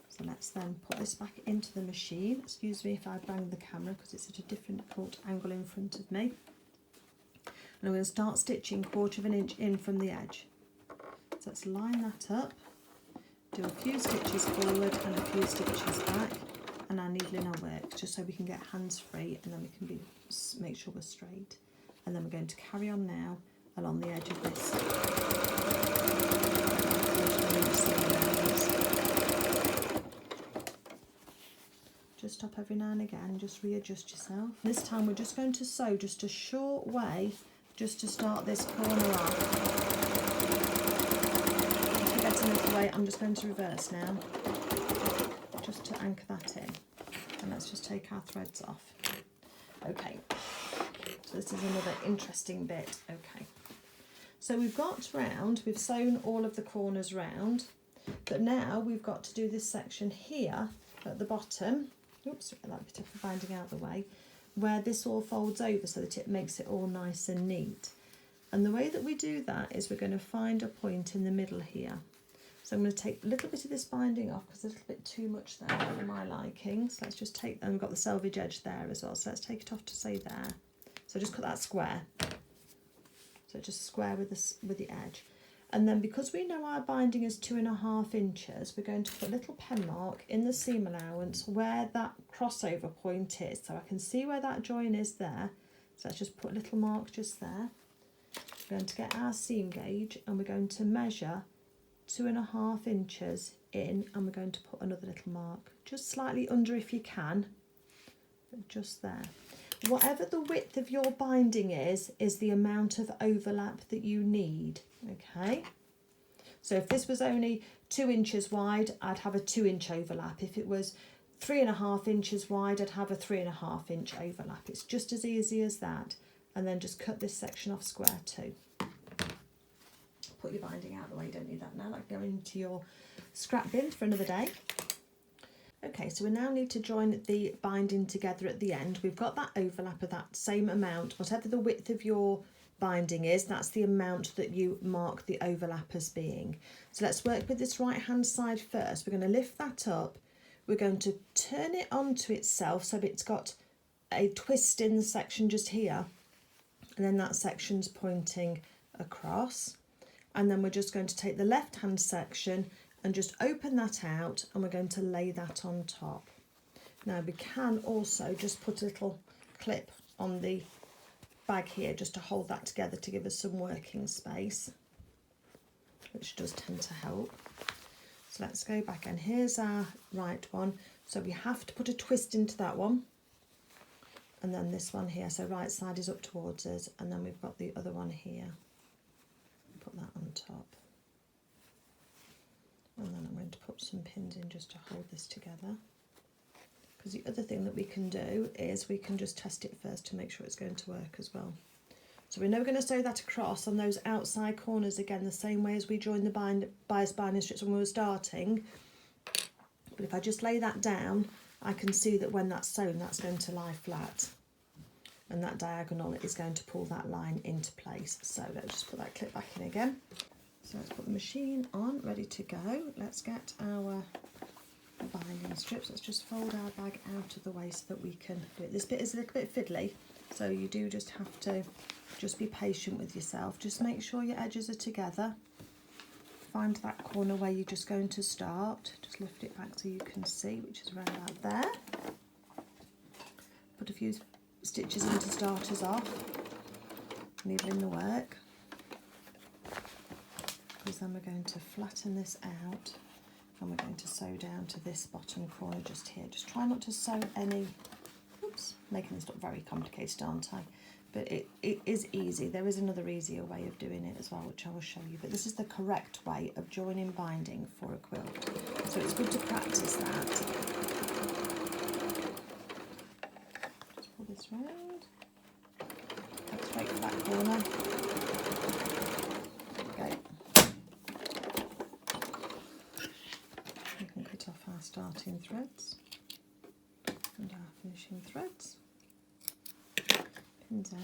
So let's then put this back into the machine. Excuse me if I bang the camera because it's at a different quilt angle in front of me. And I'm going to start stitching 1/4 inch in from the edge. So let's line that up, do a few stitches forward and a few stitches back, and our needle in our work, just so we can get hands free, and then we can make sure we're straight. And then we're going to carry on now along the edge of this. Just stop every now and again, just readjust yourself. This time we're just going to sew just a short way, just to start this corner off. If you're getting out of the way, I'm just going to reverse now, just to anchor that in. And let's just take our threads off. Okay, so this is another interesting bit. Okay, so we've got round, we've sewn all of the corners round, but now we've got to do this section here at the bottom. Oops, get that bit of the binding out of the way, where this all folds over so that it makes it all nice and neat. And the way that we do that is we're going to find a point in the middle here. So I'm going to take a little bit of this binding off because there's a little bit too much there for my liking. So let's just take, and we've got the selvage edge there as well, so let's take it off to say there. So just cut that square. So just square with the edge. And then because we know our binding is 2.5 inches, we're going to put a little pen mark in the seam allowance where that crossover point is. So I can see where that join is there. So let's just put a little mark just there. We're going to get our seam gauge and we're going to measure 2.5 inches in, and we're going to put another little mark, just slightly under if you can, but just there. Whatever the width of your binding is the amount of overlap that you need. Okay, so if this was only 2 inches wide, I'd have a 2 inch overlap. If it was 3.5 inches wide, I'd have a 3.5 inch overlap. It's just as easy as that. And then just cut this section off square too. Put your binding out of the way, you don't need that now. That'll go into your scrap bin for another day. Okay, so we now need to join the binding together at the end. We've got that overlap of that same amount. Whatever the width of your binding is, that's the amount that you mark the overlap as being. So let's work with this right hand side first. We're going to lift that up. We're going to turn it onto itself so it's got a twist in the section just here. And then that section's pointing across. And then we're just going to take the left hand section and just open that out, and we're going to lay that on top. Now we can also just put a little clip on the bag here just to hold that together to give us some working space, which does tend to help. So let's go back, and here's our right one. So we have to put a twist into that one. and then this one here, so right side is up towards us, and then we've got the other one here. Put that on top. And then I'm going to put some pins in just to hold this together. Because the other thing that we can do is we can just test it first to make sure it's going to work as well. So we're now going to sew that across on those outside corners again, the same way as we joined the bias binding strips when we were starting. But if I just lay that down, I can see that when that's sewn, that's going to lie flat. And that diagonal is going to pull that line into place. So let's just put that clip back in again. So let's put the machine on, ready to go. Let's get our binding strips. Let's just fold our bag out of the way so that we can do it. This bit is a little bit fiddly, so you do just have to just be patient with yourself. Just make sure your edges are together. Find that corner where you're just going to start. Just lift it back so you can see, which is around about there. Put a few stitches in to start us off, needling the work, because then we're going to flatten this out and we're going to sew down to this bottom corner just here. Just try not to sew any, oops, making this look very complicated, aren't I? But it is easy. There is another easier way of doing it as well, which I will show you. But this is the correct way of joining binding for a quilt. So it's good to practice that. Just pull this round. Go straight for that corner. There we go. We can cut off our starting threads and our finishing threads.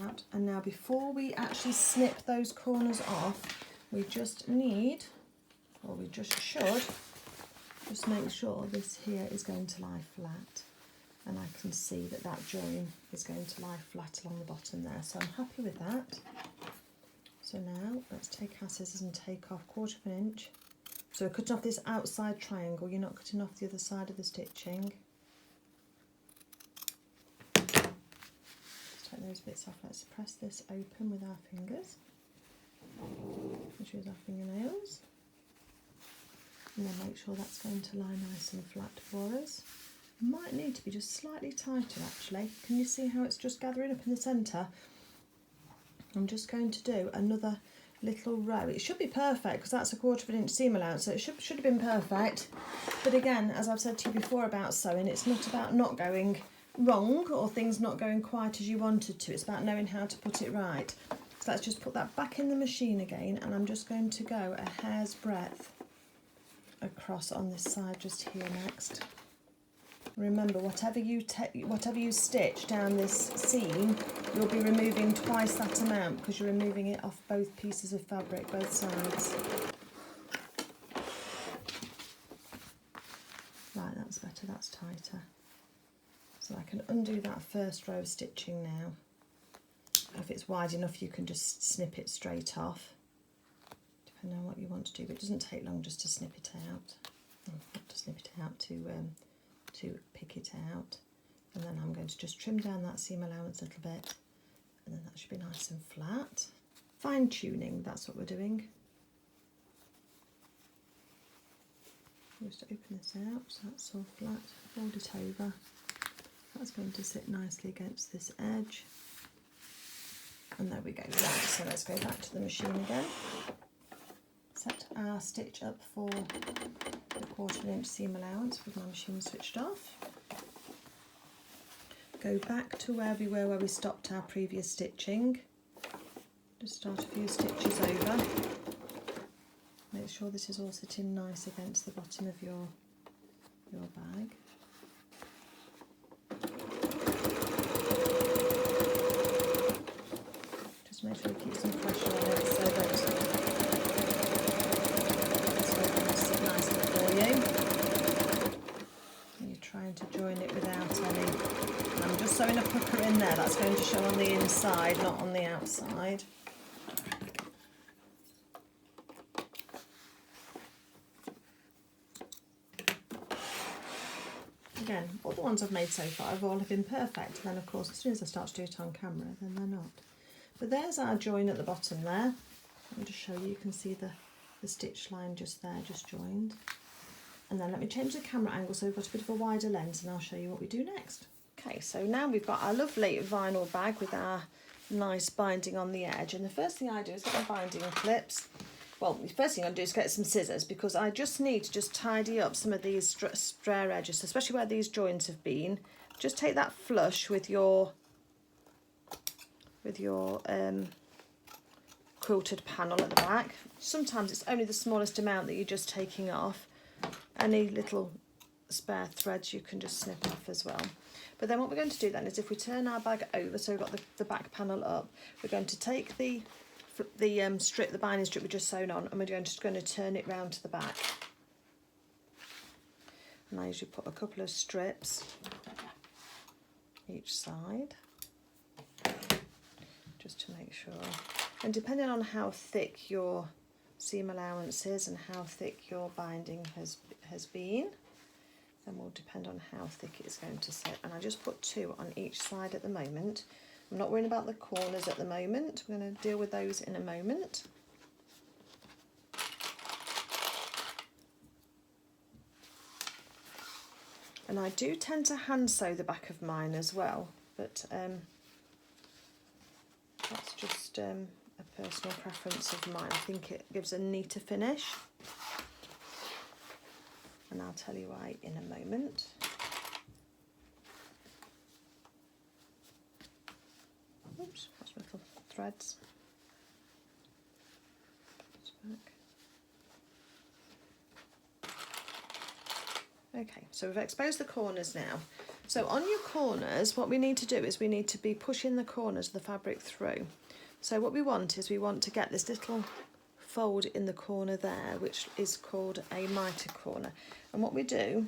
Out, and now before we actually snip those corners off, we just need, or we just should, just make sure this here is going to lie flat, and I can see that that join is going to lie flat along the bottom there, so I'm happy with that. So now let's take our scissors and take off 1/4 inch. So we're cutting off this outside triangle, you're not cutting off the other side of the stitching. Take those bits off. Let's press this open with our fingers, which is our fingernails, and then make sure that's going to lie nice and flat for us. Might need to be just slightly tighter actually. Can you see how it's just gathering up in the centre? I'm just going to do another little row. It should be perfect because that's a 1/4 inch seam allowance, so it should have been perfect. But again, as I've said to you before about sewing, it's not about not going wrong or things not going quite as you wanted to. It's about knowing how to put it right. So let's just put that back in the machine again, and I'm just going to go a hair's breadth across on this side just here next. Remember, whatever you stitch down this seam, you'll be removing twice that amount because you're removing it off both pieces of fabric, both sides. Right, that's better, that's tighter. So I can undo that first row of stitching now. If it's wide enough, you can just snip it straight off, depending on what you want to do. But it doesn't take long just to snip it out. Not to snip it out, to pick it out. And then I'm going to just trim down that seam allowance a little bit, and then that should be nice and flat. Fine tuning, that's what we're doing. Just open this out so that's all flat. Fold it over. That's going to sit nicely against this edge. And there we go. Right, so let's go back to the machine again. Set our stitch up for the 1/4 inch seam allowance with my machine switched off. Go back to where we stopped our previous stitching. Just start a few stitches over. Make sure this is all sitting nice against the bottom of your bag. Just make sure you keep some pressure on it so that it's going to sit nicely for you. And you're trying to join it without any. I'm just sewing a pucker in there. That's going to show on the inside, not on the outside. Again, all the ones I've made so far have all been perfect. And then of course, as soon as I start to do it on camera, then they're not. But there's our join at the bottom there. Let me just show you. You can see the stitch line just there, just joined. And then let me change the camera angle so we've got a bit of a wider lens, and I'll show you what we do next. Okay, so now we've got our lovely vinyl bag with our nice binding on the edge, and the first thing I do is get my binding clips. Well, the first thing I do is get some scissors, because I just need to just tidy up some of these square edges, especially where these joints have been. Just take that flush with your quilted panel at the back. Sometimes it's only the smallest amount that you're just taking off. Any little spare threads you can just snip off as well. But then what we're going to do then is, if we turn our bag over, so we've got the back panel up, we're going to take the binding strip we just sewn on, and we're just going to turn it round to the back. And I usually put a couple of strips each side, just to make sure. And depending on how thick your seam allowance is and how thick your binding has been, then will depend on how thick it's going to sit. And I just put 2 on each side at the moment. I'm not worrying about the corners at the moment. We're going to deal with those in a moment. And I do tend to hand sew the back of mine as well, but that's just a personal preference of mine. I think it gives a neater finish, and I'll tell you why in a moment. Oops, lost my little threads. Okay, so we've exposed the corners now. So on your corners, what we need to do is we need to be pushing the corners of the fabric through. So what we want is we want to get this little fold in the corner there, which is called a mitre corner. And what we do,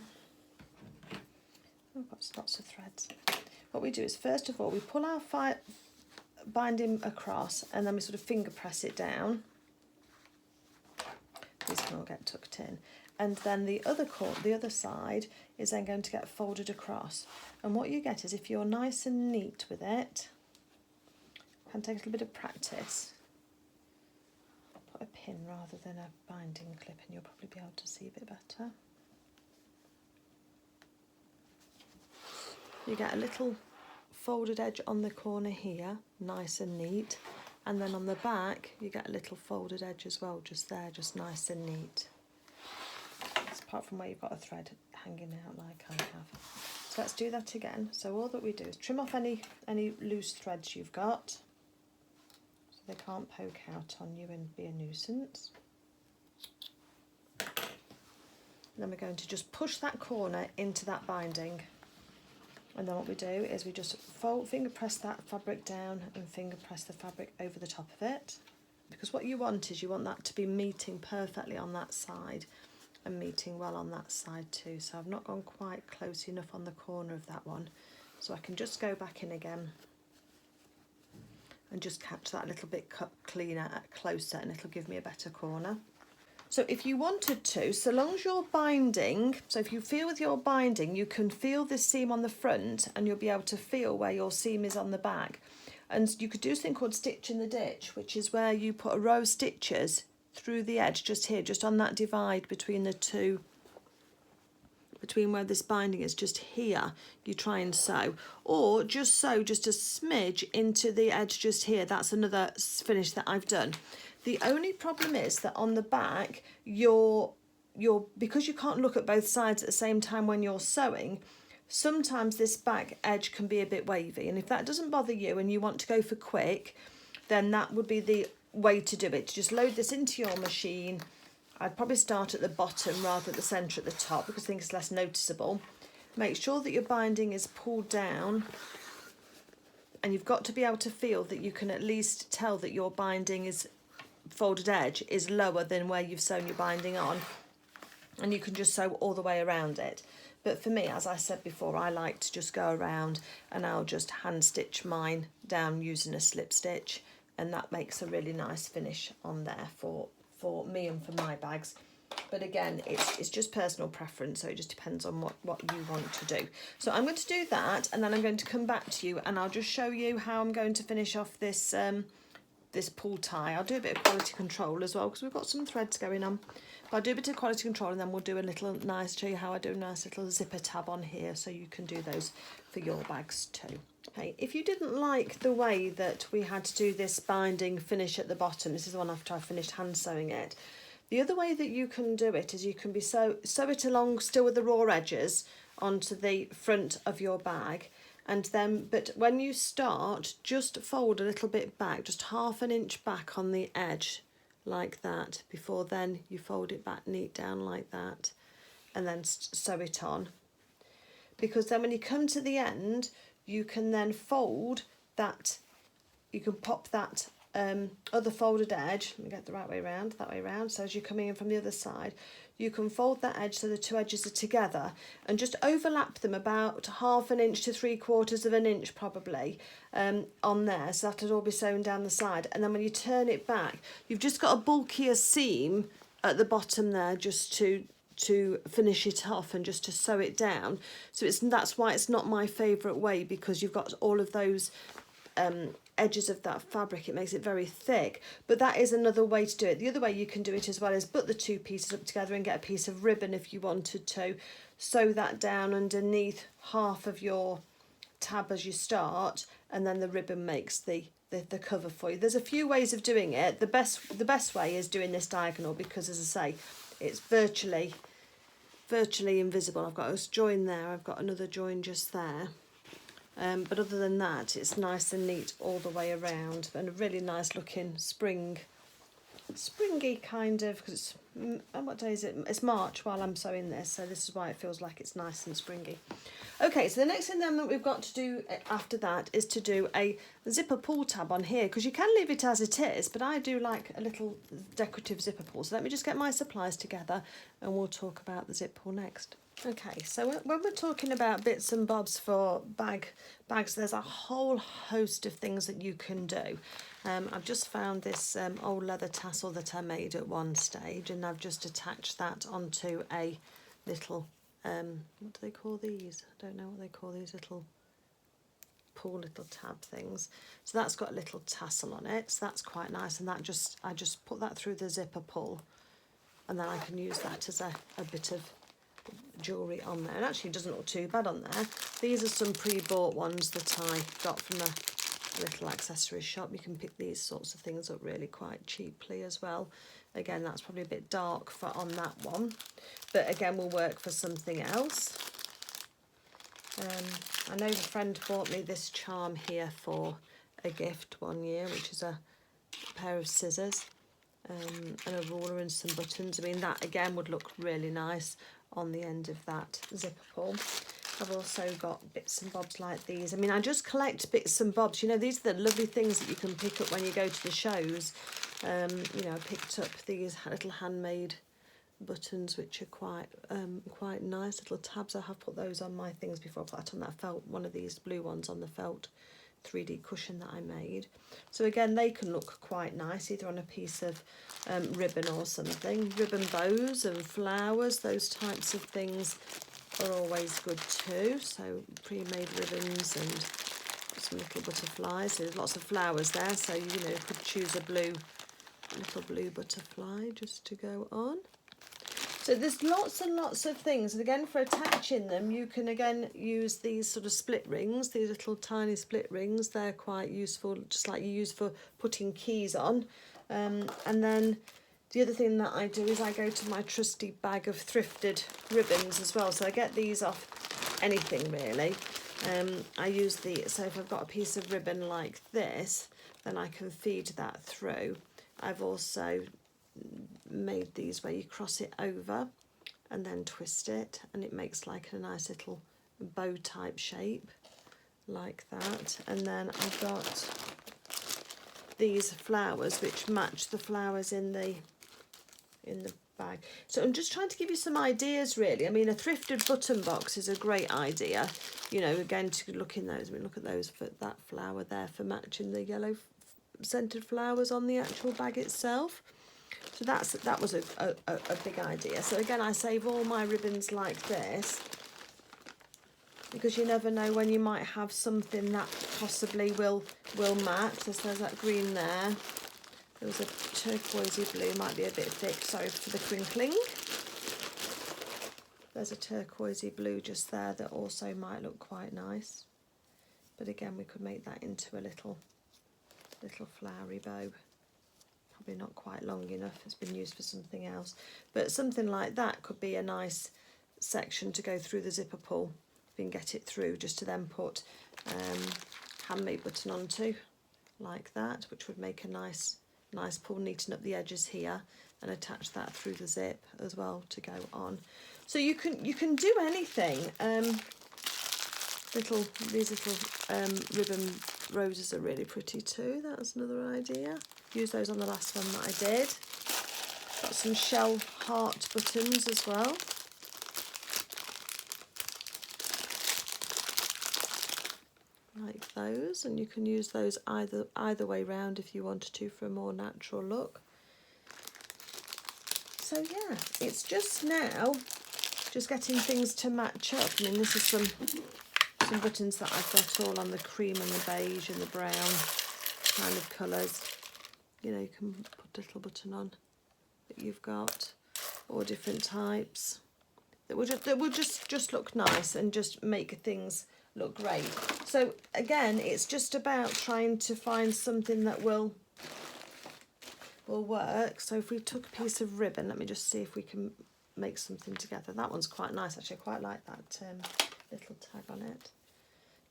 I've got lots of threads. What we do is, first of all, we pull our binding across, and then we sort of finger press it down. These can all get tucked in. And then the other side is then going to get folded across. And what you get is, if you're nice and neat with it, can take a little bit of practice. Put a pin rather than a binding clip, and you'll probably be able to see a bit better. You get a little folded edge on the corner here, nice and neat. And then on the back, you get a little folded edge as well, just there, just nice and neat. Apart from where you've got a thread hanging out like I have. So let's do that again. So all that we do is trim off any loose threads you've got, so they can't poke out on you and be a nuisance. And then we're going to just push that corner into that binding. And then what we do is we just finger press that fabric down and finger press the fabric over the top of it. Because what you want is, you want that to be meeting perfectly on that side and meeting well on that side too. So I've not gone quite close enough on the corner of that one, so I can just go back in again and just catch that a little bit cleaner, closer, and it'll give me a better corner. So if you wanted to, so long as you're binding, so if you feel with your binding, you can feel this seam on the front, and you'll be able to feel where your seam is on the back. And you could do something called stitch in the ditch, which is where you put a row of stitches through the edge, just here, just on that divide between the two, between where this binding is, just here, you try and sew, or just sew just a smidge into the edge just here. That's another finish that I've done. The only problem is that on the back, because you can't look at both sides at the same time when you're sewing, sometimes this back edge can be a bit wavy, and if that doesn't bother you and you want to go for quick, then that would be the way to do it. Just load this into your machine. I'd probably start at the bottom rather than at the centre at the top, because I think it's less noticeable. Make sure that your binding is pulled down, and you've got to be able to feel that you can at least tell that your binding is folded edge is lower than where you've sewn your binding on, and you can just sew all the way around it. But for me, as I said before, I like to just go around and I'll just hand stitch mine down using a slip stitch, and that makes a really nice finish on there for me and for my bags. But again, it's just personal preference, so it just depends on what you want to do. So I'm going to do that, and then I'm going to come back to you, and I'll just show you how I'm going to finish off this this pull tie. I'll do a bit of quality control as well because we've got some threads going on. But I'll do a bit of quality control and then we'll do a little nice, show you how I do a nice little zipper tab on here so you can do those for your bags too. Okay, if you didn't like the way that we had to do this binding finish at the bottom, this is the one after I finished hand sewing it. The other way that you can do it is you can sew it along still with the raw edges onto the front of your bag. And then, but when you start, just fold a little bit back, just 1/2 inch back on the edge, like that. Before then, you fold it back neat down like that, and then sew it on. Because then when you come to the end, you can then fold that, you can pop that other folded edge, let me get the right way around, that way around, so as you're coming in from the other side, you can fold that edge so the two edges are together and just overlap them about 1/2 inch to 3/4 inch probably on there, so that'll all be sewn down the side. And then when you turn it back, you've just got a bulkier seam at the bottom there just to finish it off and just to sew it down. So that's why it's not my favourite way, because you've got all of those edges of that fabric. It makes it very thick, but that is another way to do it. The other way you can do it as well is put the two pieces up together and get a piece of ribbon if you wanted to. Sew that down underneath half of your tab as you start, and then the ribbon makes the cover for you. There's a few ways of doing it. The best way is doing this diagonal because, as I say, it's virtually invisible. I've got a join there, I've got another join just there. But other than that, it's nice and neat all the way around, and a really nice looking springy kind of, because it's, what day is it? It's March while I'm sewing this, so this is why it feels like it's nice and springy. Okay, so the next thing then that we've got to do after that is to do a zipper pull tab on here, because you can leave it as it is, but I do like a little decorative zipper pull. So let me just get my supplies together and we'll talk about the zip pull next. Okay, so when we're talking about bits and bobs for bags, there's a whole host of things that you can do. I've just found this old leather tassel that I made at one stage, and I've just attached that onto a little, what do they call these? I don't know what they call these little tab things. So that's got a little tassel on it, so that's quite nice, and I just put that through the zipper pull, and then I can use that as a bit of jewellery on there. And actually it doesn't look too bad on there. These are some pre-bought ones that I got from a little accessory shop. You can pick these sorts of things up really quite cheaply as well. Again, that's probably a bit dark for on that one, but again will work for something else. I know a friend bought me this charm here for a gift one year, which is a pair of scissors and a ruler and some buttons. I mean, that again would look really nice on the end of that zipper pull. I've also got bits and bobs like these. I mean, I just collect bits and bobs. You know, these are the lovely things that you can pick up when you go to the shows. You know, I picked up these little handmade buttons, which are quite nice little tabs. I have put those on my things before. I put that on that felt, one of these blue ones on the felt 3D cushion that I made. So again, they can look quite nice either on a piece of ribbon or something. Ribbon bows and flowers, those types of things are always good too. So pre-made ribbons and some little butterflies. There's lots of flowers there, so you know, you could choose a little blue butterfly just to go on. So there's lots and lots of things, and again for attaching them you can again use these sort of split rings, these little tiny split rings. They're quite useful, just like you use for putting keys on. And then the other thing that I do is I go to my trusty bag of thrifted ribbons as well. So I get these off anything really. I use so if I've got a piece of ribbon like this, then I can feed that through. I've also made these where you cross it over and then twist it, and it makes like a nice little bow type shape like that. And then I've got these flowers which match the flowers in the bag. So I'm just trying to give you some ideas really. I mean, a thrifted button box is a great idea, you know, again to look in those. I mean, look at those, for that flower there for matching the yellow scented flowers on the actual bag itself. So that was a big idea. So again, I save all my ribbons like this, because you never know when you might have something that possibly will match. So there's that green there, There was a turquoisey blue, might be a bit thick, sorry for the crinkling. There's a turquoisey blue just there that also might look quite nice. But again, we could make that into a little flowery bow. Probably not quite long enough, it's been used for something else. But something like that could be a nice section to go through the zipper pull. If you can get it through, just to then put handmade button onto, like that, which would make a nice pull, neaten up the edges here, and attach that through the zip as well to go on. So you can do anything. These little ribbon roses are really pretty too. That's another idea. Used those on the last one that I did. Got some shell heart buttons as well. Like those, and you can use those either way round if you wanted to for a more natural look. So yeah, it's just now just getting things to match up. I mean, this is some buttons that I've got all on the cream and the beige and the brown kind of colours. You know, you can put a little button on that you've got, or different types that will just look nice and just make things look great. So again, it's just about trying to find something that will work. So if we took a piece of ribbon, let me just see if we can make something together. That one's quite nice actually. I quite like that little tag on it.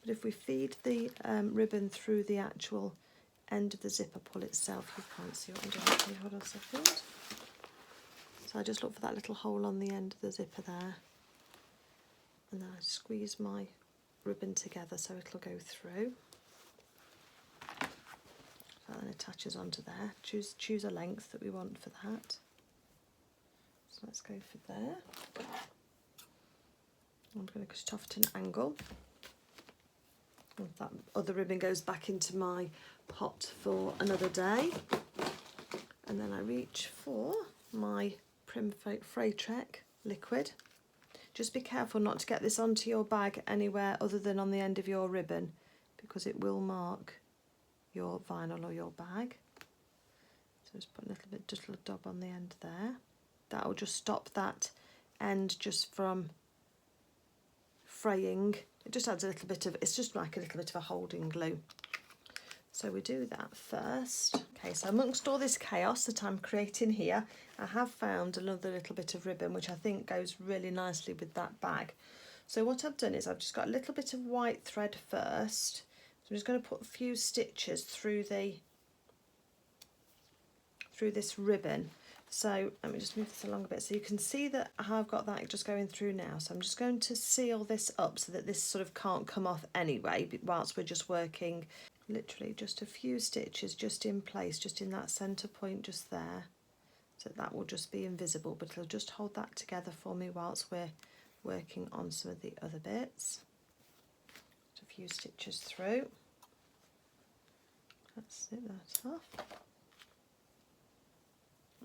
But if we feed the ribbon through the actual end of the zipper pull itself, you can't see what I'm doing. Can you hold on a second? So I just look for that little hole on the end of the zipper there, and then I squeeze my ribbon together so it'll go through. So that then attaches onto there. Choose a length that we want for that. So let's go for there. I'm going to cut it off at an angle. And that other ribbon goes back into my pot for another day. And then I reach for my Prim Fraytrek liquid. Just be careful not to get this onto your bag anywhere other than on the end of your ribbon, because it will mark your vinyl or your bag. So just put just a little dab on the end there. That will just stop that end just from fraying. It just adds a little bit of, it's just like a little bit of a holding glue. So we do that first. Okay, so amongst all this chaos that I'm creating here, I have found another little bit of ribbon which I think goes really nicely with that bag. So what I've done is I've just got a little bit of white thread first. So I'm just going to put a few stitches through this ribbon. So let me just move this along a bit so you can see that I've got that just going through now. So I'm just going to seal this up so that this sort of can't come off anyway whilst we're just working. Literally just a few stitches just in place, just in that centre point just there. So that will just be invisible, but it'll just hold that together for me whilst we're working on some of the other bits. Just a few stitches through. Let's snip that off.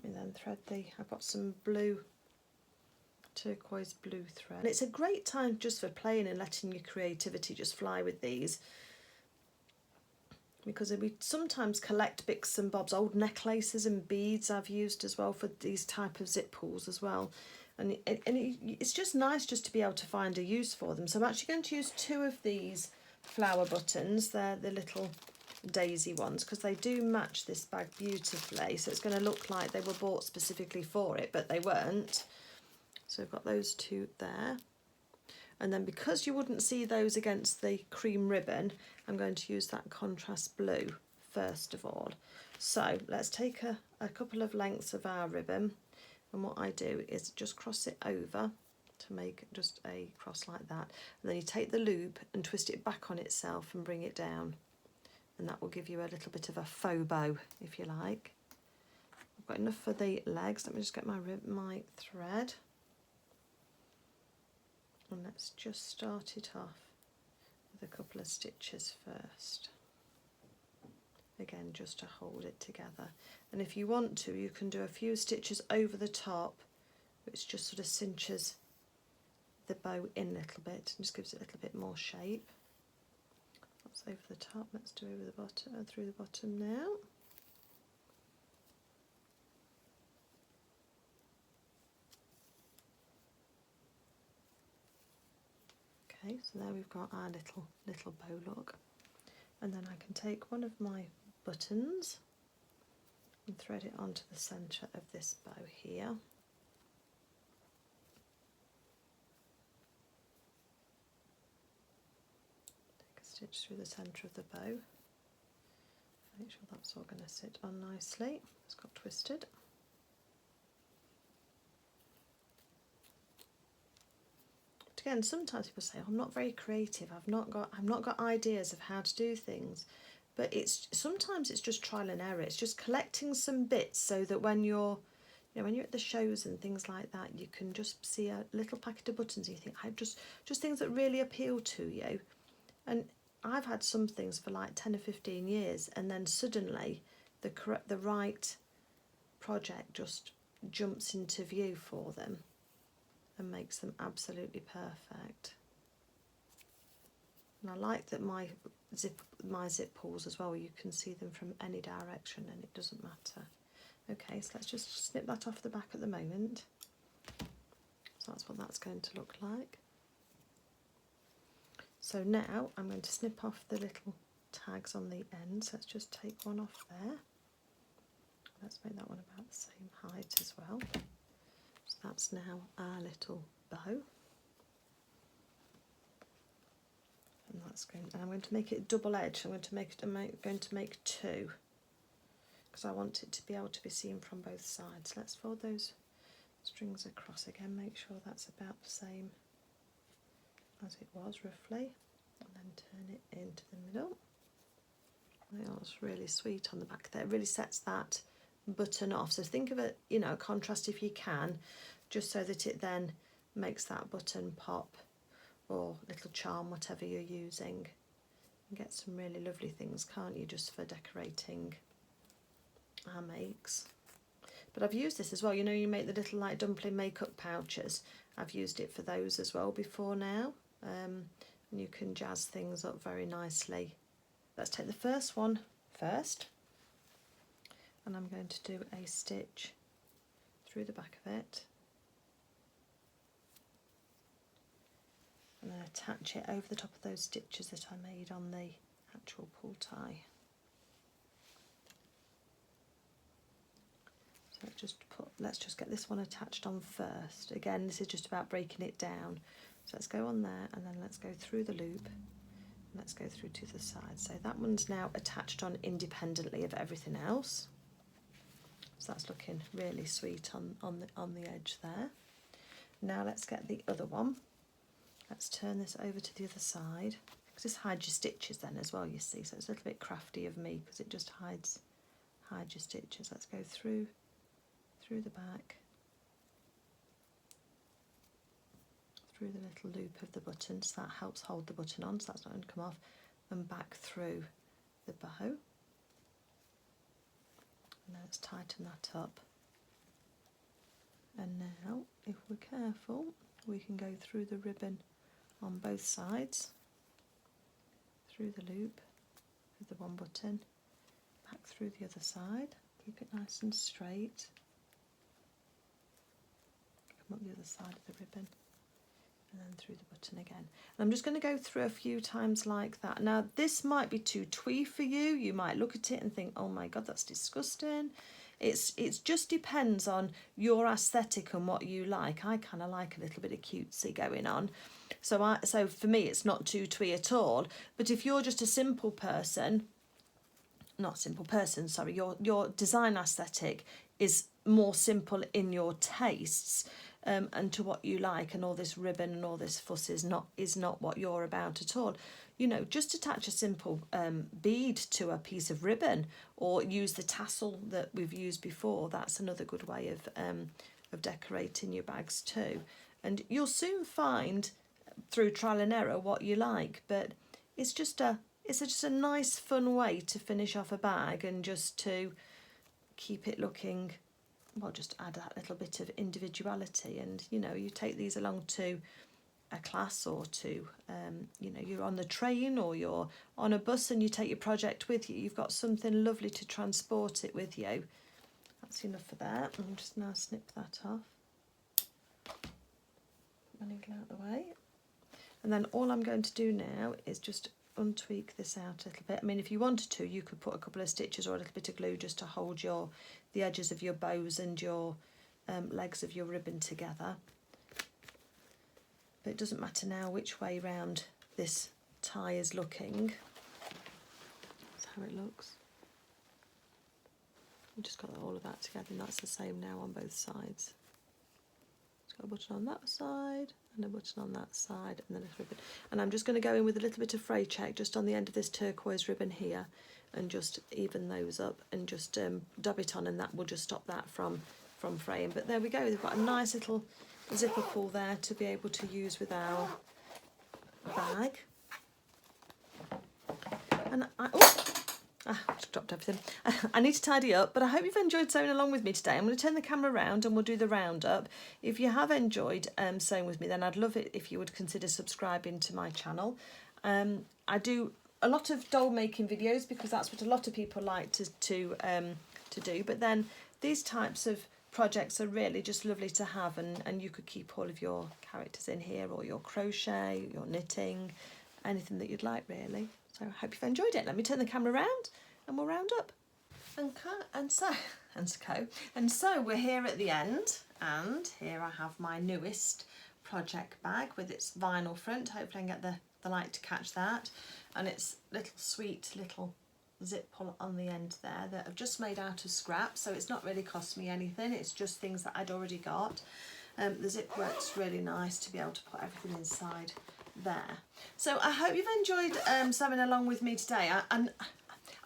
And then thread I've got some turquoise blue thread. And it's a great time just for playing and letting your creativity just fly with these, because we sometimes collect bits and bobs, old necklaces and beads I've used as well for these type of zip pulls as well. And it's just nice just to be able to find a use for them. So I'm actually going to use 2 of these flower buttons. They're the little daisy ones because they do match this bag beautifully. So it's going to look like they were bought specifically for it, but they weren't. So I've got those 2 there. And then because you wouldn't see those against the cream ribbon, I'm going to use that contrast blue first of all. So let's take a couple of lengths of our ribbon, and what I do is just cross it over to make just a cross like that, and then you take the loop and twist it back on itself and bring it down, and that will give you a little bit of a faux bow if you like. I've got enough for the legs. Let me just get my thread. And let's just start it off with a couple of stitches first. Again, just to hold it together. And if you want to, you can do a few stitches over the top, which just sort of cinches the bow in a little bit and just gives it a little bit more shape. That's over the top. Let's do over the bottom, through the bottom now. Okay, so there we've got our little bow look, and then I can take one of my buttons and thread it onto the centre of this bow here. Take a stitch through the centre of the bow. Make sure that's all going to sit on nicely. It's got twisted. But again, sometimes people say, oh, I'm not very creative. I've not got ideas of how to do things. But sometimes it's just trial and error. It's just collecting some bits so that when you're at the shows and things like that, you can just see a little packet of buttons and you think, I just things that really appeal to you. And I've had some things for like 10 or 15 years, and then suddenly the right project just jumps into view for them and makes them absolutely perfect. And I like that my zip pulls as well, you can see them from any direction and it doesn't matter. Okay, so let's just snip that off the back at the moment. So that's what that's going to look like. So now I'm going to snip off the little tags on the ends. Let's just take one off there. Let's make that one about the same height as well. So that's now our little bow. And I'm going to make it double edged. I'm going to make two, because I want it to be able to be seen from both sides. Let's fold those strings across again, make sure that's about the same as it was roughly, and then turn it into the middle. Oh, it's really sweet on the back there. It really sets that button off. So think of it, a contrast if you can, just so that it then makes that button pop, or little charm, whatever you're using. You get some really lovely things, can't you, just for decorating our makes. But I've used this as well, you make the little like dumpling makeup pouches. I've used it for those as well before now. And you can jazz things up very nicely. Let's take the first one first, and I'm going to do a stitch through the back of it and then attach it over the top of those stitches that I made on the actual pull tie. So let's just get this one attached on first. Again, this is just about breaking it down. So let's go on there, and then let's go through the loop, and let's go through to the side. So that one's now attached on independently of everything else. So that's looking really sweet on the edge there. Now let's get the other one. Let's turn this over to the other side, because this hides your stitches then as well, you see. So it's a little bit crafty of me, because it just hides your stitches. Let's go through the back, through the little loop of the button, so that helps hold the button on, so that's not going to come off, and back through the bow. And now let's tighten that up. And now, if we're careful, we can go through the ribbon on both sides, through the loop with the one button, back through the other side, keep it nice and straight, come up the other side of the ribbon, and then through the button again. And I'm just going to go through a few times like that. Now this might be too twee for you. You might look at it and think, oh my god, that's disgusting. It just depends on your aesthetic and what you like. I kind of like a little bit of cutesy going on. So for me it's not too twee at all. But if you're just a simple person, sorry, your design aesthetic is more simple in your tastes, and to what you like, and all this ribbon and all this fuss is not what you're about at all. Just attach a simple bead to a piece of ribbon, or use the tassel that we've used before. That's another good way of decorating your bags too. And you'll soon find through trial and error what you like. But it's just a nice fun way to finish off a bag, and just to keep it looking, well, just add that little bit of individuality. And you take these along to a class, or to you're on the train, or you're on a bus and you take your project with you. You've got something lovely to transport it with you. That's enough for that. I'll just now snip that off, running out of the way. And then all I'm going to do now is just untweak this out a little bit. I mean, if you wanted to, you could put a couple of stitches or a little bit of glue just to hold the edges of your bows and your legs of your ribbon together. But it doesn't matter now which way round this tie is looking. That's how it looks. We've just got all of that together, and that's the same now on both sides. Got a button on that side and a button on that side, and then a ribbon. And I'm just going to go in with a little bit of fray check just on the end of this turquoise ribbon here, and just even those up and just dab it on, and that will just stop that from fraying. But there we go, they've got a nice little zipper pull there to be able to use with our bag. And just dropped everything. I need to tidy up, but I hope you've enjoyed sewing along with me today. I'm going to turn the camera around and we'll do the roundup. If you have enjoyed sewing with me, then I'd love it if you would consider subscribing to my channel. I do a lot of doll making videos because that's what a lot of people like to do. But then these types of projects are really just lovely to have, and you could keep all of your characters in here, or your crochet, your knitting, anything that you'd like really. So I hope you've enjoyed it. Let me turn the camera around and we'll round up. And so we're here at the end, and here I have my newest project bag with its vinyl front. Hopefully I can get the light to catch that. And it's little sweet little zip pull on the end there that I've just made out of scrap, so it's not really cost me anything, it's just things that I'd already got. The zip works really nice to be able to put everything inside there. So I hope you've enjoyed sewing along with me today.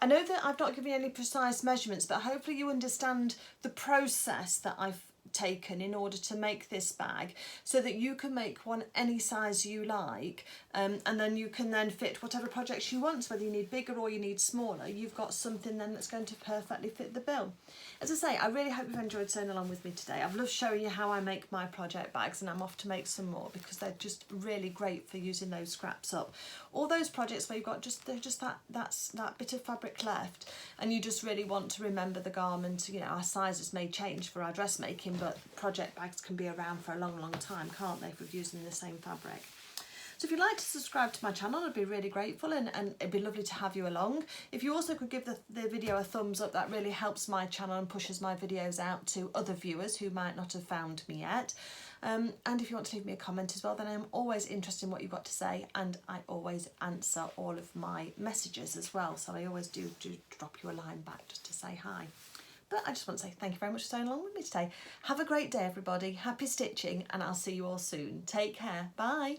I know that I've not given you any precise measurements, but hopefully you understand the process that I've taken in order to make this bag, so that you can make one any size you like, and then you can then fit whatever projects you want. So whether you need bigger or you need smaller, you've got something then that's going to perfectly fit the bill. As I say, I really hope you've enjoyed sewing along with me today. I've loved showing you how I make my project bags, and I'm off to make some more because they're just really great for using those scraps up. All those projects where you've got just that bit of fabric left, and you just really want to remember the garment. You know, our sizes may change for our dressmaking, but project bags can be around for a long time, can't they, if we're using the same fabric. So if you'd like to subscribe to my channel, I'd be really grateful, and it'd be lovely to have you along. If you also could give the video a thumbs up, that really helps my channel and pushes my videos out to other viewers who might not have found me yet. And if you want to leave me a comment as well, then I'm always interested in what you've got to say, and I always answer all of my messages as well. So I always do drop you a line back just to say hi. But I just want to say thank you very much for staying along with me today. Have a great day, everybody. Happy stitching, and I'll see you all soon. Take care. Bye.